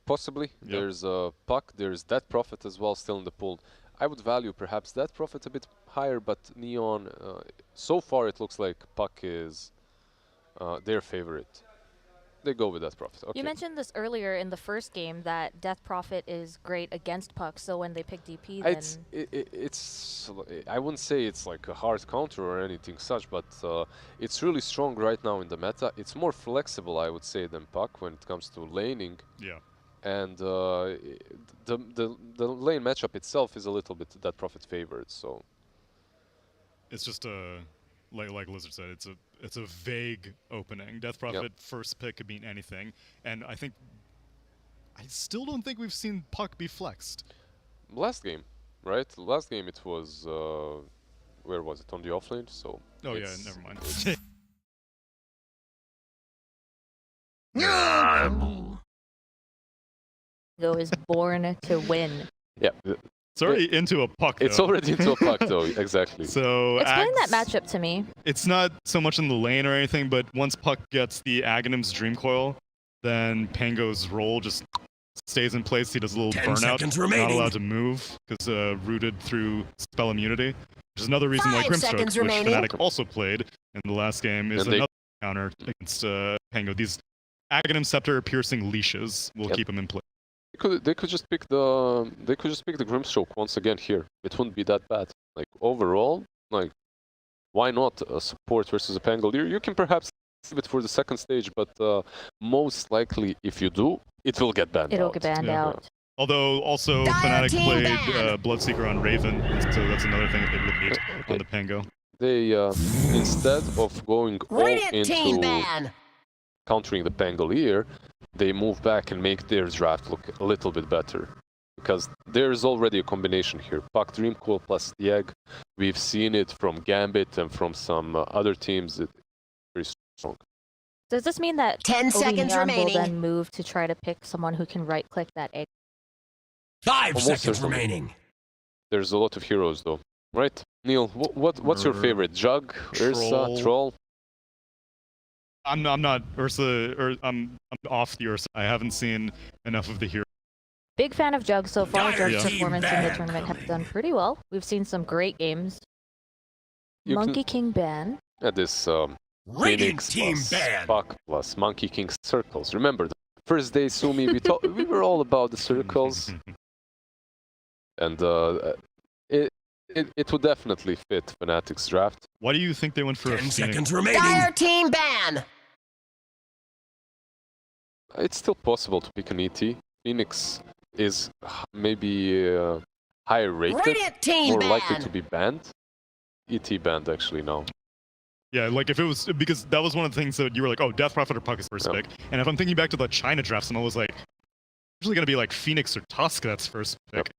possibly there's Puck, there's Dead Prophet as well still in the pool. I would value perhaps Dead Prophet a bit higher, but Neon, so far it looks like Puck is their favorite. They go with Death Prophet. Okay. You mentioned this earlier in the first game that Death Prophet is great against Puck, so when they pick DP, then... It's I wouldn't say it's like a hard counter or anything such, but it's really strong right now in the meta. It's more flexible, I would say, than Puck when it comes to laning. Yeah. And the lane matchup itself is a little bit Death Prophet favored, so... It's just a... Like Lizard said, it's a vague opening. Death Prophet first pick could mean anything, and I still don't think we've seen Puck be flexed. Last game, right? Last game it was where was it, on the offlane? So. Oh yeah, never mind. Go is born to win. Yeah. It's already into a Puck, though. It's already into a Puck, though, exactly. So explain that matchup to me. It's not so much in the lane or anything, but once Puck gets the Aghanim's Dream Coil, then Pango's roll just stays in place. He does a little burnout, not allowed to move, because rooted through spell immunity, which is another reason why Grimstroke, which FNATIC also played in the last game, is another counter against Pango. These Aghanim Scepter piercing leashes will keep him in play. They could just pick the Grimstroke once again here. It wouldn't be that bad. Like overall, like why not a support versus a Pango? You can perhaps save it for the second stage, but most likely if you do, it will get banned. It'll get banned out. Although also FNATIC played Bloodseeker on Raven, so that's another thing that they really need on the Pango. They instead of going all into countering the Pangolier, they move back and make their draft look a little bit better. Because there's already a combination here. Puck Dreamcoil plus the egg. We've seen it from Gambit and from some other teams. It's very strong. Does this mean that 10 seconds remaining will then move to try to pick someone who can right-click that egg? 5 seconds remaining. There's a lot of heroes though, right? Neil, what's your favorite? Jug, Ursa, Troll? I'm not Ursa, or I'm off the Ursa. I haven't seen enough of the hero. Big fan of Jug so far. Jug's performance in the tournament have done pretty well. We've seen some great games. Monkey King ban. This Phoenix plus Puck plus Monkey King circles. Remember, the first day Sumi, we were all about the circles. And it would definitely fit FNATIC's draft. Why do you think they went for 10 a Phoenix? seconds remaining. Dire team ban. It's still possible to pick an ET. Phoenix is maybe higher rated, more likely to be banned. ET banned actually now. Yeah, like if it was, because that was one of the things that you were like, oh, Death Prophet or Puck is first pick. And if I'm thinking back to the China drafts, and I was like, usually going to be like Phoenix or Tusk that's first pick.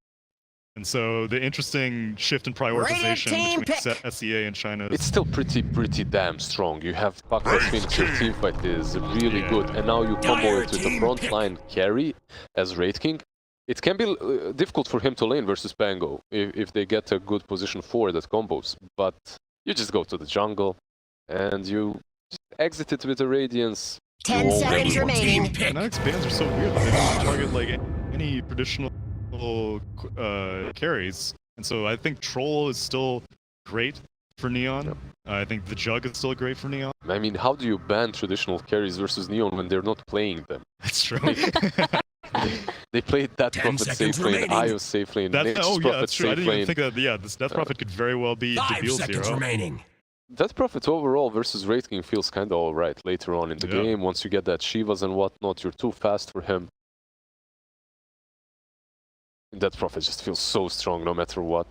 And so the interesting shift in prioritization between SEA and China. It's still pretty damn strong. You have Puck plus Phoenix, your team fight is really good, and now you combo it with the frontline carry as Wraith King. It can be difficult for him to lane versus Pango if they get a good position for that combos, but you just go to the jungle and you just exit it with a Radiance. 10 seconds remaining. FNATIC's bans are so weird. They don't target like any traditional carries, and so I think Troll is still great for Neon. I think the Jug is still great for Neon. I mean, how do you ban traditional carries versus Neon when they're not playing them? That's true. They played that Prophet safe lane, Io safe lane, Prophet that's true. I didn't even lane. think that. Yeah, this Death Prophet could very well be Devil's hero. That Prophet overall versus Wraith King feels kind of alright later on in the game. Once you get that Shivas and whatnot, you're too fast for him. That Prophet just feels so strong no matter what.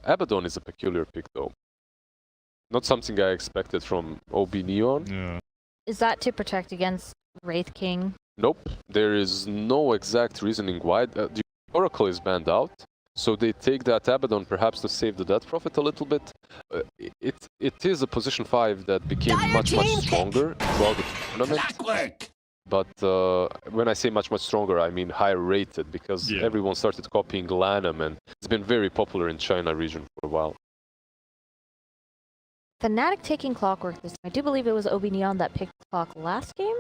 Abaddon is a peculiar pick though. not something I expected from OB.NEON. Yeah. Is that to protect against Wraith King? Nope, there is no exact reasoning why. The Oracle is banned out, so they take that Abaddon perhaps to save the Death Prophet a little bit. It is a position 5 that became much stronger throughout the tournament. But when I say much stronger, I mean higher rated, because everyone started copying Lanham, and it's been very popular in China region for a while. FNATIC taking Clockwork this time. I do believe it was OB.NEON that picked Clock last game.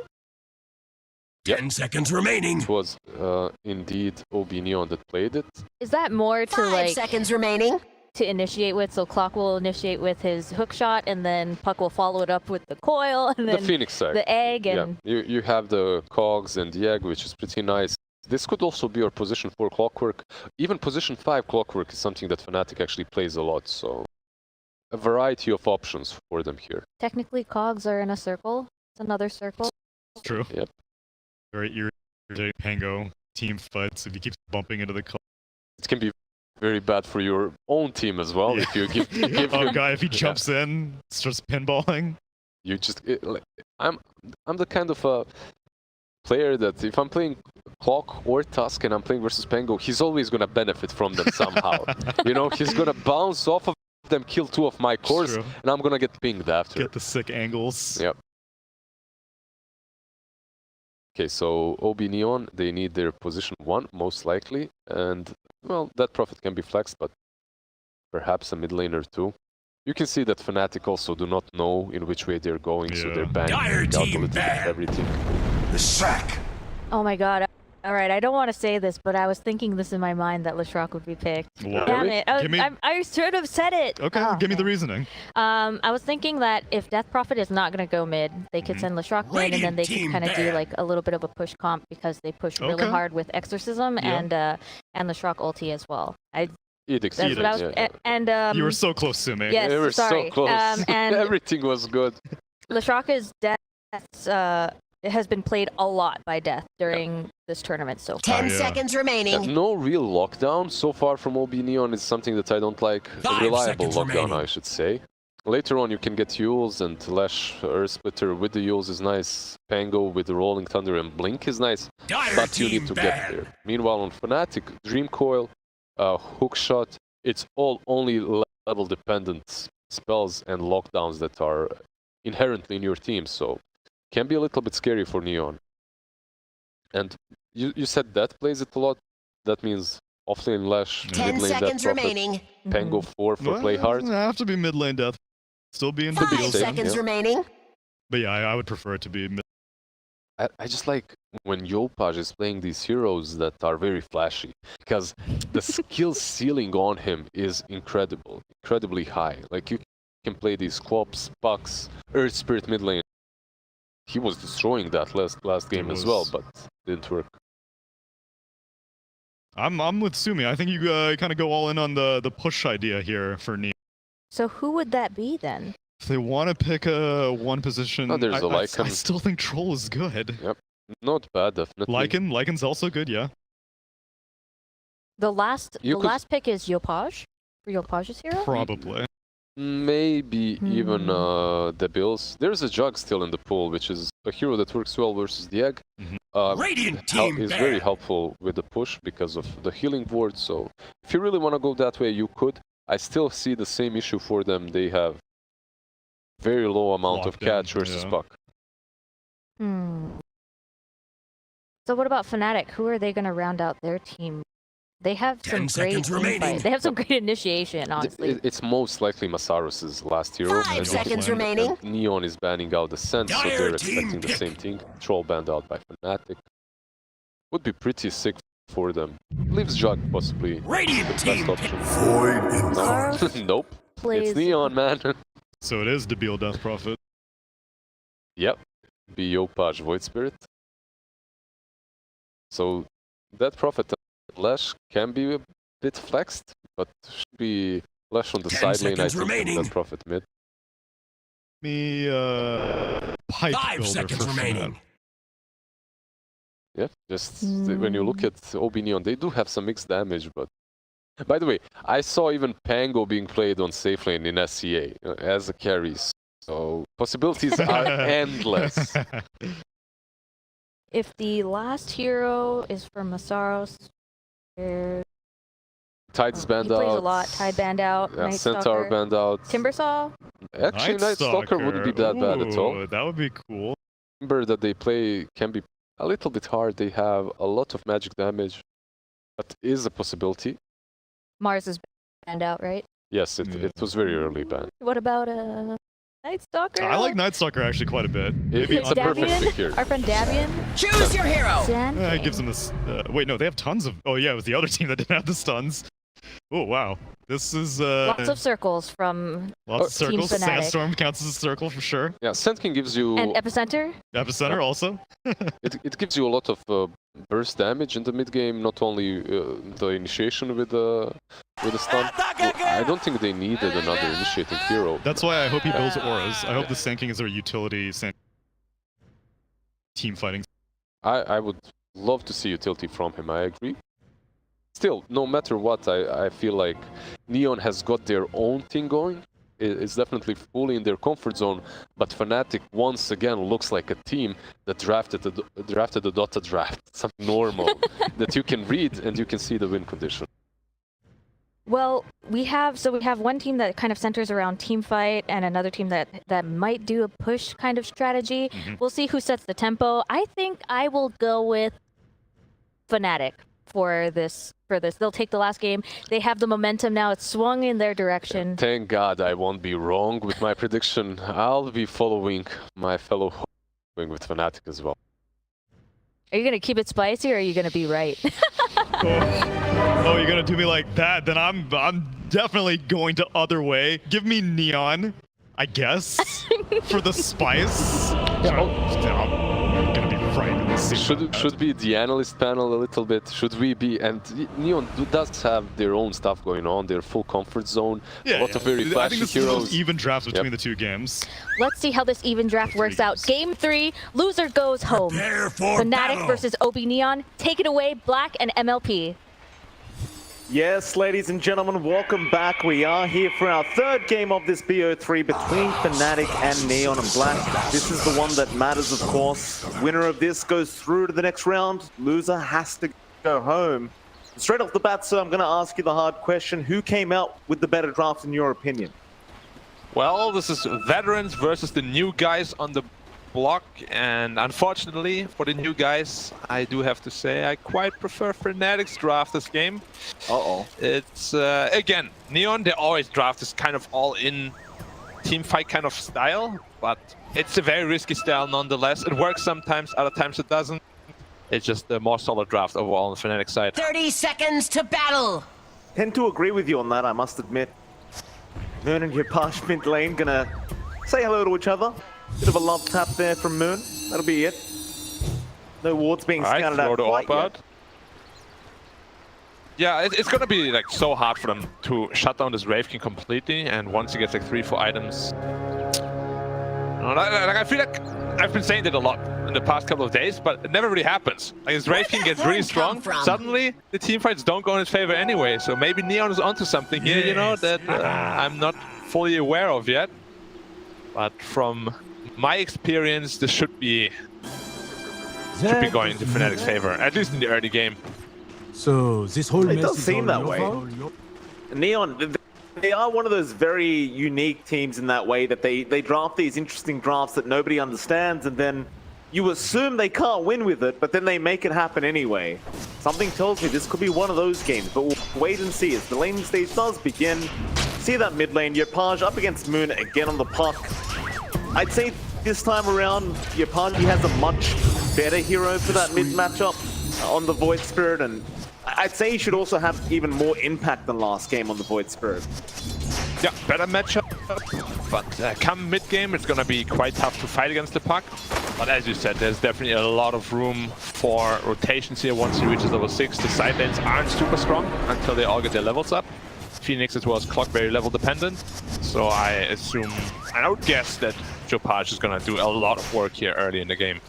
10 seconds remaining. It was indeed OB.NEON that played it. Is that more to 5 seconds remaining. To initiate with? So Clock will initiate with his hook shot, and then Puck will follow it up with the coil, and then the Phoenix egg. The egg, and you have the cogs and the egg, which is pretty nice. This could also be our position 4 Clockwork. Even position 5 Clockwork is something that FNATIC actually plays a lot. So a variety of options for them here. Technically, cogs are in a circle. It's another circle. True. Yep. Very irritating Pango team fights if you keep bumping into the cog. It can be very bad for your own team as well if you give oh god, if he jumps in, starts pinballing. You just I'm the kind of a player that if I'm playing Clock or Tusk and I'm playing versus Pango, he's always gonna benefit from them somehow. You know, he's gonna bounce off of them, kill 2 of my cores, and I'm gonna get pinged after. Get the sick angles. Yep. Okay, so OB.NEON, they need their position 1 most likely, and well, that Prophet can be flexed, but perhaps a mid laner too. You can see that FNATIC also do not know in which way they're going, so they're banning out a little bit everything. The sack. Oh my god. All right, I don't want to say this, but I was thinking this in my mind that Leshrac would be picked. Wow. Damn it. I should have said it. Okay, give me the reasoning. I was thinking that if Death Prophet is not going to go mid, they could send Leshrac mid, and then they could kind of do like a little bit of a push comp, because they push really hard with Exorcism and Leshrac ulti as well. Edict. That's what I was, and you were so close, Sumi. Yes, you were so close. And everything was good. Leshraca's death has been played a lot by Death during this tournament so far. 10 seconds remaining. No real lockdown so far from OB.NEON is something that I don't like. A reliable lockdown, I should say. Later on, you can get Yules and Lash Earth Splitter with the Yules is nice. Pango with the Rolling Thunder and Blink is nice, but you need to get there. Meanwhile, on FNATIC, Dream Coil, Hookshot, it's all only level dependent spells and lockdowns that are inherently in your team, so can be a little bit scary for Neon. And you said that plays it a lot. That means offlane Lash, 10 mid lane seconds Death Prophet, remaining. Pango 4 for play hard. Doesn't have to be mid lane Death. Still be in the 5 seconds remaining. But yeah, I would prefer it to be mid. I just like when Yopaj is playing these heroes that are very flashy, because the skill ceiling on him is incredibly high. Like you can play these Quops, Pucks, Earth Spirit mid lane. He was destroying that last game as well, but didn't work. I'm with Sumi. I think you kind of go all in on the push idea here for Neon. So who would that be then? If they want to pick a one position, there's a Lycan. I still think Troll is good. Yep, not bad, definitely. Lycan's also good, yeah. The last pick is Yopaj for Yopaj's hero? Probably. Maybe even the Bills. There's a Jug still in the pool, which is a hero that works well versus the Egg. Radiant team is very helpful with the push because of the healing ward, so if you really want to go that way, you could. I still see the same issue for them. They have very low amount of catch versus Puck. So what about FNATIC? Who are they going to round out their team? They have some great insight. They have some great initiation, honestly. It's most likely Masaros's last hero. 5 seconds remaining. And Neon is banning out the Sense, so they're expecting the same thing. Troll banned out by FNATIC. Would be pretty sick for them. Leaves Jug possibly Radiant the team best option. Nope. It's Neon, man. So it is Debil Death Prophet. Yep. Be Yopaj Void Spirit. So Death Prophet Lash can be a bit flexed, but should be Lash on the side lane, I think, and Death Prophet mid. Me pipe 5 seconds remaining. Yeah, just when you look at OB.NEON, they do have some mixed damage, but By the way, I saw even Pango being played on safe lane in SCA as a carry. So possibilities are endless. If the last hero is from Masaros, Tide's banned he out. plays a lot. Tide banned out. Yeah, Night Centaur Stalker. banned out. Timbersaw? Actually, Night Stalker wouldn't be that bad at all. Ooh, that would be cool. Timber that they play can be a little bit hard. They have a lot of magic damage. That is a possibility. Mars is banned out, right? Yes, it was very early banned. What about Night Stalker? I like Night Stalker actually quite a bit. It's a perfect pick here. Our friend Davian? Choose your hero! It gives them this. Wait, no, they have tons of. Oh, yeah, it was the other team that didn't have the stuns. Oh, wow. This is. Lots of circles from Lots of circles. Team FNATIC. Sandstorm counts as a circle for sure. Yeah, Sandkin gives you. And Epicenter? Epicenter also. it gives you a lot of burst damage in the mid game, not only the initiation with the stun. I don't think they needed another initiating hero. That's why I hope he builds auras. I hope the Sand is their utility team fighting. I would love to see utility from him, I agree. Still, no matter what, I feel like Neon has got their own thing going. It's definitely fully in their comfort zone, but FNATIC once again looks like a team that drafted the Dota draft, something normal that you can read and you can see the win condition. Well, we have one team that kind of centers around team fight and another team that might do a push kind of strategy. We'll see who sets the tempo. I think I will go with FNATIC for this. They'll take the last game. They have the momentum now. It's swung in their direction. Thank God I won't be wrong with my prediction. I'll be following my fellow going with FNATIC as well. Are you going to keep it spicy or are you going to be right? Oh, you're going to do me like that? Then I'm definitely going to other way. Give me Neon, I guess, for the spice. I'm going to be frightened. Should be the analyst panel a little bit. Should we be? And Neon does have their own stuff going on. Their full comfort zone. Yeah, a lot of very flashy I think this heroes. is an even draft between the two games. Let's see how this even draft works out. Game 3, loser goes home. FNATIC versus OB.NEON. Take it away, Black and MLP. Yes, ladies and gentlemen, welcome back. We are here for our third game of this BO3 between FNATIC and Neon and Black. This is the one that matters, of course. Winner of this goes through to the next round. Loser has to go home. Straight off the bat, sir, I'm going to ask you the hard question. Who came out with the better draft in your opinion? Well, this is veterans versus the new guys on the block, and unfortunately for the new guys, I do have to say I quite prefer FNATIC's draft this game. It's again, Neon, they always draft this kind of all-in team fight kind of style, but it's a very risky style nonetheless. It works sometimes, other times it doesn't. It's just a more solid draft overall on the FNATIC side. 30 seconds to battle. Tend to agree with you on that, I must admit. Moon and Yapash mid lane gonna say hello to each other. Bit of a love tap there from Moon. That'll be it. No wards being scouted out quite yet. Yeah, it's gonna be like so hard for them to shut down this Wraith King completely, and once he gets like 3-4 items, I feel like I've been saying that a lot in the past couple of days, but it never really happens. Like his Wraith King gets really strong, suddenly the team fights don't go in his favor anyway. So maybe Neon is onto something here, you know, that I'm not fully aware of yet. But from my experience, this should be going to FNATIC's favor, at least in the early game. So this whole it does seem that way. Neon, they are one of those very unique teams in that way that they draft these interesting drafts that nobody understands, and then you assume they can't win with it, but then they make it happen anyway. Something tells me this could be one of those games, but we'll wait and see as the laning stage does begin. See that mid lane, Yopaj up against Moon again on the puck. I'd say this time around, Yopaj has a much better hero for that mid matchup on the Void Spirit, and I'd say he should also have even more impact than last game on the Void Spirit. Yeah, better matchup, but come mid-game, it's gonna be quite tough to fight against the puck. But as you said, there's definitely a lot of room for rotations here once he reaches level 6. The side lanes aren't super strong until they all get their levels up. Phoenix as well as Clock very level dependent, so I assume, and I would guess that Yopaj is gonna do a lot of work here early in the game.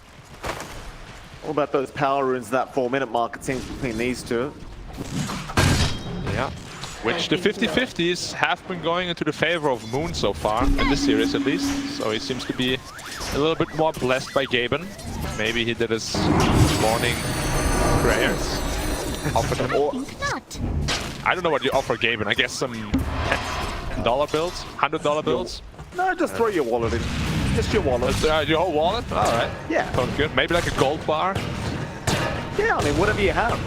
What about those power runes, that 4-minute mark, it seems, between these two? Yeah. Which the 50-50s have been going into the favor of Moon so far, in this series at least. So he seems to be a little bit more blessed by Gaben. Maybe he did his morning prayers. Offered him all. I don't know what you offer Gaben. I guess some $10 bills, $100 bills. No, just throw your wallet in. Just your wallet. Your whole wallet? All right. Yeah. Sounds good. Maybe like a gold bar. Yeah, I mean, whatever you have.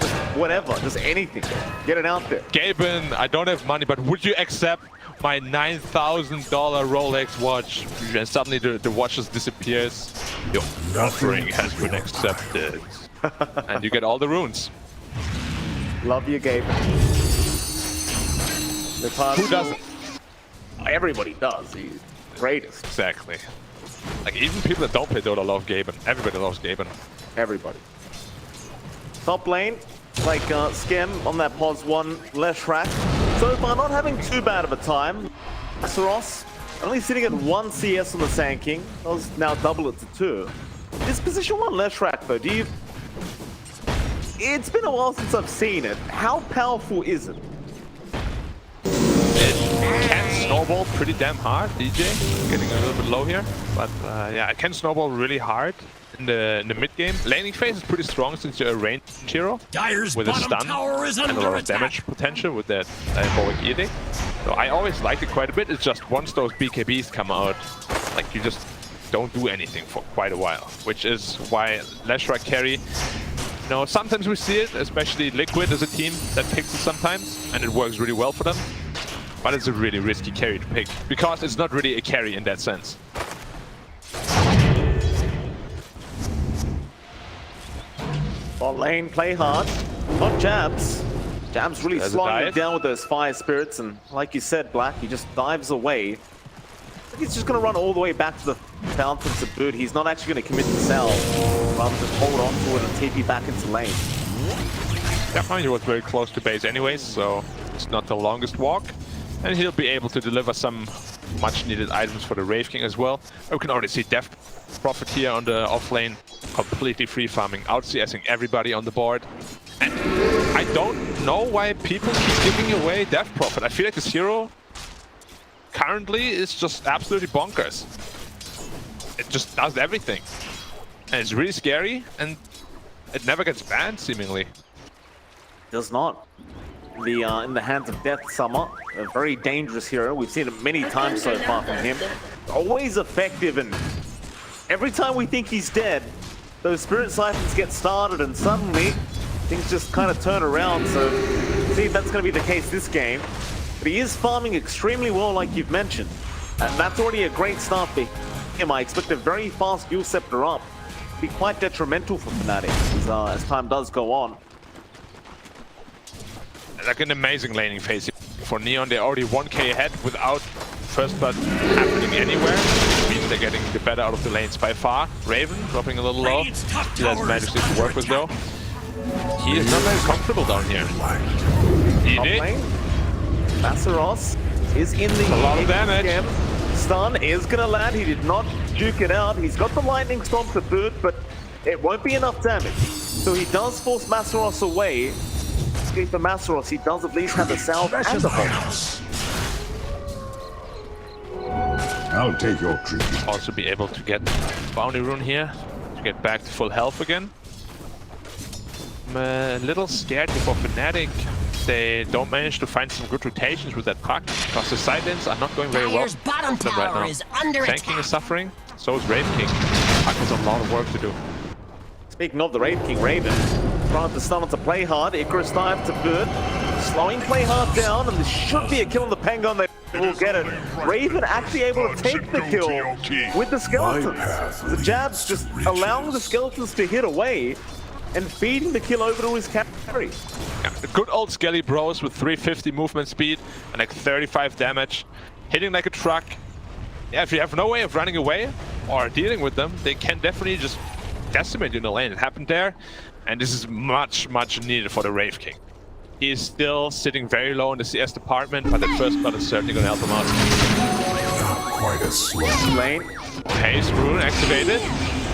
Just whatever, just anything. Get it out there. Gaben, I don't have money, but would you accept my $9,000 Rolex watch? And suddenly the watch just disappears. Your offering has been accepted. And you get all the runes. Love you, Gaben. Who doesn't? Everybody does. He's the greatest. Exactly. Like, even people that don't play Dota love Gaben. Everybody loves Gaben. Everybody. Top lane, like Skem on that pos 1 Leshrac. So far, not having too bad of a time. Saros only sitting at 1 CS on the Sand King. Those now double it to 2. This position 1 Leshrac though, do you... It's been a while since I've seen it. How powerful is it? It can snowball pretty damn hard, DJ. Getting a little bit low here. But yeah, it can snowball really hard in the mid game. Laning phase is pretty strong since you're a ranged hero with a stun and a lot of damage potential with that heroic edict. So I always liked it quite a bit. It's just once those BKBs come out, like you just don't do anything for quite a while, which is why Leshrac carry, you know, sometimes we see it, especially Liquid as a team that picks it sometimes, and it works really well for them. But it's a really risky carry to pick, because it's not really a carry in that sense. Bot lane, play hard. Not Jabs. Jabs really slowing it down with those fire spirits, and like you said, Black, he just dives away. I think he's just going to run all the way back to the fountain to boot. He's not actually going to commit the cell, rather than hold on to it and TP back into lane. Definitely, he was very close to base anyways, so it's not the longest walk. And he'll be able to deliver some much needed items for the Wraith King as well. We can already see Death Prophet here on the off lane, completely free farming, out CSing everybody on the board. And I don't know why people keep giving away Death Prophet. I feel like this hero currently is just absolutely bonkers. It just does everything. And it's really scary, and it never gets banned, seemingly. Does not. In the hands of Death Summer, a very dangerous hero. We've seen it many times so far from him. Always effective, and every time we think he's dead, those Spirit Siphons get started, and suddenly things just kind of turn around. So, see if that's going to be the case this game. But he is farming extremely well, like you've mentioned. And that's already a great start for him. I expect a very fast Dual Scepter up. It'll be quite detrimental for FNATIC as time does go on. Like an amazing laning phase for Neon. They're already 1k ahead without first blood happening anywhere. It means they're getting the better out of the lanes by far. Raven dropping a little low. He has managed to work with though. He is not very comfortable down here. ED. Masaros is in the a lot of damage. Stun is gonna land. He did not juke it out. He's got the lightning storm to boot, but it won't be enough damage. So he does force Masaros away. For Masaros, he does at least have a salve and a hold. I'll take your tribute. Also be able to get Bounty Rune here to get back to full health again. I'm a little scared for FNATIC. They don't manage to find some good rotations with that puck, because the side lanes are not going very well bottom tower right now. is under Sand King is suffering, so is Wraith King. Puck has a lot of work to do. Speaking of the Wraith King, Raven trying to stun on to play hard. Icarus dive to Bird, slowing play hard down, and this should be a kill on the Pengon. They will get it. Raven actually able to take the kill with the skeletons. The Jabs just allowing the skeletons to hit away and feeding the kill over to his carry. Yeah, the good old Skelly Bros with 350 movement speed and like 35 damage, hitting like a truck. Yeah, if you have no way of running away or dealing with them, they can definitely just decimate you in the lane. It happened there, and this is much needed for the Wraith King. He is still sitting very low in the CS department, but that first blood is certainly going to help him out. Quite a slow lane. Haste Rune activated.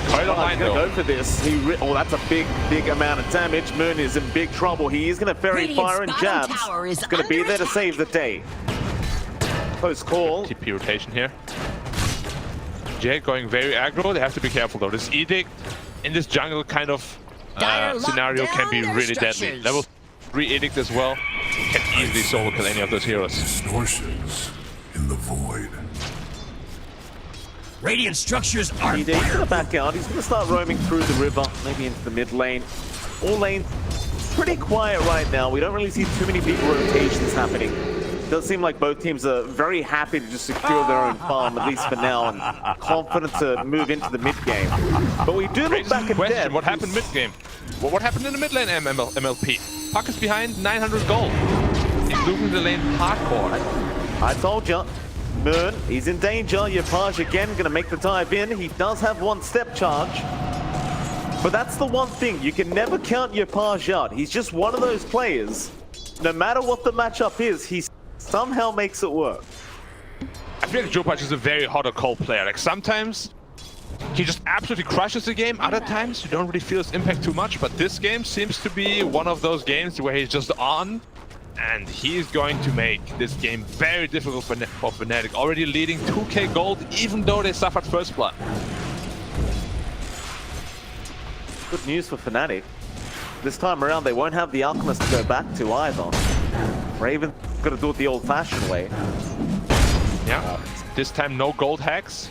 Quite online gonna though. go for this. Oh, that's a big amount of damage. Moon is in big trouble. He is gonna fairy fire and jabs. He's gonna be there to save the day. Close call. TP rotation here. Jay going very aggro. They have to be careful though. This edict in this jungle kind of scenario can be really deadly. Level 3 edict as well can easily solo kill any of those heroes. Distortions in the void. Radiant structures are He's gonna back out. He's gonna start roaming through the river, maybe into the mid lane. All lanes pretty quiet right now. We don't really see too many big rotations happening. It does seem like both teams are very happy to just secure their own farm, at least for now, and confident to move into the mid game. But we do look back at question. What happened mid game? What happened in the mid lane MLP? Puck is behind 900 gold. He's losing the lane hardcore. I told you. Moon, he's in danger. Yopaj again gonna make the dive in. He does have one step charge. But that's the one thing. You can never count Yopaj out. He's just one of those players. No matter what the matchup is, he somehow makes it work. I feel like Yopaj is a very hot or cold player. Like sometimes he just absolutely crushes the game. Other times you don't really feel his impact too much. But this game seems to be one of those games where he's just on. And he's going to make this game very difficult for FNATIC. Already leading 2k gold, even though they suffered first blood. Good news for FNATIC. This time around, they won't have the Alchemist to go back to either. Raven's gonna do it the old-fashioned way. Yeah, this time no gold hacks.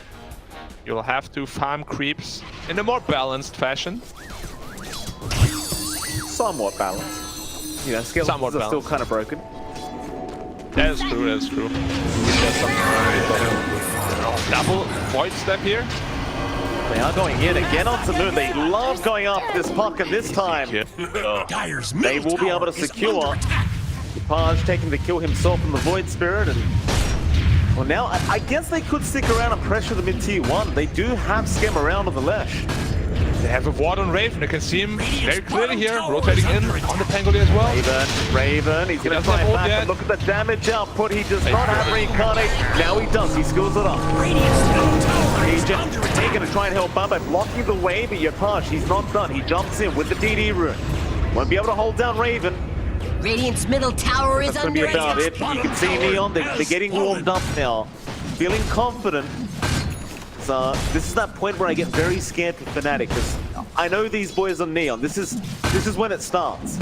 You'll have to farm creeps in a more balanced fashion. Somewhat balanced. You know, skills are still kind of broken. That is true, that is true. Double void step here. They are going in again onto Moon. They love going after this puck, and this time they will be able to secure. Paj taking the kill himself from the Void Spirit, and well, now I guess they could stick around and pressure the mid-tier 1. They do have Skem around on the Lesh. They have a ward on Raven. You can see him very clearly here, rotating in on the Pangoli as well. Raven, he's going to try back, but look at the damage output. He does not have Reincarnate. Now he does. He skills it up. He's just going to try and help out by blocking the way, but Yopaj, he's not done. He jumps in with the DD rune. Won't be able to hold down Raven. Radiant's middle tower is under attack. That's going to be about it. You can see Neon. They're getting warmed up now. Feeling confident. So this is that point where I get very scared for FNATIC, because I know these boys on Neon. This is when it starts.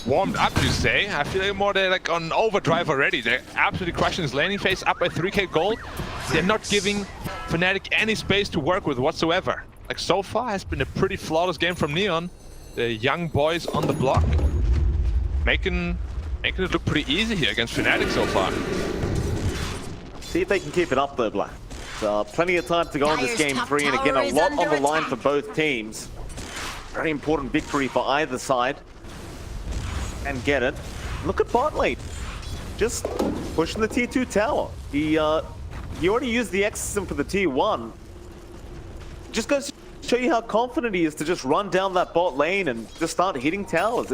Warmed up, you say? I feel like more they're like on overdrive already. They're absolutely crushing his laning phase, up by 3k gold. They're not giving FNATIC any space to work with whatsoever. Like so far has been a pretty flawless game from Neon. The young boys on the block, making it look pretty easy here against FNATIC so far. See if they can keep it up though, Black. Plenty of time to go in this game 3, and again, a lot on the line for both teams. Very important victory for either side. And get it. Look at bot lane. Just pushing the tier 2 tower. He already used the X system for the tier 1. Just goes to show you how confident he is to just run down that bot lane and just start hitting towers.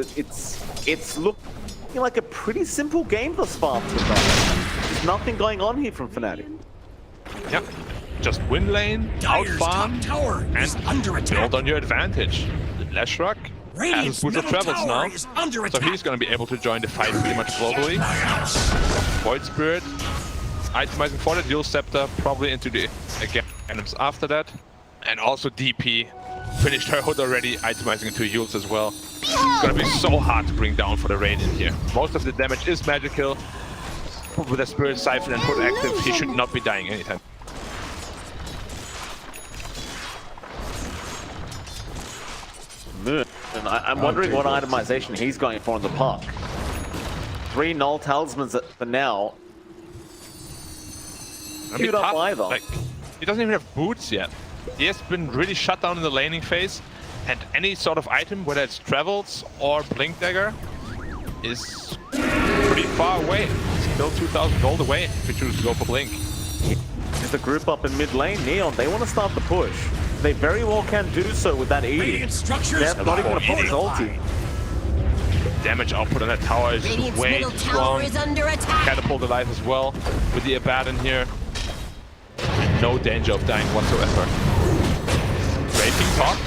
It's looking like a pretty simple game thus far. There's nothing going on here from FNATIC. Yep, just win lane, out farm, and build on your advantage. Leshrac has his boots of travels now, so he's going to be able to join the fight pretty much globally. Void Spirit, itemizing for the Dual Scepter, probably into the items after that. And also DP finished her hood already, itemizing into Yules as well. It's going to be so hard to bring down for the Radiant here. Most of the damage is magical. With a Spirit Siphon and hood active, he should not be dying anytime. Moon. And I'm wondering what itemization he's going for in the park. 3 null talismans for now. Queued up either. Like, he doesn't even have boots yet. He has been really shut down in the laning phase, and any sort of item, whether it's travels or blink dagger, is pretty far away. Still 2,000 gold away if you choose to go for blink. There's a group up in mid lane. Neon, they want to start the push. They very well can do so with that E. They're not even going to put his ulti. Damage output on that tower is way too strong. Catapult alive as well with the Abaddon here. No danger of dying whatsoever. King top.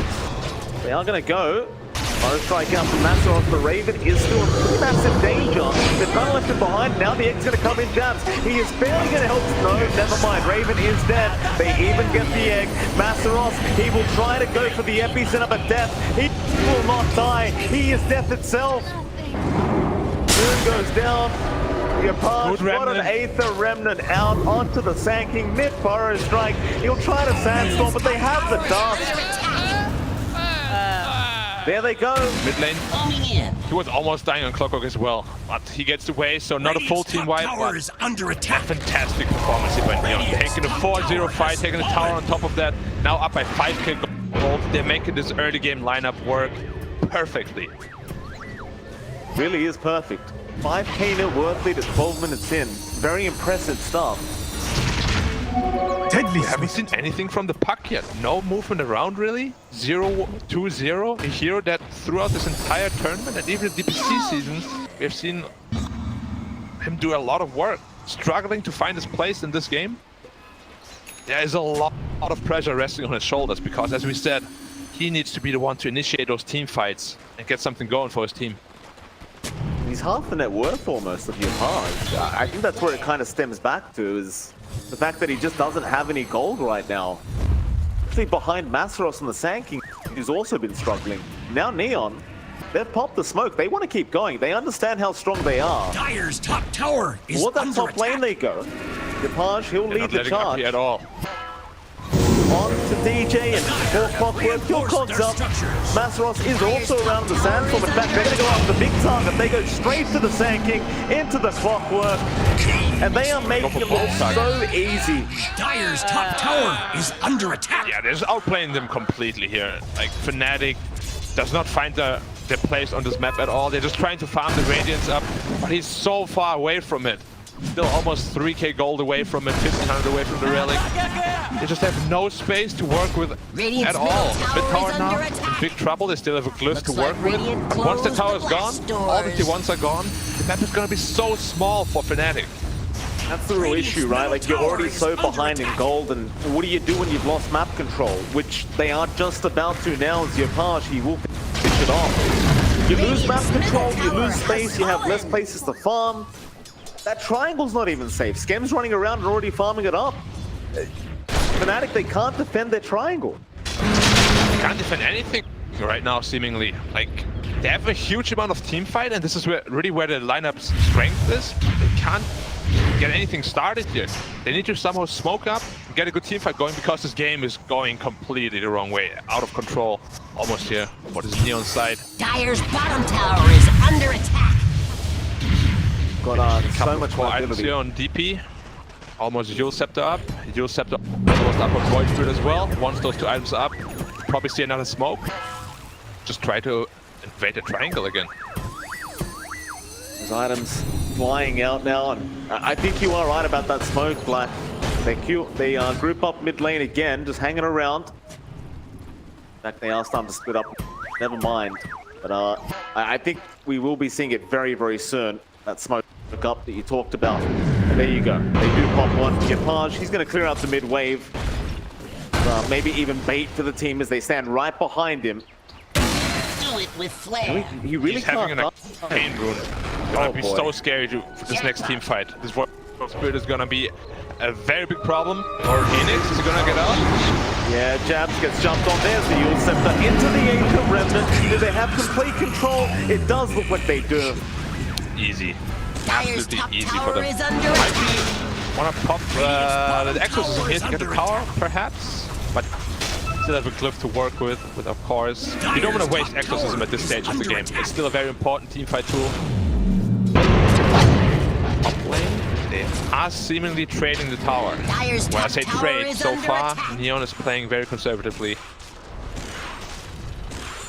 They are going to go. Another strike out from Masteros. The Raven is still in pretty massive danger. They've kind of left him behind. Now the Egg's going to come in, Jabs. He is barely going to help. No, never mind. Raven is dead. They even get the Egg. Masteros, he will try to go for the epicenter of death. He will not die. He is death itself. Moon goes down. Yapaj, what an Aether Remnant out onto the Sand King. Mid-burrow strike. He'll try to Sandstorm, but they have the dust. There they go. Mid lane. He was almost dying on Clockwork as well, but he gets away, so not a full team wipe. Tower is under attack. Fantastic performance here by Neon. Taking a 4-0 fight, taking a tower on top of that. Now up by 5k gold. They're making this early game lineup work perfectly. Really is perfect. 5k net worth lead at 12 minutes in. Very impressive stuff. Deadly. We haven't seen anything from the puck yet. No movement around really. 0-2-0. A hero that throughout this entire tournament and even the DPC seasons, we've seen him do a lot of work. Struggling to find his place in this game. There is a lot of pressure resting on his shoulders because, as we said, he needs to be the one to initiate those team fights and get something going for his team. He's half the net worth almost of Yapaj. I think that's where it kind of stems back to, is the fact that he just doesn't have any gold right now. Actually behind Masteros and the Sand King, who's also been struggling. Now Neon, they've popped the smoke. They want to keep going. They understand how strong they are. Dire's top tower is Toward that under top attack. lane they go. Yapaj, he'll lead the charge. At all. On to DJ and 4 Clockwork, your cogs up. Masteros is also around the Sandstorm. In fact, they're going to go after the big target. They go straight to the Sand King, into the Clockwork. And they are making it look so easy. Dire's top tower is under attack. Yeah, they're just outplaying them completely here. Like, FNATIC does not find their place on this map at all. They're just trying to farm the Radiance up, but he's so far away from it. Still almost 3k gold away from it, 1500 away from the relic. They just have no space to work with at all. Mid tower now in big trouble. They still have a glyph to work with. Once the tower is gone, all the T1s are gone. The map is going to be so small for FNATIC. That's the real issue, right? Like, you're already so behind in gold, and what do you do when you've lost map control? Which they are just about to now. As Yapaj, he will finish it off. You lose map control, you lose space, you have less places to farm. That triangle's not even safe. Skem's running around and already farming it up. FNATIC, they can't defend their triangle. They can't defend anything right now, seemingly. Like, they have a huge amount of team fight, and this is really where the lineup's strength is. They can't get anything started here. They need to somehow smoke up and get a good team fight going, because this game is going completely the wrong way. Out of control. Almost here. What is Neon's side? Dire's bottom tower is under attack. Got so much more items here on DP. Almost Yule Scepter up. Yule Scepter almost up on Void Spirit as well. Once those 2 items are up, probably see another smoke. Just try to invade the triangle again. Those items flying out now, and I think you are right about that smoke, Black. They group up mid lane again, just hanging around. In fact, they are starting to split up. Never mind. But I think we will be seeing it very, very soon. That smoke up that you talked about. And there you go. They do pop one. Yapaj, he's going to clear out the mid wave. Maybe even bait for the team as they stand right behind him. Do it with flair. He really He's can't. having an arcane rune. It's gonna be so scary for this next team fight. This Void Spirit is gonna be a very big problem. Or Phoenix, is he gonna get out? Yeah, Jabs gets jumped on. There's the Yule Scepter into the Aether Remnant. Do they have complete control? It does look like they do. Easy. Dire's Absolutely top easy for tower them. is under Might attack. wanna pop the Exorcism here to get the tower, perhaps? But still have a glyph to work with of course. You don't want to waste Exorcism at this stage of the game. It's still a very important teamfight tool. Top lane, they are seemingly trading the tower. When I say trade, so far, Neon is playing very conservatively.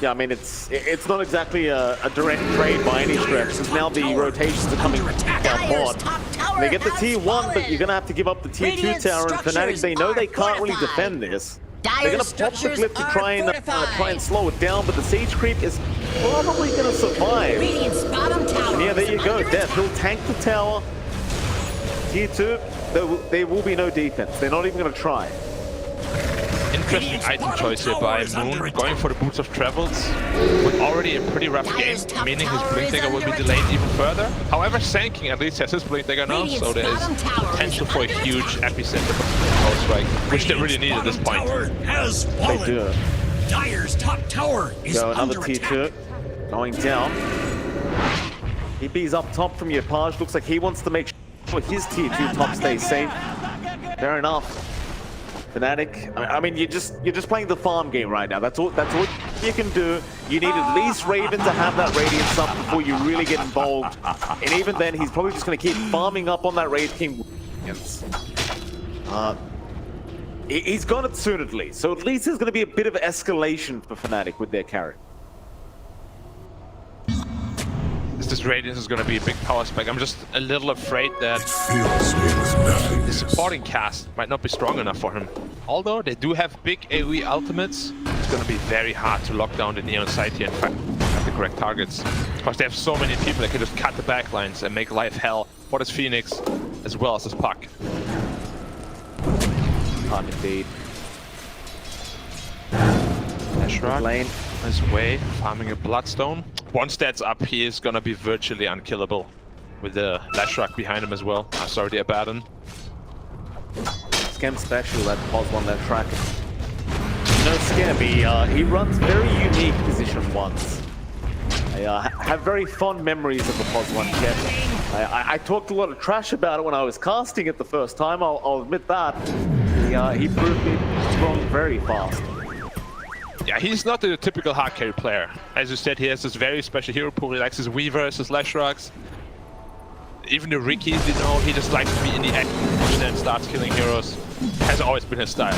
Yeah, I mean, it's not exactly a direct trade by any stretch, because now the rotations are coming down board. They get the tier 1, but you're going to have to give up the tier 2 tower, and FNATIC, they know they can't really defend this. They're going to pop the glyph to try and slow it down, but the siege creep is probably going to survive. And yeah, there you go, Death. He'll tank the tower. Tier 2, there will be no defense. They're not even going to try. In Interesting item choice here by Moon, going for the Boots of Travels with already a pretty rough game, meaning his Blink Dagger will be delayed even further. However, Sanking at least has his Blink Dagger now, so there is potential for a huge epicenter power strike, which they really need at this point. They do. Dire's top tower is Go another under attack. T2 going down. EB's up top from Yopaj. Looks like he wants to make sure his tier 2 top stays safe. Fair enough. FNATIC. I mean, you're just playing the farm game right now. That's all you can do. You need at least Raven to have that Radiance up before you really get involved. And even then, he's probably just going to keep farming up on that Raid King. He's got it soon at least. So at least there's going to be a bit of escalation for FNATIC with their carry. This Radiance is going to be a big power spike. I'm just a little afraid that the supporting cast might not be strong enough for him. Although they do have big AoE ultimates, it's going to be very hard to lock down the Neon side here and find the correct targets. Because they have so many people that can just cut the backlines and make life hell for this Phoenix as well as this Puck. Hard indeed. Ashrock lane on his way, farming a Bloodstone. Once that's up, he is gonna be virtually unkillable with the Lashrock behind him as well. Sorry, the Abaddon. Scam special, that pause one that track. You know, Scam, he runs very unique position ones. I have very fond memories of the pause one kit. I talked a lot of trash about it when I was casting it the first time, I'll admit that. He proved me wrong very fast. Yeah, he's not a typical hard carry player. As you said, he has this very special hero pool. He likes his Weavers, his Lashrocks. Even the Rickies, you know, he just likes to be in the action and then starts killing heroes. Has always been his style.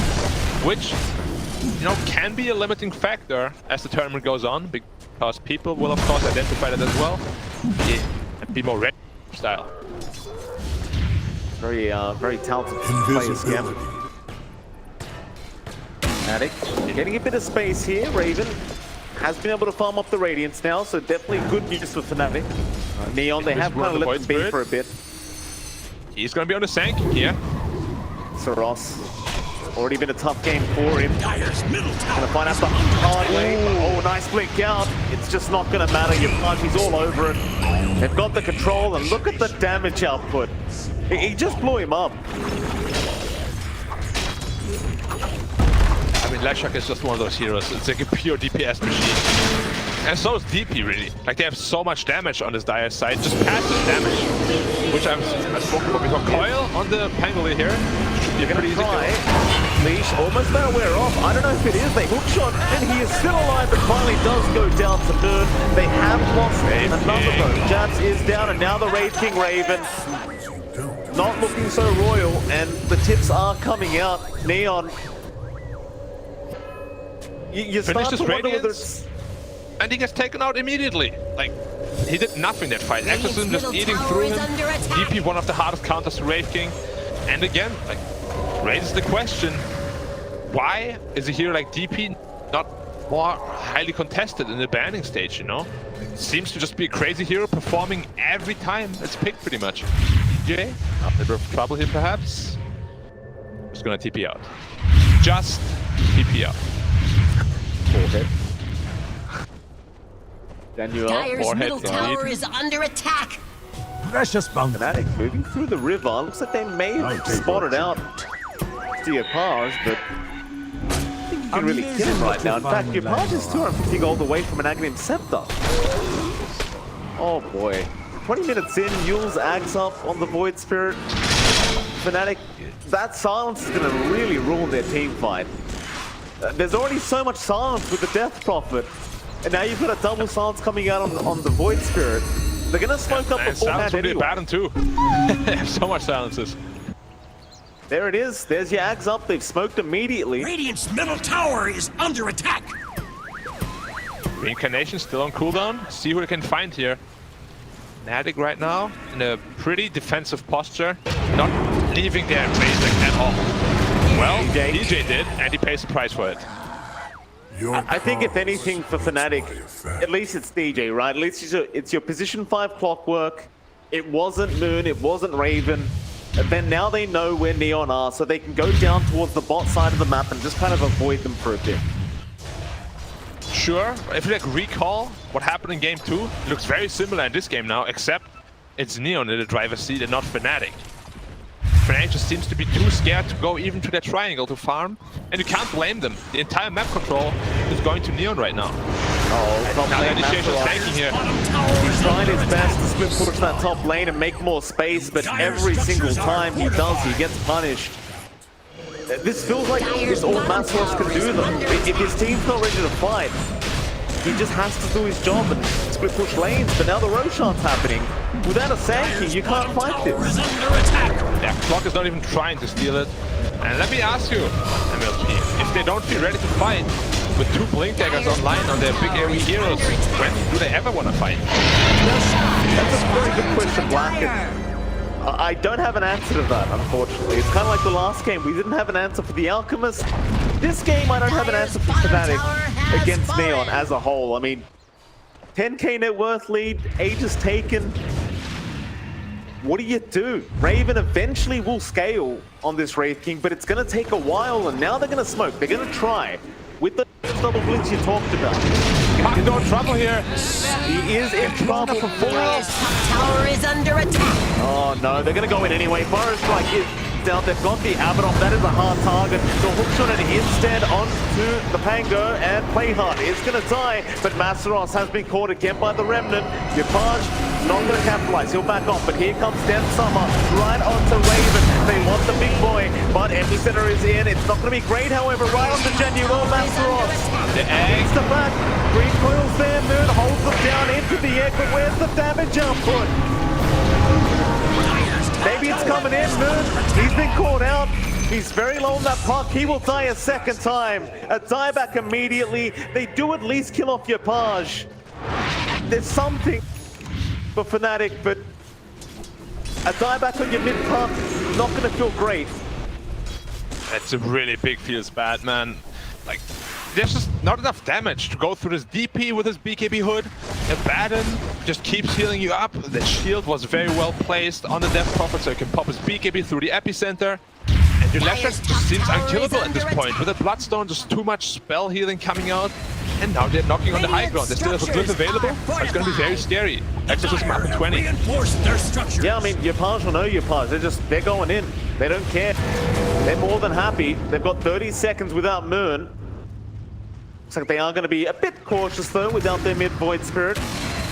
Which, you know, can be a limiting factor as the tournament goes on, because people will of course identify that as well. Yeah, and be more ready style. Very talented player, Scam. FNATIC getting a bit of space here. Raven has been able to farm up the Radiance now, so definitely good news for FNATIC. Neon, they have kind of let them be for a bit. He's going to be on the Sank here. Saros, already been a tough game for him. Gonna find out the hard way. Oh, nice blink out. It's just not going to matter. Yopaj, he's all over it. They've got the control, and look at the damage output. He just blew him up. I mean, Lashrock is just one of those heroes. It's like a pure DPS machine. And so is DP, really. Like, they have so much damage on this Dire side, just passive damage. Which I've spoken about before. Coil on the Pangolier here. You're going to try. Leash almost nowhere off. I don't know if it is. They hookshot, and he is still alive, but finally does go down to dirt. They have lost another though. Jabs is down, and now the Raid King Raven. Not looking so royal, and the tips are coming out. Neon. You start to wonder whether it's... And he gets taken out immediately. Like, he did nothing that fight. Exorcism just eating through him. DP, one of the hardest counters to Raid King. And again, like, raises the question, why is a hero like DP not more highly contested in the banning stage, you know? It seems to just be a crazy hero performing every time it's picked, pretty much. DJ, a bit of trouble here, perhaps. Just gonna TP out. Just TP out. Forehead. Daniel, Dire's middle tower is under attack. Precious bounty. FNATIC moving through the river. Looks like they may have spotted out Yopaj, but I think you can really kill him right now. In fact, Yopaj is 250 gold away from an Aghanim Scepter. Oh boy. 20 minutes in, Yule's Ags up on the Void Spirit. FNATIC, that silence is going to really ruin their team fight. There's already so much silence with the Death Prophet, and now you've got a double silence coming out on the Void Spirit. They're gonna smoke up beforehand anyway. Abaddon too. They have so much silences. There it is. There's your Ags up. They've smoked immediately. Radiant's middle tower is under attack. Reincarnation still on cooldown. See who they can find here. FNATIC right now in a pretty defensive posture, not leaving their basic at all. Well, DJ did, and he pays the price for it. I think if anything for FNATIC, at least it's DJ, right? At least it's your position 5 clockwork. It wasn't Moon, it wasn't Raven. And then now they know where Neon are, so they can go down towards the bot side of the map and just kind of avoid them for a bit. Sure, if you like recall what happened in game 2, it looks very similar in this game now, except it's Neon in the driver's seat and not FNATIC. FNATIC just seems to be too scared to go even to their triangle to farm, and you can't blame them. The entire map control is going to Neon right now. Oh, now the initiation is tanking here. He's trying his best to split push that top lane and make more space, but every single time he does, he gets punished. This feels like it's all Masros can do though. If his team's not ready to fight, he just has to do his job and split push lanes, but now the Roshan's happening. Without a Sankey, you can't fight this. Yeah, Clock is not even trying to steal it. And let me ask you, MLG, if they don't feel ready to fight with 2 Blink Daggers online on their big AoE heroes, when do they ever want to fight? That's a very good question, Black. I don't have an answer to that, unfortunately. It's kind of like the last game. We didn't have an answer for the Alchemist. This game, I don't have an answer for FNATIC against Neon as a whole. I mean, 10k net worth lead, ages taken. What do? Raven eventually will scale on this Wraith King, but it's going to take a while, and now they're going to smoke. They're going to try with the double blitz you talked about. He's in trouble here. He is in trouble. Radiant's top tower is under attack. Oh no, they're going to go in anyway. Burrow Strike is down. They've got the Abaddon. That is a hard target. The hookshot and instead onto the Pango, and Playhard is going to die, but Masaros has been caught again by the Remnant. Yopaj not going to capitalize. He'll back off, but here comes Den Summer right onto Raven. They want the big boy, but Epicenter is in. It's not going to be great, however, right onto Genuine Masaros. The egg. The back. Green coils there. Moon holds them down into the egg, but where's the damage output? Maybe it's coming in, Moon. He's been caught out. He's very low on that puck. He will die a second time. A dieback immediately. They do at least kill off Yopaj. There's something for FNATIC, but a dieback on your mid-puck, not going to feel great. That's a really big feels bad, man. Like, there's just not enough damage to go through this DP with his BKB hood. Abaddon just keeps healing you up. The shield was very well placed on the Death Prophet, so you can pop his BKB through the epicenter. And your left just seems unkillable at this point. With the Bloodstone, just too much spell healing coming out. And now they're knocking on the high ground. They still have a glyph available, but it's going to be very scary. Exorcism up in 20. Yeah, I mean, Yopaj will know Yopaj. They're going in. They don't care. They're more than happy. They've got 30 seconds without Moon. Looks like they are going to be a bit cautious, though, without their mid-Void Spirit.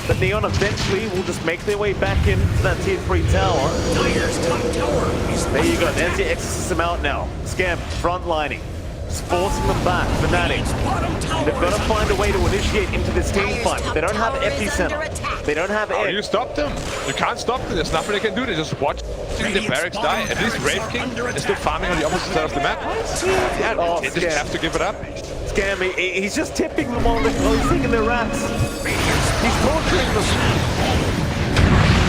But Neon eventually will just make their way back into that tier 3 tower. There you go. There's the Exorcism out now. Scam, frontlining. Just forcing them back. FNATIC. They've got to find a way to initiate into this team fight. They don't have Epicenter. They don't have Edge. You stopped them. You can't stop them. There's nothing they can do. They just watch the barracks die. At least Wraith King is still farming on the opposite side of the map. Yeah, they just have to give it up. Scam, he's just tipping them while they're closing in their rats. He's torturing them.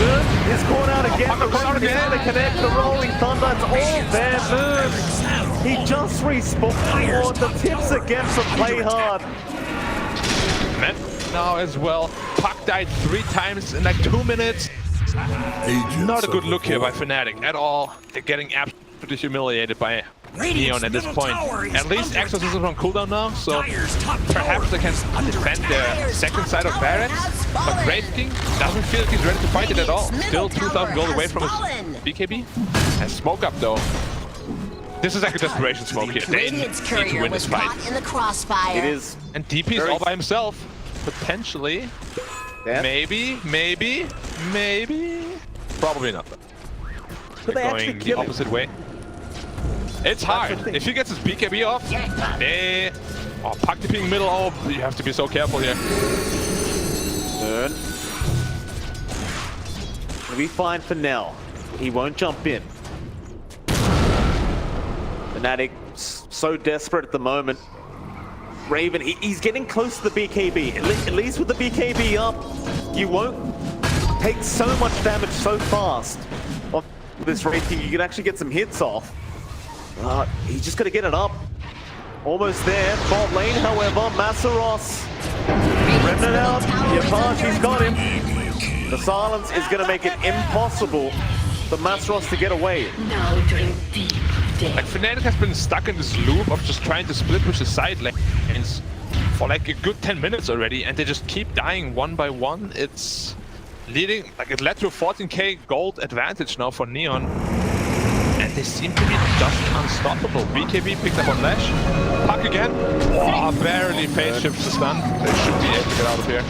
Moon is caught out again. The Remnant is going to connect the Rolling Thunder. It's all there, Moon. He just respawned. The tips again from Playhard. Now as well. Puck died 3 times in like 2 minutes. Not a good look here by FNATIC at all. They're getting absolutely humiliated by Neon at this point. At least Exorcism is on cooldown now, so perhaps they can defend their second side of barracks. But Wraith King doesn't feel like he's ready to fight it at all. Still 2,000 gold away from his BKB. And smoke up though. This is like a desperation smoke here. They need to win this fight. It is. And DP is all by himself. Potentially. Yeah. Maybe. Probably not. They're going the opposite way. It's hard. If he gets his BKB off, puck DPing middle, you have to be so careful here. Turn. It'll be fine for Nell. He won't jump in. FNATIC so desperate at the moment. Raven, he's getting close to the BKB. At least with the BKB up, you won't take so much damage so fast on this Wraith King. You can actually get some hits off. He's just gonna get it up. Almost there. Bot lane, however, Masaros. Remnant out. Yopaj, he's got him. The silence is gonna make it impossible the Masteros to get away. Like FNATIC has been stuck in this loop of just trying to split push the side lanes for like a good 10 minutes already, and they just keep dying one by one. It's leading, like it led to a 14k gold advantage now for Neon. And they seem to be just unstoppable. BKB picked up on Lash. Puck again. Oh, barely phase shifts the stun. They should be able to get out of here.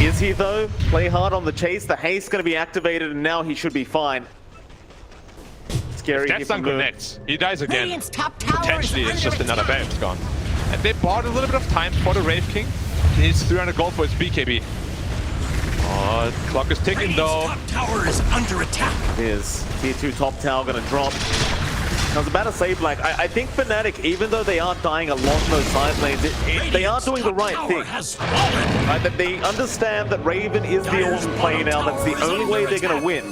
Is he though? Play hard on the chase. The haste going to be activated, and now he should be fine. Scary. If that stun connects, he dies again. Potentially, it's just another base gone. And they bought a little bit of time for the Wraith King. He needs 300 gold for his BKB. Oh, the clock is ticking though. Top tower is under attack. Is tier 2 top tower going to drop? I was about to say, Black, I think FNATIC, even though they are dying along those side lanes, they are doing the right thing. Right? That they understand that Raven is the awesome play now. That's the only way they're going to win.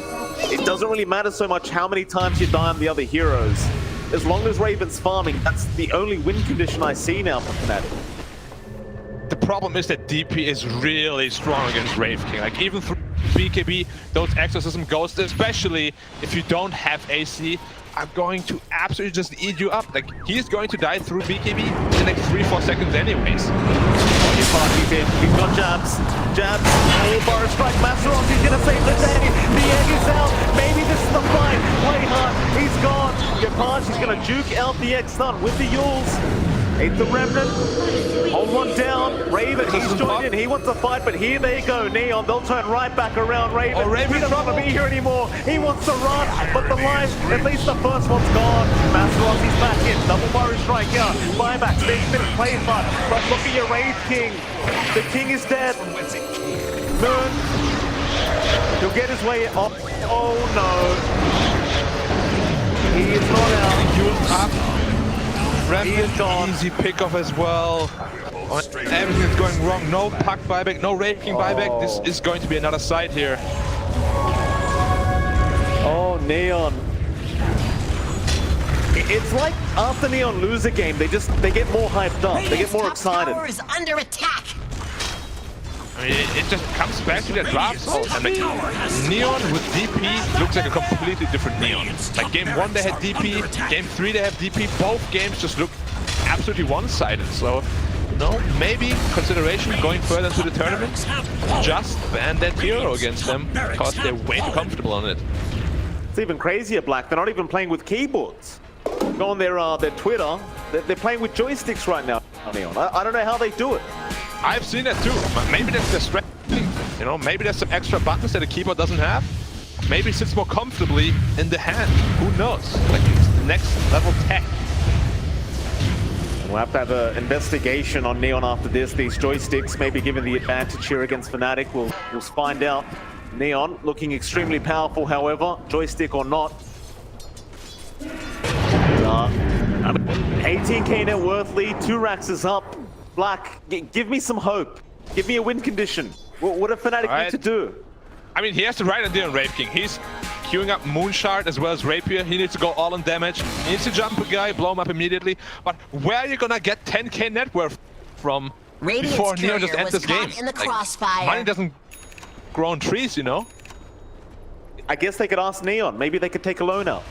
It doesn't really matter so much how many times you die on the other heroes. As long as Raven's farming, that's the only win condition I see now for FNATIC. The problem is that DP is really strong against Wraith King. Like even through BKB, those Exorcism Ghosts, especially if you don't have AC, are going to absolutely just eat you up. Like he's going to die through BKB in the next 3-4 seconds anyways. He's got jabs. Oh, Boris strike. Masteros, he's gonna save the day. The ENG is out. Maybe this is the fight. Play hard. He's gone. Gapage, he's gonna juke out the X stun with the Yules. It's the Remnant. Hold one down. Raven, he's joined in. He wants to fight, but here they go. Neon, they'll turn right back around. Raven, he doesn't want to be here anymore. He wants to run, but the life, at least the first one's gone. Masteros, he's back in. Double Boris strike out. Buyback, stay finish, play hard. But look at your Wraith King. The King is dead. Moon. He'll get his way up. Oh no. He is not out. Yule's up. Remnant, easy pickoff as well. Everything's going wrong. No puck buyback, no Wraith King buyback. This is going to be another side here. Oh, Neon. It's like after Neon lose a game, they get more hyped up. They get more excited. Tower is under attack. I mean, it just comes back to that draft. And like, Neon with DP looks like a completely different Neon. Like game 1 they had DP, game 3 they have DP. Both games just look absolutely one-sided. So, you know, maybe consideration going further into the tournament. Just ban that hero against them because they're way too comfortable on it. It's even crazier, Black. They're not even playing with keyboards. Go on their Twitter. They're playing with joysticks right now, Neon. I don't know how they do it. I've seen that too. Maybe that's the strategy. You know, maybe there's some extra buttons that a keyboard doesn't have. Maybe it sits more comfortably in the hand. Who knows? Like it's the next level tech. We'll have to have an investigation on Neon after this. These joysticks may be given the advantage here against FNATIC. We'll find out. Neon looking extremely powerful, however, joystick or not. 18k net worth lead, 2 racks is up. Black, give me some hope. Give me a win condition. What do FNATIC need to do? I mean, he has the right idea on Wraith King. He's queuing up Moonshard as well as Rapier. He needs to go all on damage. He needs to jump a guy, blow him up immediately. But where are you gonna get 10k net worth from before Neon just ends this game? In the crossfire. Money doesn't grow on trees, you know? I guess they could ask Neon. Maybe they could take a loan out.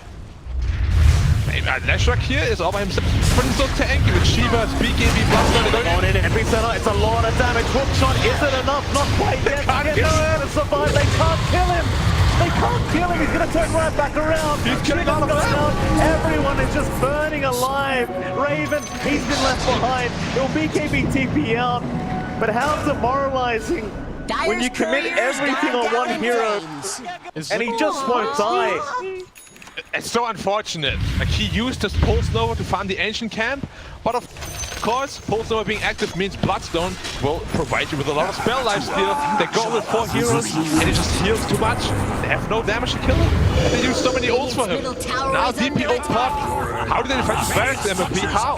Leshrak here is all by himself, but he's so tanky with Shiva's BKB Bloodstone. Going on in every center, it's a lot of damage. Hook shot, is it enough? Not quite yet. Can't kill him to survive. They can't kill him. They can't kill him. He's going to turn right back around. He's killing all of them. Everyone is just burning alive. Raven, he's been left behind. He'll BKB TP out. But how demoralizing when you commit everything on one hero and he just won't die. It's so unfortunate. Like he used his Pulse Nova to farm the ancient camp, but of course, Pulse Nova being active means Bloodstone will provide you with a lot of spell lifesteal. They go with 4 heroes, and he just heals too much. They have no damage to kill him, and they use so many ults for him. Now DP ult pop. How did they fight the Barracks MVP? How?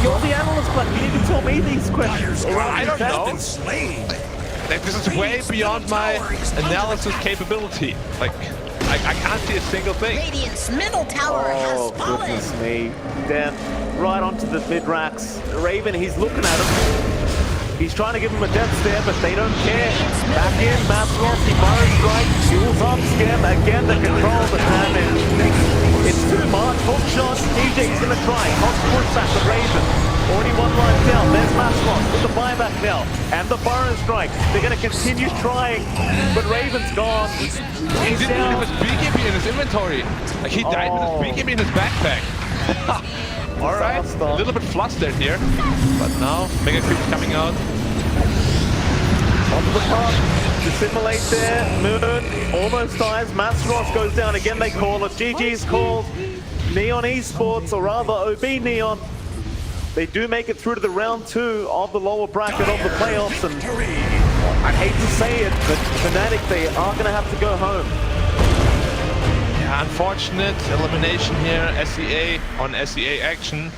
You're the analyst, but you need to tell me these questions. I don't know. Like, this is way beyond my analysis capability. Like, I can't see a single thing. Radiant's middle tower has fallen. Goodness me. Down right onto the mid racks. Raven, he's looking at him. He's trying to give him a death stare, but they don't care. Back in, Maslow, he fires strike, fuels up, Skim, again the control, the damage. It's too much, hook shot, DJ's gonna try, Hook push back the Raven. Already one line down, there's Maslow with the buyback now, and the burrow strike. They're gonna continue trying, but Raven's gone. He didn't have his BKB in his inventory. Like he died with his BKB in his backpack. Alright, a little bit flustered here, but now Mega Cube's coming out. Onto the park, dissimulate there, Moon almost dies, Masros goes down again, they call it, GG's called, Neon Esports, or rather OB.NEON. They do make it through to the round 2 of the lower bracket of the playoffs, and I hate to say it, but FNATIC, they are going to have to go home. Yeah, unfortunate elimination here, SEA on SEA action.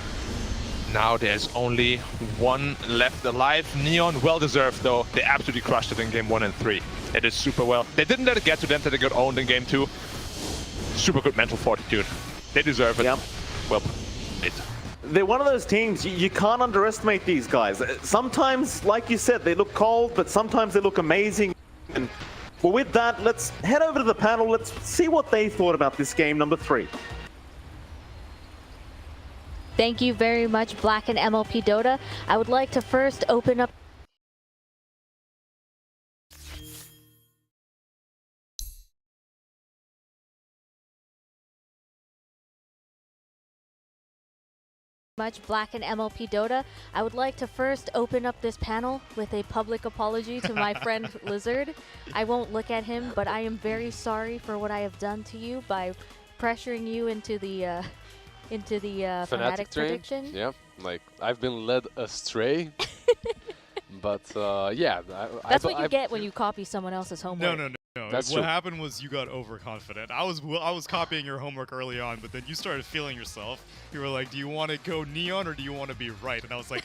Now there's only one left alive. Neon, well deserved though. They absolutely crushed it in game 1 and 3. They did super well. They didn't let it get to them that they got owned in game 2. Super good mental fortitude. They deserve it. Yep. Well played. They're one of those teams, you can't underestimate these guys. Sometimes, like you said, they look cold, but sometimes they look amazing. And well, with that, let's head over to the panel. Let's see what they thought about this game number 3. Thank you very much, Black and MLP Dota. I would like to first open up Black and MLP Dota. I would like to first open up this panel with a public apology to my friend Lizard. I won't look at him, but I am very sorry for what I have done to you by pressuring you into the FNATIC prediction. Yeah, like I've been led astray. But yeah, that's what you get when you copy someone else's homework. No. That's what true. happened was you got overconfident. I was copying your homework early on, but then you started feeling yourself. You were like, "Do you want to go Neon or do you want to be right?" And I was like,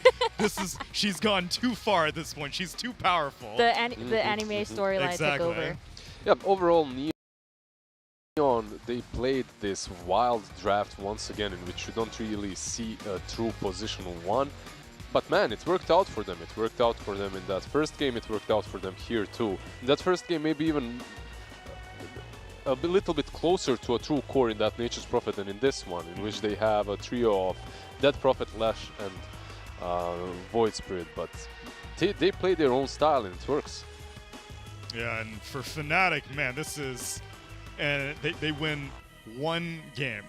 she's gone too far at this point. She's too powerful." The anime storyline took over. Yeah, overall Neon, they played this wild draft once again in which you don't really see a true positional one. But man, it worked out for them. It worked out for them in that first game. It worked out for them here too. In that first game, maybe even a little bit closer to a true core in that Nature's Prophet than in this one, in which they have a trio of Dead Prophet, Lash, and Void Spirit. But they play their own style and it works. Yeah, and for FNATIC, man, this is... And they win one game.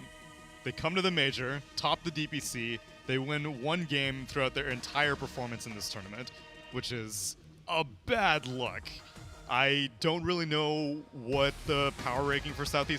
They come to the major, top the DPC. They win one game throughout their entire performance in this tournament, which is a bad look. I don't really know what the power ranking for Southeast